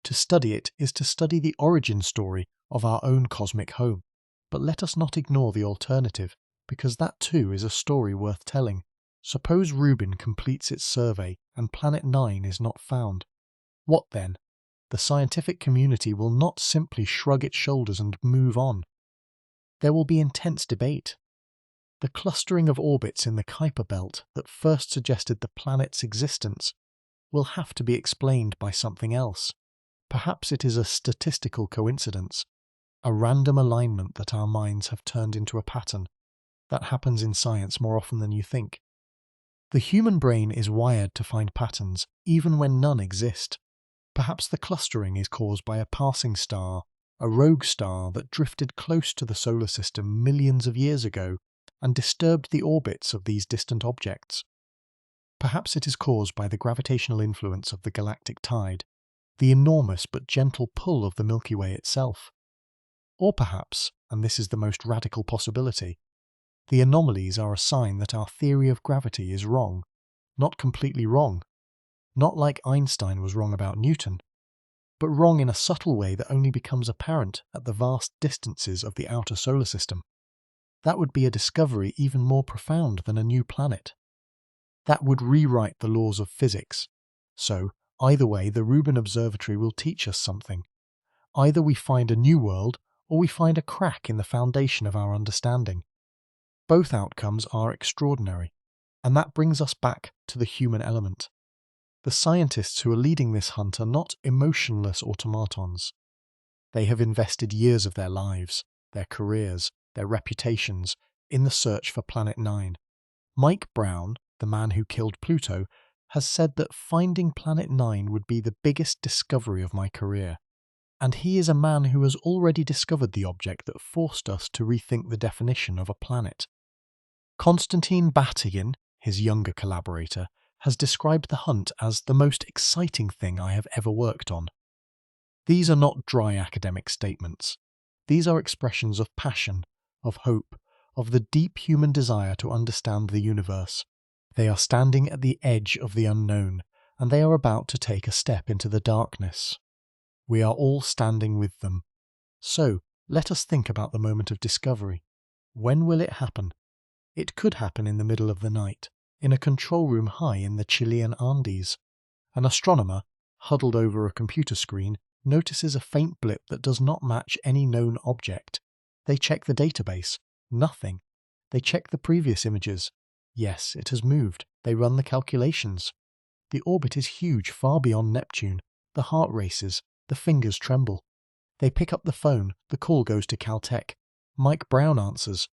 To study it is to study the origin story of our own cosmic home. But let us not ignore the alternative, because that too is a story worth telling. Suppose Rubin completes its survey and Planet 9 is not found. What then? The scientific community will not simply shrug its shoulders and move on. There will be intense debate. The clustering of orbits in the Kuiper belt that first suggested the planet's existence will have to be explained by something else. Perhaps it is a statistical coincidence, a random alignment that our minds have turned into a pattern. That happens in science more often than you think. The human brain is wired to find patterns, even when none exist. Perhaps the clustering is caused by a passing star, a rogue star that drifted close to the solar system millions of years ago and disturbed the orbits of these distant objects. Perhaps it is caused by the gravitational influence of the galactic tide, the enormous but gentle pull of the Milky Way itself. Or perhaps, and this is the most radical possibility, the anomalies are a sign that our theory of gravity is wrong, not completely wrong, not like Einstein was wrong about Newton, but wrong in a subtle way that only becomes apparent at the vast distances of the outer solar system. That would be a discovery even more profound than a new planet. That would rewrite the laws of physics. So, either way, the Rubin Observatory will teach us something. Either we find a new world, or we find a crack in the foundation of our understanding. Both outcomes are extraordinary, and that brings us back to the human element. The scientists who are leading this hunt are not emotionless automatons. They have invested years of their lives, their careers, their reputations, in the search for Planet 9. Mike Brown, the man who killed Pluto, has said that finding Planet 9 would be the biggest discovery of my career. And he is a man who has already discovered the object that forced us to rethink the definition of a planet. Konstantin Batygin, his younger collaborator, has described the hunt as the most exciting thing I have ever worked on. These are not dry academic statements. These are expressions of passion, of hope, of the deep human desire to understand the universe. They are standing at the edge of the unknown, and they are about to take a step into the darkness. We are all standing with them. So, let us think about the moment of discovery. When will it happen? It could happen in the middle of the night, in a control room high in the Chilean Andes. An astronomer, huddled over a computer screen, notices a faint blip that does not match any known object. They check the database. Nothing. They check the previous images. Yes, it has moved. They run the calculations. The orbit is huge, far beyond Neptune. The heart races. The fingers tremble. They pick up the phone. The call goes to Caltech. Mike Brown answers.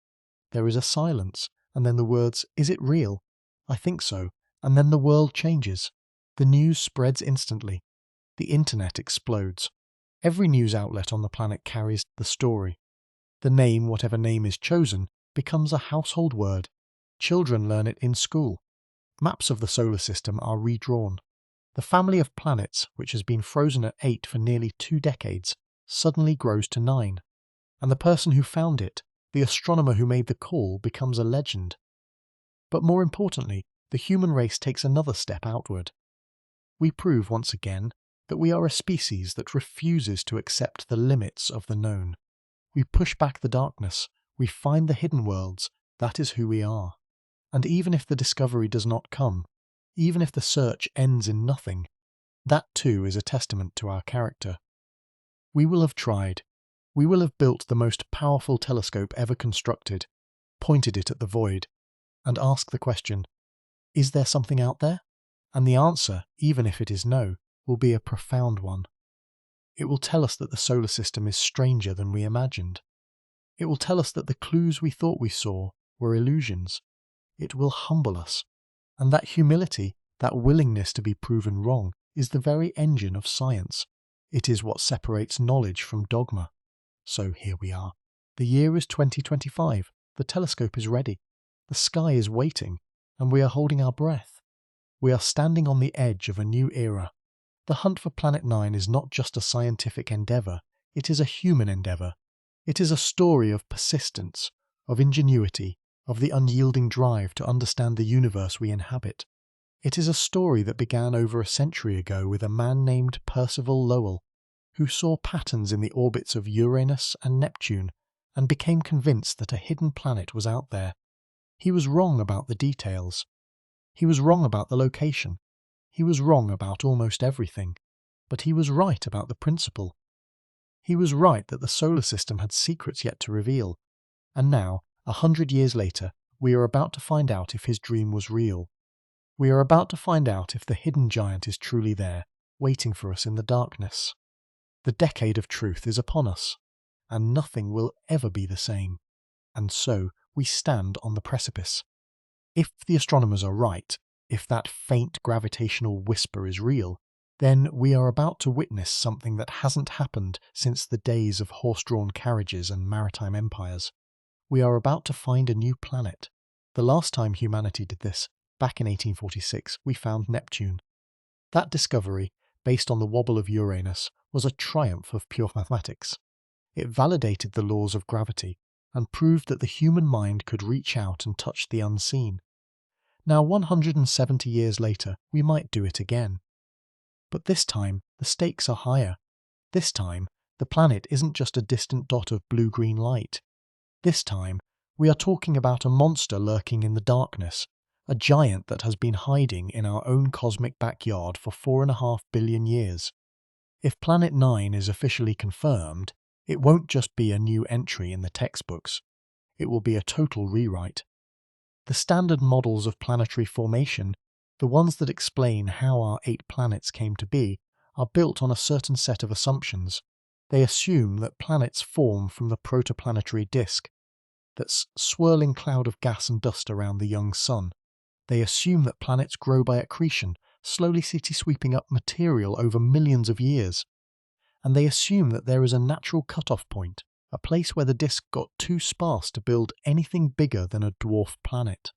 There is a silence, and then the words, "Is it real?" "I think so." And then the world changes. The news spreads instantly. The internet explodes. Every news outlet on the planet carries the story. The name, whatever name is chosen, becomes a household word. Children learn it in school. Maps of the solar system are redrawn. The family of planets, which has been frozen at 8 for nearly 2 decades, suddenly grows to 9. And the person who found it, the astronomer who made the call, becomes a legend. But more importantly, the human race takes another step outward. We prove once again that we are a species that refuses to accept the limits of the known. We push back the darkness. We find the hidden worlds. That is who we are. And even if the discovery does not come, even if the search ends in nothing, that too is a testament to our character. We will have tried. We will have built the most powerful telescope ever constructed, pointed it at the void, and asked the question, is there something out there? And the answer, even if it is no, will be a profound one. It will tell us that the solar system is stranger than we imagined. It will tell us that the clues we thought we saw were illusions. It will humble us. And that humility, that willingness to be proven wrong, is the very engine of science. It is what separates knowledge from dogma. So here we are. The year is 2025. The telescope is ready. The sky is waiting, and we are holding our breath. We are standing on the edge of a new era. The hunt for Planet 9 is not just a scientific endeavour, it is a human endeavour. It is a story of persistence, of ingenuity, of the unyielding drive to understand the universe we inhabit. It is a story that began over a century ago with a man named Percival Lowell. who saw patterns in the orbits of Uranus and Neptune and became convinced that a hidden planet was out there. He was wrong about the details. He was wrong about the location. He was wrong about almost everything. But he was right about the principle. He was right that the solar system had secrets yet to reveal. And now, 100 years later, we are about to find out if his dream was real. We are about to find out if the hidden giant is truly there, waiting for us in the darkness. The decade of truth is upon us, and nothing will ever be the same. And so we stand on the precipice. If the astronomers are right, if that faint gravitational whisper is real, then we are about to witness something that hasn't happened since the days of horse-drawn carriages and maritime empires. We are about to find a new planet. The last time humanity did this, back in 1846, we found Neptune. That discovery, based on the wobble of Uranus, was a triumph of pure mathematics. It validated the laws of gravity and proved that the human mind could reach out and touch the unseen. Now, 170 years later, we might do it again. But this time, the stakes are higher. This time, the planet isn't just a distant dot of blue-green light. This time, we are talking about a monster lurking in the darkness, a giant that has been hiding in our own cosmic backyard for 4.5 billion years. If Planet 9 is officially confirmed, it won't just be a new entry in the textbooks. It will be a total rewrite. The standard models of planetary formation, the ones that explain how our 8 planets came to be, are built on a certain set of assumptions. They assume that planets form from the protoplanetary disk, that swirling cloud of gas and dust around the young sun. They assume that planets grow by accretion, slowly city-sweeping up material over millions of years. And they assume that there is a natural cut-off point, a place where the disk got too sparse to build anything bigger than a dwarf planet.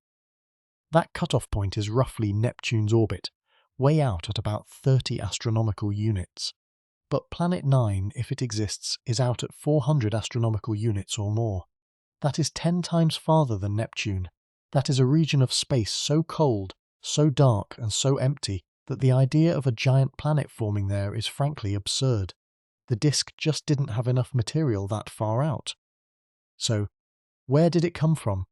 That cut-off point is roughly Neptune's orbit, way out at about 30 astronomical units. But Planet 9, if it exists, is out at 400 astronomical units or more. That is 10 times farther than Neptune. That is a region of space so cold, so dark and so empty that the idea of a giant planet forming there is frankly absurd. The disk just didn't have enough material that far out. So, where did it come from?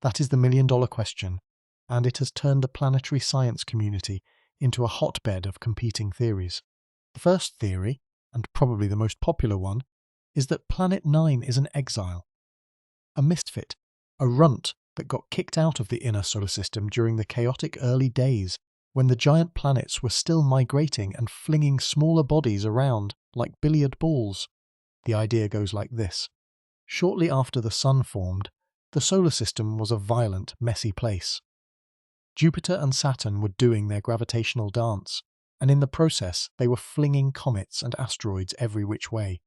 That is the million-dollar question, and it has turned the planetary science community into a hotbed of competing theories. The first theory, and probably the most popular one, is that Planet 9 is an exile. A misfit, a runt that got kicked out of the inner solar system during the chaotic early days when the giant planets were still migrating and flinging smaller bodies around like billiard balls. The idea goes like this. Shortly after the Sun formed, the solar system was a violent, messy place. Jupiter and Saturn were doing their gravitational dance, and in the process they were flinging comets and asteroids every which way.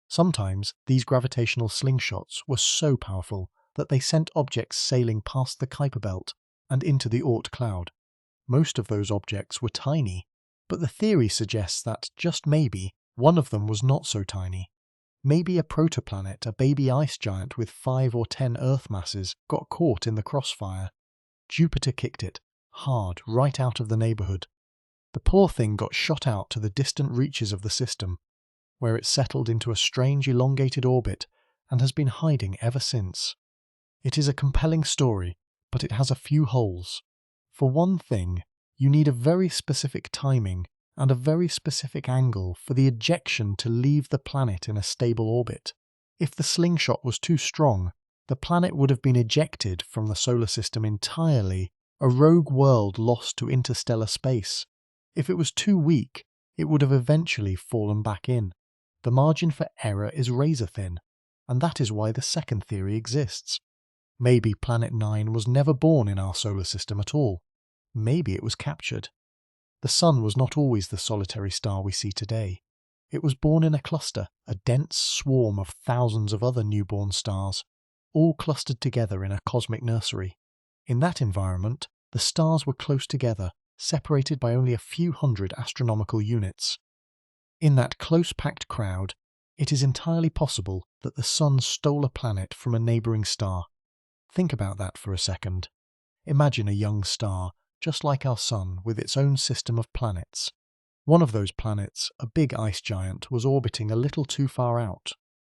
Sometimes these gravitational slingshots were so powerful that they sent objects sailing past the Kuiper belt and into the Oort cloud. Most of those objects were tiny, but the theory suggests that, just maybe, one of them was not so tiny. Maybe a protoplanet, a baby ice giant with 5 or 10 Earth masses, got caught in the crossfire. Jupiter kicked it, hard, right out of the neighbourhood. The poor thing got shot out to the distant reaches of the system, where it settled into a strange elongated orbit and has been hiding ever since. It is a compelling story, but it has a few holes. For one thing, you need a very specific timing and a very specific angle for the ejection to leave the planet in a stable orbit. If the slingshot was too strong, the planet would have been ejected from the solar system entirely, a rogue world lost to interstellar space. If it was too weak, it would have eventually fallen back in. The margin for error is razor thin, and that is why the second theory exists. Maybe Planet 9 was never born in our solar system at all. Maybe it was captured. The Sun was not always the solitary star we see today. It was born in a cluster, a dense swarm of thousands of other newborn stars, all clustered together in a cosmic nursery. In that environment, the stars were close together, separated by only a few hundred astronomical units. In that close-packed crowd, it is entirely possible that the Sun stole a planet from a neighbouring star. Think about that for a second. Imagine a young star, just like our Sun, with its own system of planets. One of those planets, a big ice giant, was orbiting a little too far out.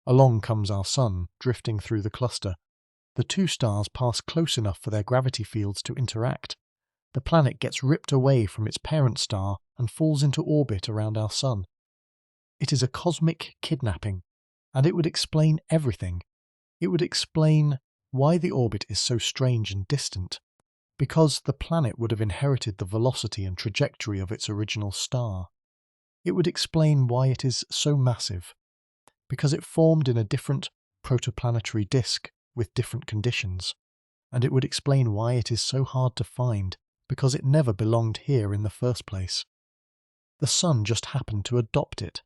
Along comes our Sun, drifting through the cluster. The two stars pass close enough for their gravity fields to interact. The planet gets ripped away from its parent star and falls into orbit around our Sun. It is a cosmic kidnapping, and it would explain everything. It would explain why the orbit is so strange and distant, because the planet would have inherited the velocity and trajectory of its original star. It would explain why it is so massive, because it formed in a different protoplanetary disk with different conditions, and it would explain why it is so hard to find, because it never belonged here in the first place. The Sun just happened to adopt it.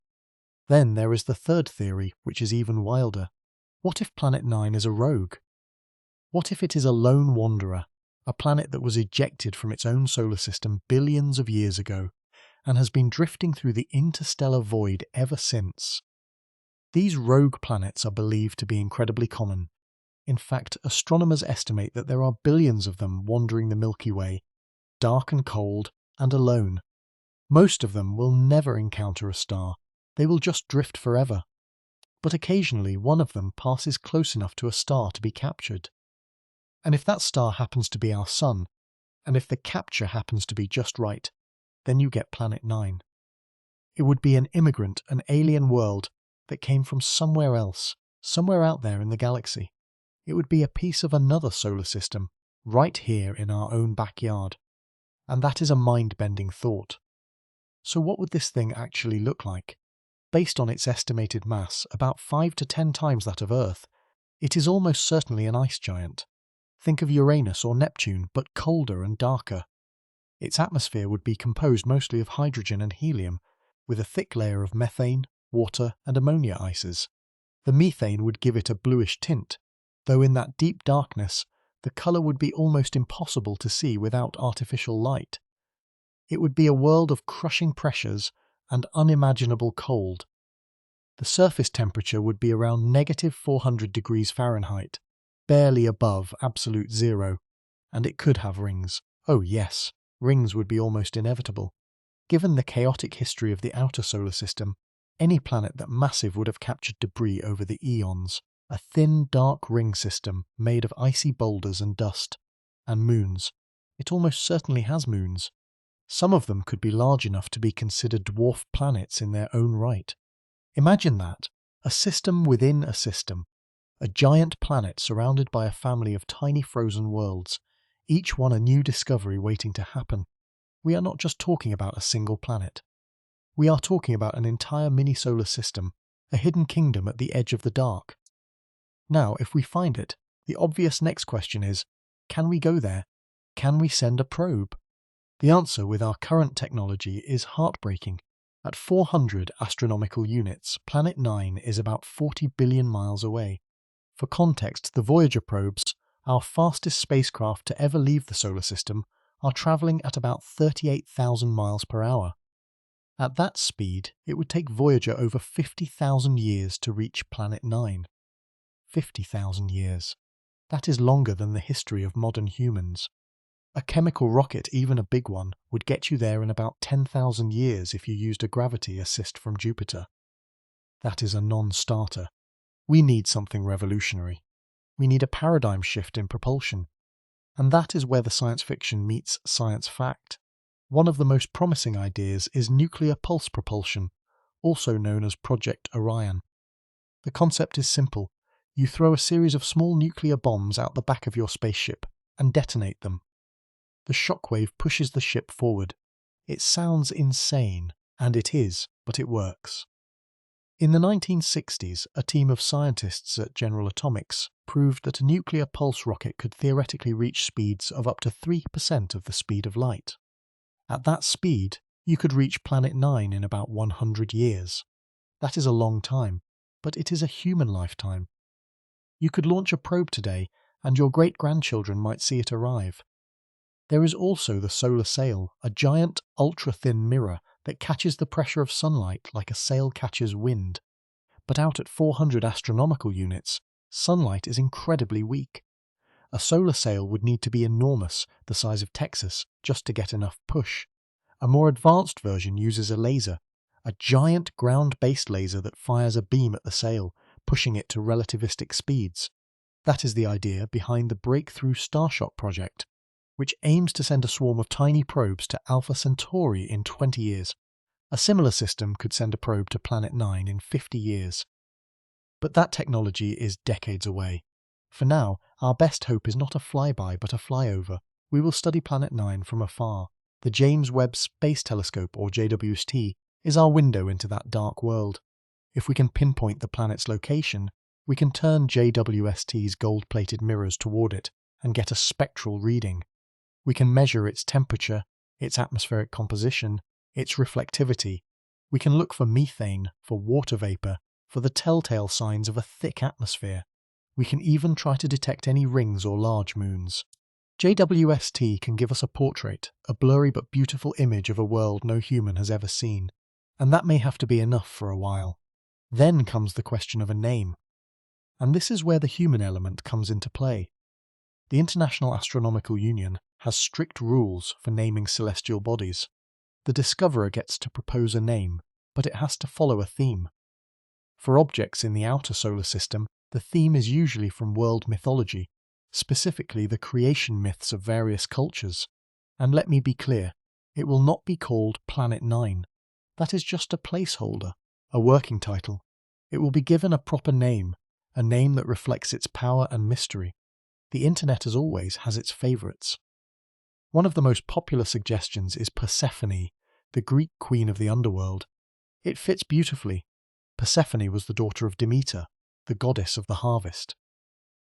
Then there is the third theory, which is even wilder. What if Planet 9 is a rogue? What if it is a lone wanderer, a planet that was ejected from its own solar system billions of years ago, and has been drifting through the interstellar void ever since? These rogue planets are believed to be incredibly common. In fact, astronomers estimate that there are billions of them wandering the Milky Way, dark and cold, and alone. Most of them will never encounter a star. They will just drift forever. But occasionally one of them passes close enough to a star to be captured. And if that star happens to be our Sun, and if the capture happens to be just right, then you get Planet 9. It would be an immigrant, an alien world that came from somewhere else, somewhere out there in the galaxy. It would be a piece of another solar system, right here in our own backyard. And that is a mind-bending thought. So what would this thing actually look like? Based on its estimated mass, about 5 to 10 times that of Earth, it is almost certainly an ice giant. Think of Uranus or Neptune, but colder and darker. Its atmosphere would be composed mostly of hydrogen and helium, with a thick layer of methane, water, and ammonia ices. The methane would give it a bluish tint, though in that deep darkness, the colour would be almost impossible to see without artificial light. It would be a world of crushing pressures and unimaginable cold. The surface temperature would be around -400 degrees Fahrenheit, barely above absolute zero, and it could have rings. Oh yes, rings would be almost inevitable. Given the chaotic history of the outer solar system, any planet that massive would have captured debris over the eons, a thin, dark ring system made of icy boulders and dust. And moons. It almost certainly has moons. Some of them could be large enough to be considered dwarf planets in their own right. Imagine that, a system within a system, a giant planet surrounded by a family of tiny frozen worlds, each one a new discovery waiting to happen. We are not just talking about a single planet. We are talking about an entire mini-solar system, a hidden kingdom at the edge of the dark. Now, if we find it, the obvious next question is, can we go there? Can we send a probe? The answer with our current technology is heartbreaking. At 400 astronomical units, Planet 9 is about 40 billion miles away. For context, the Voyager probes, our fastest spacecraft to ever leave the solar system, are travelling at about 38,000 miles per hour. At that speed, it would take Voyager over 50,000 years to reach Planet 9. 50,000 years. That is longer than the history of modern humans. A chemical rocket, even a big one, would get you there in about 10,000 years if you used a gravity assist from Jupiter. That is a non-starter. We need something revolutionary. We need a paradigm shift in propulsion. And that is where the science fiction meets science fact. One of the most promising ideas is nuclear pulse propulsion, also known as Project Orion. The concept is simple. You throw a series of small nuclear bombs out the back of your spaceship and detonate them. The shockwave pushes the ship forward. It sounds insane, and it is, but it works. In the 1960s, a team of scientists at General Atomics proved that a nuclear pulse rocket could theoretically reach speeds of up to 3% of the speed of light. At that speed, you could reach Planet 9 in about 100 years. That is a long time, but it is a human lifetime. You could launch a probe today, and your great-grandchildren might see it arrive. There is also the solar sail, a giant, ultra-thin mirror that catches the pressure of sunlight like a sail catches wind. But out at 400 astronomical units, sunlight is incredibly weak. A solar sail would need to be enormous, the size of Texas, just to get enough push. A more advanced version uses a laser, a giant ground-based laser that fires a beam at the sail, pushing it to relativistic speeds. That is the idea behind the Breakthrough Starshot project, which aims to send a swarm of tiny probes to Alpha Centauri in 20 years. A similar system could send a probe to Planet 9 in 50 years. But that technology is decades away. For now, our best hope is not a flyby but a flyover. We will study Planet 9 from afar. The James Webb Space Telescope, or JWST, is our window into that dark world. If we can pinpoint the planet's location, we can turn JWST's gold-plated mirrors toward it and get a spectral reading. We can measure its temperature, its atmospheric composition, its reflectivity. We can look for methane, for water vapour, for the telltale signs of a thick atmosphere. We can even try to detect any rings or large moons. JWST can give us a portrait, a blurry but beautiful image of a world no human has ever seen. And that may have to be enough for a while. Then comes the question of a name. And this is where the human element comes into play. The International Astronomical Union has strict rules for naming celestial bodies. The discoverer gets to propose a name, but it has to follow a theme. For objects in the outer solar system, the theme is usually from world mythology, specifically the creation myths of various cultures. And let me be clear, it will not be called Planet 9. That is just a placeholder, a working title. It will be given a proper name, a name that reflects its power and mystery. The internet, as always, has its favourites. One of the most popular suggestions is Persephone, the Greek queen of the underworld. It fits beautifully. Persephone was the daughter of Demeter, the goddess of the harvest.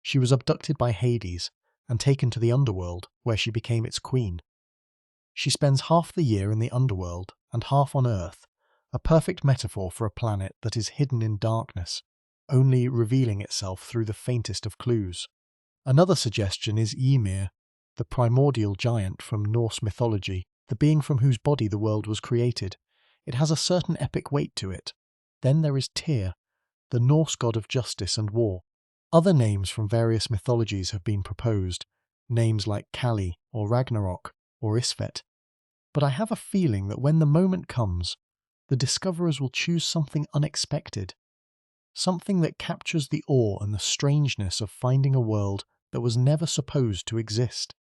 She was abducted by Hades and taken to the underworld, where she became its queen. She spends half the year in the underworld and half on Earth, a perfect metaphor for a planet that is hidden in darkness, only revealing itself through the faintest of clues. Another suggestion is Ymir, the primordial giant from Norse mythology, the being from whose body the world was created. It has a certain epic weight to it. Then there is Tyr, the Norse god of justice and war. Other names from various mythologies have been proposed, names like Kali or Ragnarok or Isfet. But I have a feeling that when the moment comes, the discoverers will choose something unexpected, something that captures the awe and the strangeness of finding a world that was never supposed to exist.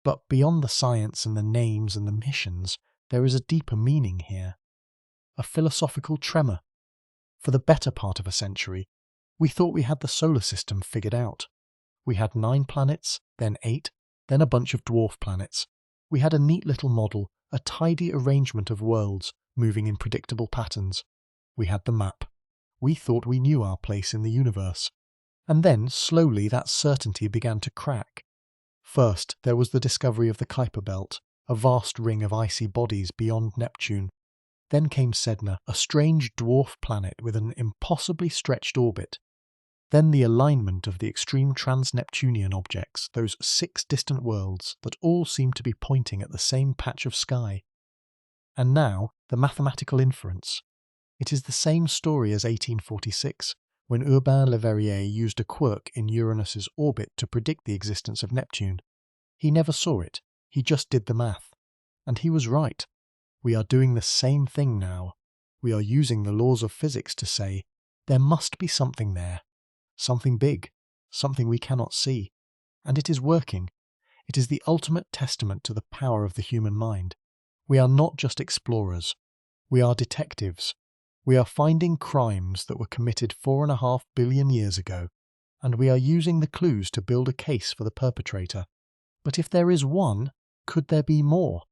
But beyond the science and the names and the missions, there is a deeper meaning here, a philosophical tremor. For the better part of a century, we thought we had the solar system figured out. We had 9 planets, then 8, then a bunch of dwarf planets. We had a neat little model, a tidy arrangement of worlds moving in predictable patterns. We had the map. We thought we knew our place in the universe. And then, slowly, that certainty began to crack. First, there was the discovery of the Kuiper Belt, a vast ring of icy bodies beyond Neptune. Then came Sedna, a strange dwarf planet with an impossibly stretched orbit. Then the alignment of the extreme trans-Neptunian objects, those 6 distant worlds that all seem to be pointing at the same patch of sky. And now, the mathematical inference. It is the same story as 1846, when Urbain Le Verrier used a quirk in Uranus's orbit to predict the existence of Neptune. He never saw it, he just did the math. And he was right. We are doing the same thing now. We are using the laws of physics to say, there must be something there. Something big, something we cannot see. And it is working. It is the ultimate testament to the power of the human mind. We are not just explorers. We are detectives. We are finding crimes that were committed 4.5 billion years ago, and we are using the clues to build a case for the perpetrator. But if there is one, could there be more?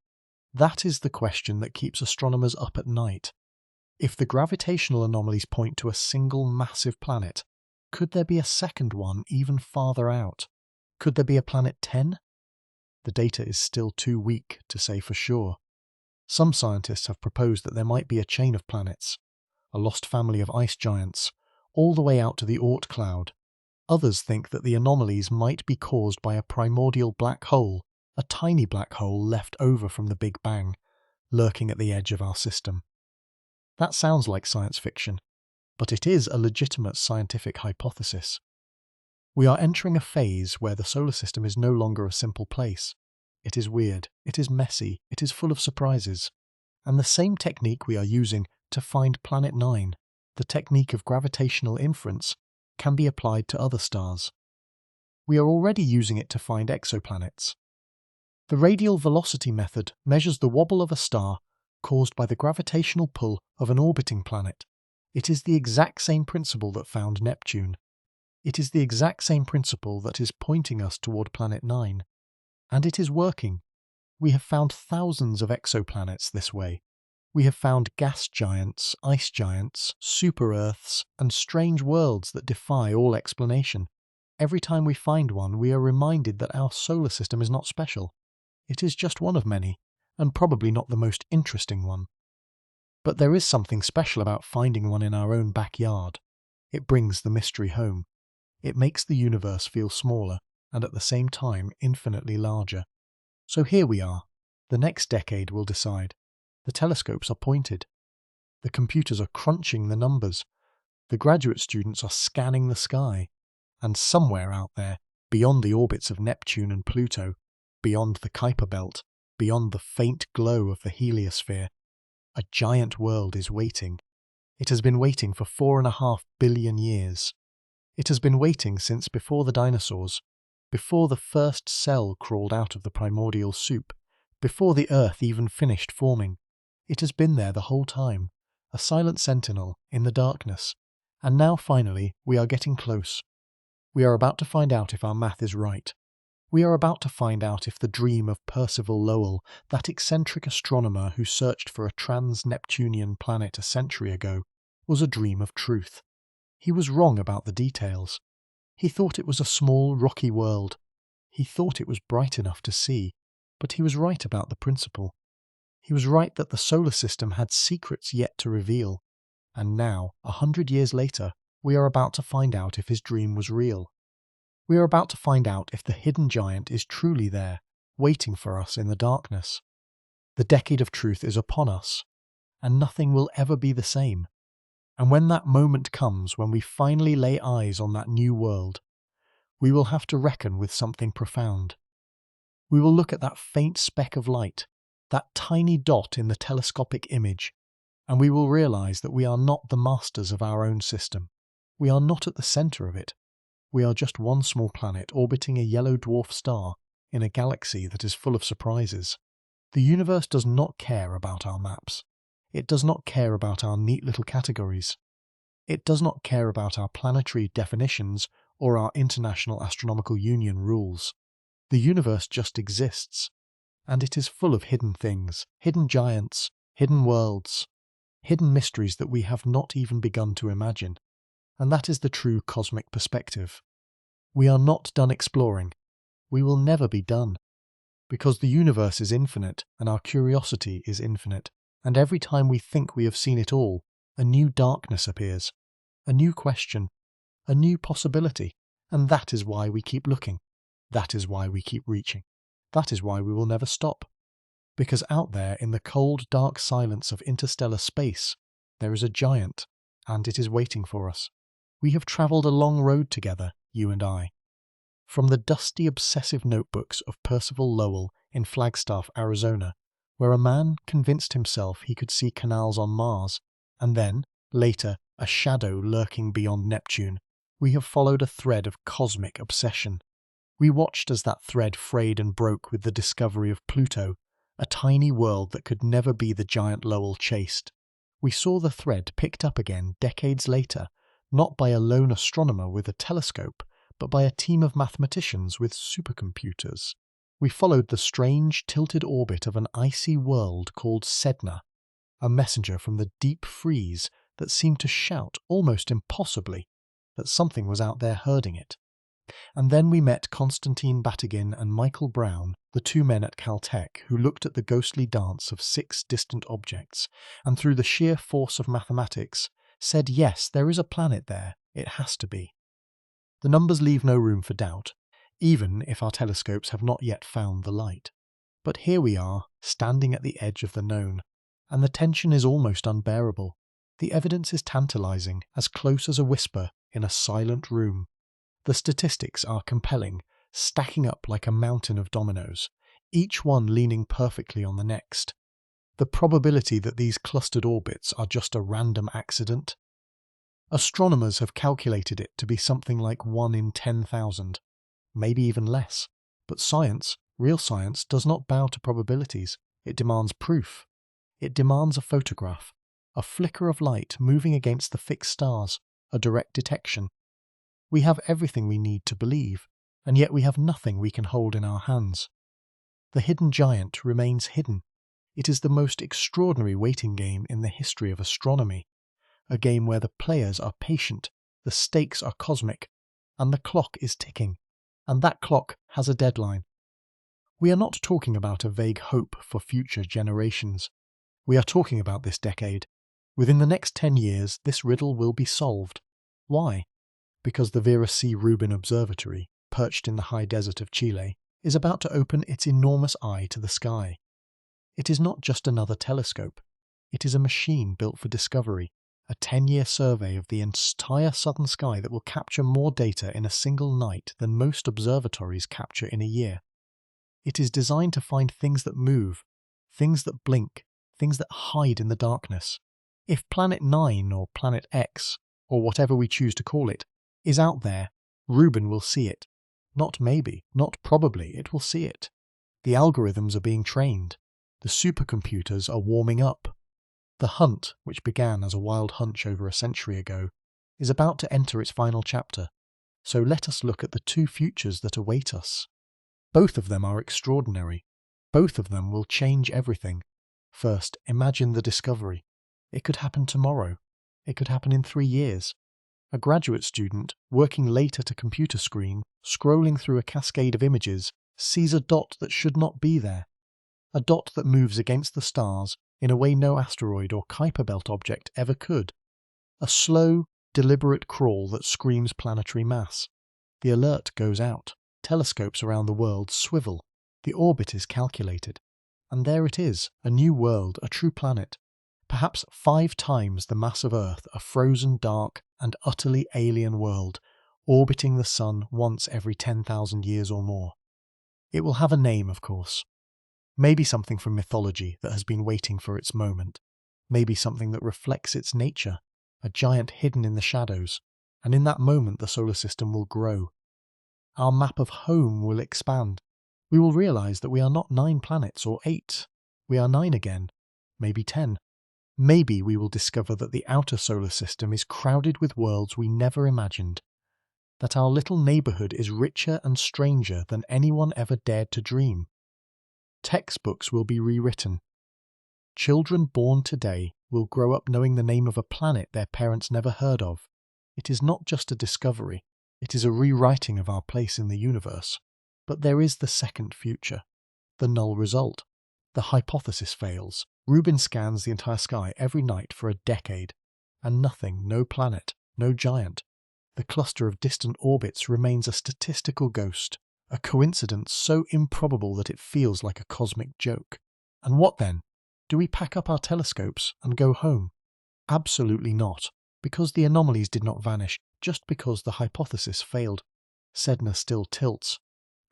That is the question that keeps astronomers up at night. If the gravitational anomalies point to a single massive planet, could there be a second one even farther out? Could there be a planet 10? The data is still too weak to say for sure. Some scientists have proposed that there might be a chain of planets, a lost family of ice giants, all the way out to the Oort cloud. Others think that the anomalies might be caused by a primordial black hole, a tiny black hole left over from the Big Bang, lurking at the edge of our system. That sounds like science fiction, but it is a legitimate scientific hypothesis. We are entering a phase where the solar system is no longer a simple place. It is weird, it is messy, it is full of surprises. And the same technique we are using to find Planet 9, the technique of gravitational inference, can be applied to other stars. We are already using it to find exoplanets. The radial velocity method measures the wobble of a star caused by the gravitational pull of an orbiting planet. It is the exact same principle that found Neptune. It is the exact same principle that is pointing us toward Planet 9. And it is working. We have found thousands of exoplanets this way. We have found gas giants, ice giants, super-Earths, and strange worlds that defy all explanation. Every time we find one, we are reminded that our solar system is not special. It is just one of many, and probably not the most interesting one. But there is something special about finding one in our own backyard. It brings the mystery home. It makes the universe feel smaller, and at the same time infinitely larger. So here we are. The next decade will decide. The telescopes are pointed. The computers are crunching the numbers. The graduate students are scanning the sky. And somewhere out there, beyond the orbits of Neptune and Pluto, beyond the Kuiper belt, beyond the faint glow of the heliosphere, a giant world is waiting. It has been waiting for 4.5 billion years. It has been waiting since before the dinosaurs, before the first cell crawled out of the primordial soup, before the Earth even finished forming. It has been there the whole time, a silent sentinel in the darkness. And now finally we are getting close. We are about to find out if our math is right. We are about to find out if the dream of Percival Lowell, that eccentric astronomer who searched for a trans-Neptunian planet a century ago, was a dream of truth. He was wrong about the details. He thought it was a small, rocky world. He thought it was bright enough to see, but he was right about the principle. He was right that the solar system had secrets yet to reveal. And now, 100 years later, we are about to find out if his dream was real. We are about to find out if the hidden giant is truly there, waiting for us in the darkness. The decade of truth is upon us, and nothing will ever be the same. And when that moment comes, when we finally lay eyes on that new world, we will have to reckon with something profound. We will look at that faint speck of light, that tiny dot in the telescopic image, and we will realize that we are not the masters of our own system. We are not at the center of it. We are just one small planet orbiting a yellow dwarf star in a galaxy that is full of surprises. The universe does not care about our maps. It does not care about our neat little categories. It does not care about our planetary definitions or our International Astronomical Union rules. The universe just exists, and it is full of hidden things, hidden giants, hidden worlds, hidden mysteries that we have not even begun to imagine. And that is the true cosmic perspective. We are not done exploring. We will never be done. Because the universe is infinite and our curiosity is infinite. And every time we think we have seen it all, a new darkness appears, a new question, a new possibility. And that is why we keep looking. That is why we keep reaching. That is why we will never stop. Because out there in the cold, dark silence of interstellar space, there is a giant, and it is waiting for us. We have travelled a long road together, you and I. From the dusty, obsessive notebooks of Percival Lowell in Flagstaff, Arizona, where a man convinced himself he could see canals on Mars, and then, later, a shadow lurking beyond Neptune, we have followed a thread of cosmic obsession. We watched as that thread frayed and broke with the discovery of Pluto, a tiny world that could never be the giant Lowell chased. We saw the thread picked up again decades later, not by a lone astronomer with a telescope, but by a team of mathematicians with supercomputers. We followed the strange, tilted orbit of an icy world called Sedna, a messenger from the deep freeze that seemed to shout, almost impossibly, that something was out there herding it. And then we met Konstantin Batygin and Michael Brown, the two men at Caltech who looked at the ghostly dance of 6 distant objects, and through the sheer force of mathematics, said yes, there is a planet there, it has to be. The numbers leave no room for doubt, even if our telescopes have not yet found the light. But here we are, standing at the edge of the known, and the tension is almost unbearable. The evidence is tantalizing, as close as a whisper in a silent room. The statistics are compelling, stacking up like a mountain of dominoes, each one leaning perfectly on the next. The probability that these clustered orbits are just a random accident? Astronomers have calculated it to be something like 1 in 10,000, maybe even less. But science, real science, does not bow to probabilities. It demands proof. It demands a photograph, a flicker of light moving against the fixed stars, a direct detection. We have everything we need to believe, and yet we have nothing we can hold in our hands. The hidden giant remains hidden. It is the most extraordinary waiting game in the history of astronomy, a game where the players are patient, the stakes are cosmic, and the clock is ticking, and that clock has a deadline. We are not talking about a vague hope for future generations. We are talking about this decade. Within the next 10 years, this riddle will be solved. Why? Because the Vera C. Rubin Observatory, perched in the high desert of Chile, is about to open its enormous eye to the sky. It is not just another telescope. It is a machine built for discovery, a 10-year survey of the entire southern sky that will capture more data in a single night than most observatories capture in a year. It is designed to find things that move, things that blink, things that hide in the darkness. If Planet 9 or Planet X, or whatever we choose to call it, is out there, Rubin will see it. Not maybe, not probably, it will see it. The algorithms are being trained. The supercomputers are warming up. The hunt, which began as a wild hunch over a century ago, is about to enter its final chapter. So let us look at the two futures that await us. Both of them are extraordinary. Both of them will change everything. First, imagine the discovery. It could happen tomorrow. It could happen in 3 years. A graduate student, working late at a computer screen, scrolling through a cascade of images, sees a dot that should not be there. A dot that moves against the stars in a way no asteroid or Kuiper Belt object ever could. A slow, deliberate crawl that screams planetary mass. The alert goes out. Telescopes around the world swivel. The orbit is calculated. And there it is, a new world, a true planet. Perhaps 5 times the mass of Earth, a frozen, dark, and utterly alien world, orbiting the Sun once every 10,000 years or more. It will have a name, of course. Maybe something from mythology that has been waiting for its moment. Maybe something that reflects its nature, a giant hidden in the shadows, and in that moment the solar system will grow. Our map of home will expand. We will realize that we are not 9 planets or 8. We are 9 again, maybe 10. Maybe we will discover that the outer solar system is crowded with worlds we never imagined, that our little neighborhood is richer and stranger than anyone ever dared to dream. Textbooks will be rewritten. Children born today will grow up knowing the name of a planet their parents never heard of. It is not just a discovery, it is a rewriting of our place in the universe. But there is the second future, the null result. The hypothesis fails. Rubin scans the entire sky every night for a decade, and nothing, no planet, no giant. The cluster of distant orbits remains a statistical ghost, a coincidence so improbable that it feels like a cosmic joke. And what then? Do we pack up our telescopes and go home? Absolutely not, because the anomalies did not vanish, just because the hypothesis failed. Sedna still tilts.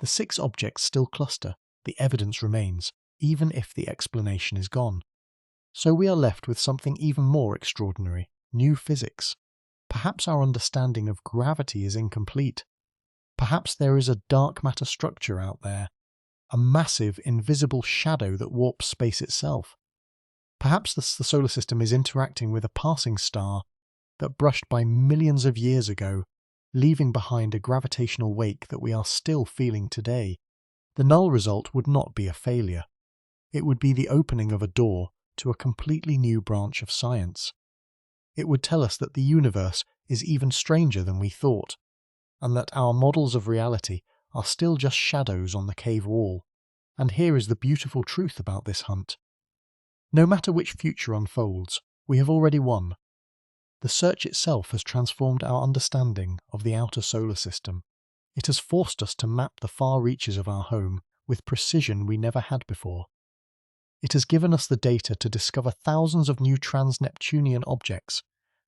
The 6 objects still cluster, the evidence remains, even if the explanation is gone. So we are left with something even more extraordinary, new physics. Perhaps our understanding of gravity is incomplete. Perhaps there is a dark matter structure out there, a massive, invisible shadow that warps space itself. Perhaps the solar system is interacting with a passing star that brushed by millions of years ago, leaving behind a gravitational wake that we are still feeling today. The null result would not be a failure. It would be the opening of a door to a completely new branch of science. It would tell us that the universe is even stranger than we thought, and that our models of reality are still just shadows on the cave wall. And here is the beautiful truth about this hunt. No matter which future unfolds, we have already won. The search itself has transformed our understanding of the outer solar system. It has forced us to map the far reaches of our home with precision we never had before. It has given us the data to discover thousands of new trans-Neptunian objects,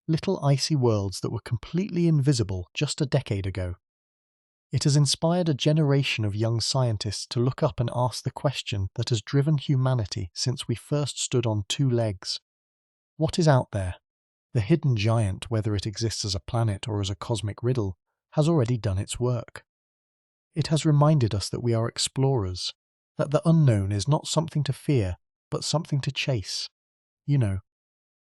little icy worlds that were completely invisible just a decade ago. It has inspired a generation of young scientists to look up and ask the question that has driven humanity since we first stood on two legs. What is out there? The hidden giant, whether it exists as a planet or as a cosmic riddle, has already done its work. It has reminded us that we are explorers, that the unknown is not something to fear, but something to chase. You know,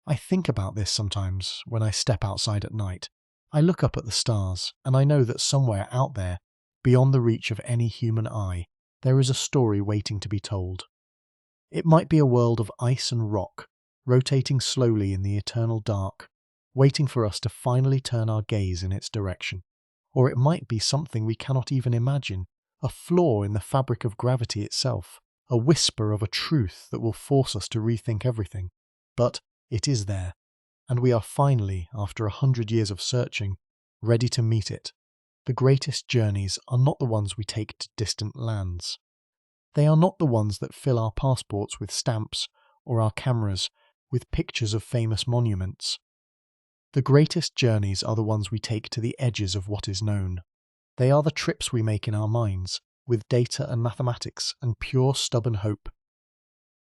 I think about this sometimes when I step outside at night. I look up at the stars, and I know that somewhere out there, beyond the reach of any human eye, there is a story waiting to be told. It might be a world of ice and rock, rotating slowly in the eternal dark, waiting for us to finally turn our gaze in its direction. Or it might be something we cannot even imagine, a flaw in the fabric of gravity itself, a whisper of a truth that will force us to rethink everything. But it is there, and we are finally, after 100 years of searching, ready to meet it. The greatest journeys are not the ones we take to distant lands. They are not the ones that fill our passports with stamps or our cameras with pictures of famous monuments. The greatest journeys are the ones we take to the edges of what is known. They are the trips we make in our minds, with data and mathematics and pure stubborn hope.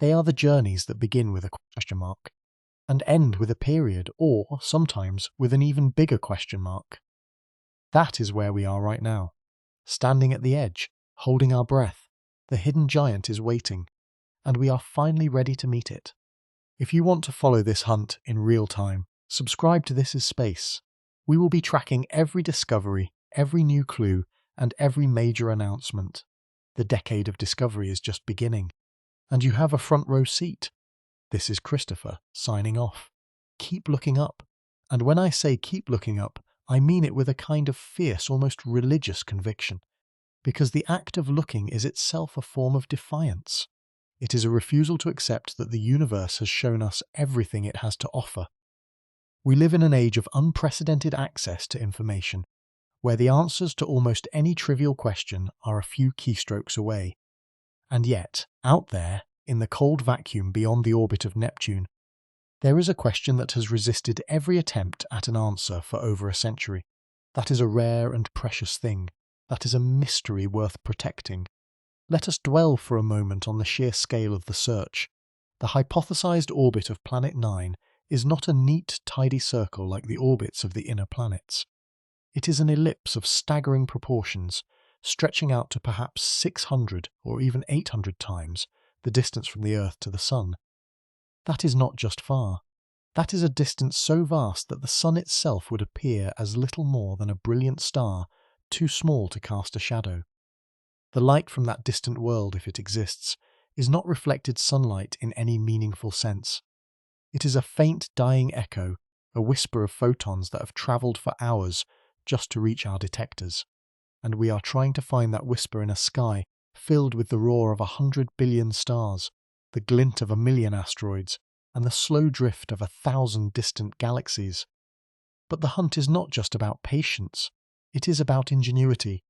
They are the journeys that begin with a question mark and end with a period, or, sometimes, with an even bigger question mark. That is where we are right now, standing at the edge, holding our breath. The hidden giant is waiting, and we are finally ready to meet it. If you want to follow this hunt in real time, subscribe to This Is Space. We will be tracking every discovery, every new clue, and every major announcement. The decade of discovery is just beginning, and you have a front row seat. This is Christopher, signing off. Keep looking up. And when I say keep looking up, I mean it with a kind of fierce, almost religious conviction. Because the act of looking is itself a form of defiance. It is a refusal to accept that the universe has shown us everything it has to offer. We live in an age of unprecedented access to information, where the answers to almost any trivial question are a few keystrokes away. And yet, out there, in the cold vacuum beyond the orbit of Neptune, there is a question that has resisted every attempt at an answer for over a century. That is a rare and precious thing. That is a mystery worth protecting. Let us dwell for a moment on the sheer scale of the search. The hypothesized orbit of Planet 9 is not a neat, tidy circle like the orbits of the inner planets. It is an ellipse of staggering proportions, stretching out to perhaps 600 or even 800 times the distance from the Earth to the Sun. That is not just far. That is a distance so vast that the Sun itself would appear as little more than a brilliant star, too small to cast a shadow. The light from that distant world, if it exists, is not reflected sunlight in any meaningful sense. It is a faint dying echo, a whisper of photons that have travelled for hours just to reach our detectors. And we are trying to find that whisper in a sky filled with the roar of 100 billion stars, the glint of 1,000,000 asteroids, and the slow drift of 1,000 distant galaxies. But the hunt is not just about patience, it is about ingenuity.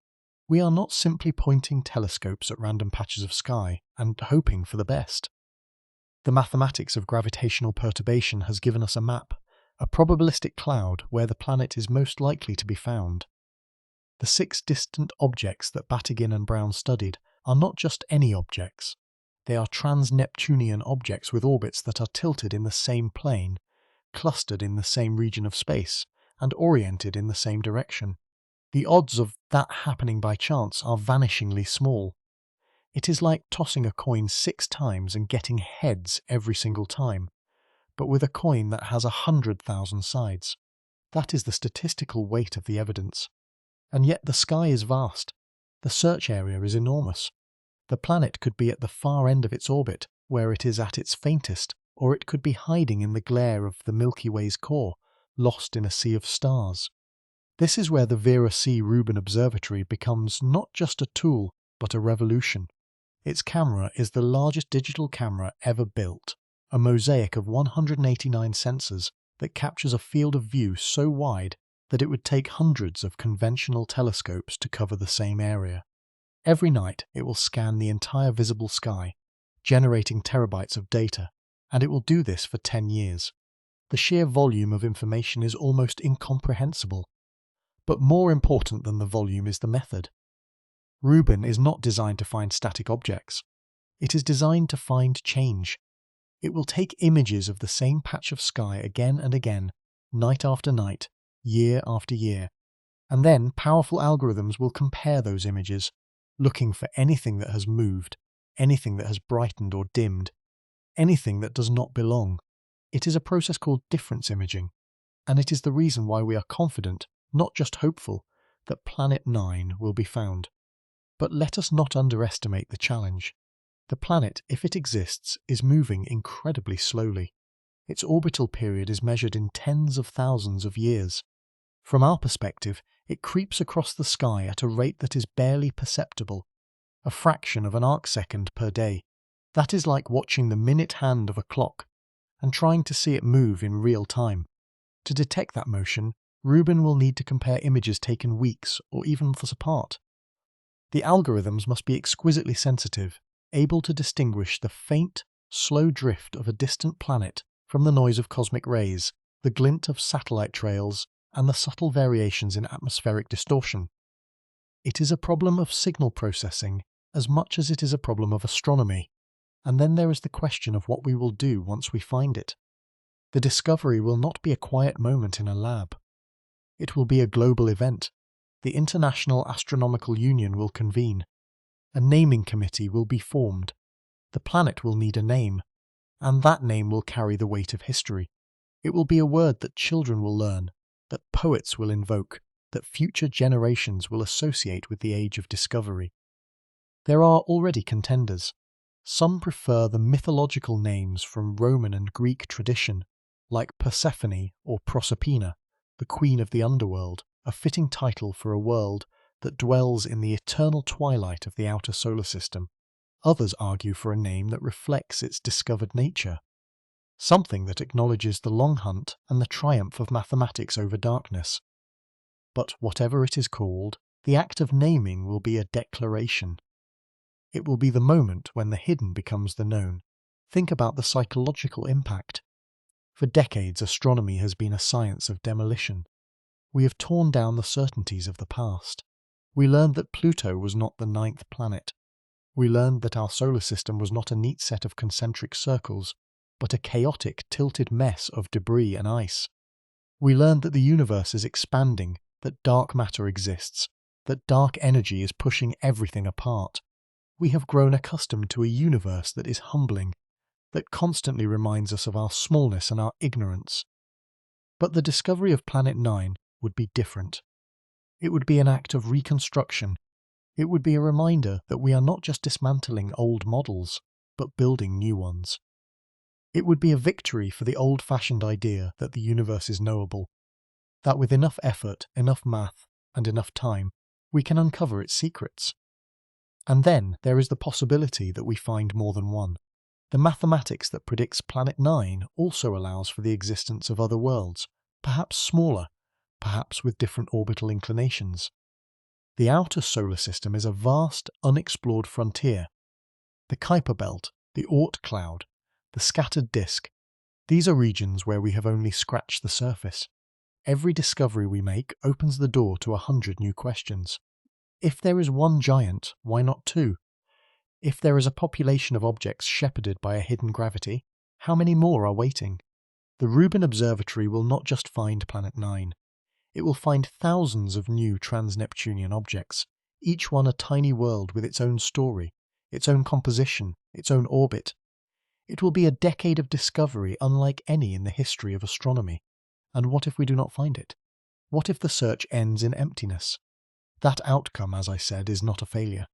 We are not simply pointing telescopes at random patches of sky and hoping for the best. The mathematics of gravitational perturbation has given us a map, a probabilistic cloud where the planet is most likely to be found. The 6 distant objects that Batygin and Brown studied are not just any objects. They are trans-Neptunian objects with orbits that are tilted in the same plane, clustered in the same region of space, and oriented in the same direction. The odds of that happening by chance are vanishingly small. It is like tossing a coin 6 times and getting heads every single time, but with a coin that has 100,000 sides. That is the statistical weight of the evidence. And yet the sky is vast. The search area is enormous. The planet could be at the far end of its orbit, where it is at its faintest, or it could be hiding in the glare of the Milky Way's core, lost in a sea of stars. This is where the Vera C. Rubin Observatory becomes not just a tool, but a revolution. Its camera is the largest digital camera ever built, a mosaic of 189 sensors that captures a field of view so wide that it would take hundreds of conventional telescopes to cover the same area. Every night it will scan the entire visible sky, generating terabytes of data, and it will do this for 10 years. The sheer volume of information is almost incomprehensible. But more important than the volume is the method. Rubin is not designed to find static objects. It is designed to find change. It will take images of the same patch of sky again and again, night after night, year after year, and then powerful algorithms will compare those images, looking for anything that has moved, anything that has brightened or dimmed, anything that does not belong. It is a process called difference imaging, and it is the reason why we are confident, not just hopeful, that Planet 9 will be found. But let us not underestimate the challenge. The planet, if it exists, is moving incredibly slowly. Its orbital period is measured in tens of thousands of years. From our perspective, it creeps across the sky at a rate that is barely perceptible, a fraction of an arcsecond per day. That is like watching the minute hand of a clock and trying to see it move in real time. To detect that motion, Rubin will need to compare images taken weeks or even months apart. The algorithms must be exquisitely sensitive, able to distinguish the faint, slow drift of a distant planet from the noise of cosmic rays, the glint of satellite trails, and the subtle variations in atmospheric distortion. It is a problem of signal processing as much as it is a problem of astronomy, and then there is the question of what we will do once we find it. The discovery will not be a quiet moment in a lab. It will be a global event. The International Astronomical Union will convene. A naming committee will be formed. The planet will need a name, and that name will carry the weight of history. It will be a word that children will learn, that poets will invoke, that future generations will associate with the age of discovery. There are already contenders. Some prefer the mythological names from Roman and Greek tradition, like Persephone or Proserpina, the queen of the underworld, a fitting title for a world that dwells in the eternal twilight of the outer solar system. Others argue for a name that reflects its discovered nature, something that acknowledges the long hunt and the triumph of mathematics over darkness. But whatever it is called, the act of naming will be a declaration. It will be the moment when the hidden becomes the known. Think about the psychological impact. For decades, astronomy has been a science of demolition. We have torn down the certainties of the past. We learned that Pluto was not the 9th planet. We learned that our solar system was not a neat set of concentric circles, but a chaotic, tilted mess of debris and ice. We learned that the universe is expanding, that dark matter exists, that dark energy is pushing everything apart. We have grown accustomed to a universe that is humbling, that constantly reminds us of our smallness and our ignorance. But the discovery of Planet 9 would be different. It would be an act of reconstruction. It would be a reminder that we are not just dismantling old models, but building new ones. It would be a victory for the old-fashioned idea that the universe is knowable, that with enough effort, enough math, and enough time, we can uncover its secrets. And then there is the possibility that we find more than one. The mathematics that predicts Planet 9 also allows for the existence of other worlds, perhaps smaller, perhaps with different orbital inclinations. The outer solar system is a vast, unexplored frontier. The Kuiper belt, the Oort cloud, the scattered disk, these are regions where we have only scratched the surface. Every discovery we make opens the door to 100 new questions. If there is one giant, why not two? If there is a population of objects shepherded by a hidden gravity, how many more are waiting? The Rubin Observatory will not just find Planet 9. It will find thousands of new trans-Neptunian objects, each one a tiny world with its own story, its own composition, its own orbit. It will be a decade of discovery unlike any in the history of astronomy. And what if we do not find it? What if the search ends in emptiness? That outcome, as I said, is not a failure.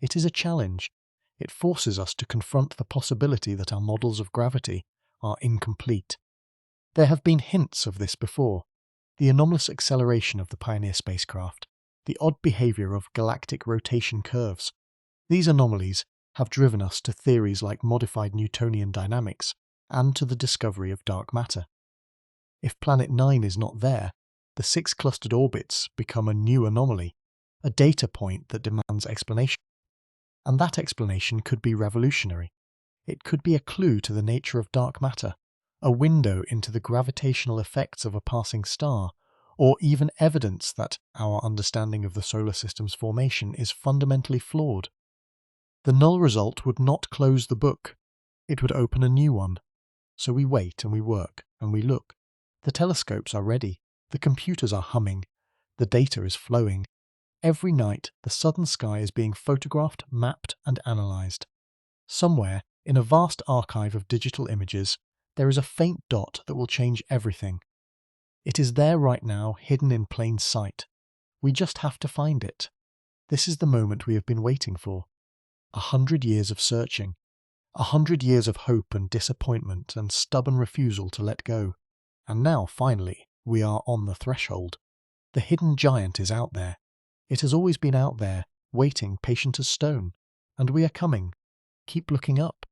It is a challenge. It forces us to confront the possibility that our models of gravity are incomplete. There have been hints of this before. The anomalous acceleration of the Pioneer spacecraft, the odd behavior of galactic rotation curves. These anomalies have driven us to theories like modified Newtonian dynamics and to the discovery of dark matter. If Planet 9 is not there, the 6 clustered orbits become a new anomaly, a data point that demands explanation. And that explanation could be revolutionary. It could be a clue to the nature of dark matter, a window into the gravitational effects of a passing star, or even evidence that our understanding of the solar system's formation is fundamentally flawed. The null result would not close the book, it would open a new one. So we wait and we work and we look. The telescopes are ready, the computers are humming, the data is flowing. Every night the southern sky is being photographed, mapped and analysed. Somewhere, in a vast archive of digital images, there is a faint dot that will change everything. It is there right now, hidden in plain sight. We just have to find it. This is the moment we have been waiting for. 100 years of searching. 100 years of hope and disappointment and stubborn refusal to let go. And now, finally, we are on the threshold. The hidden giant is out there. It has always been out there, waiting patient as stone. And we are coming. Keep looking up.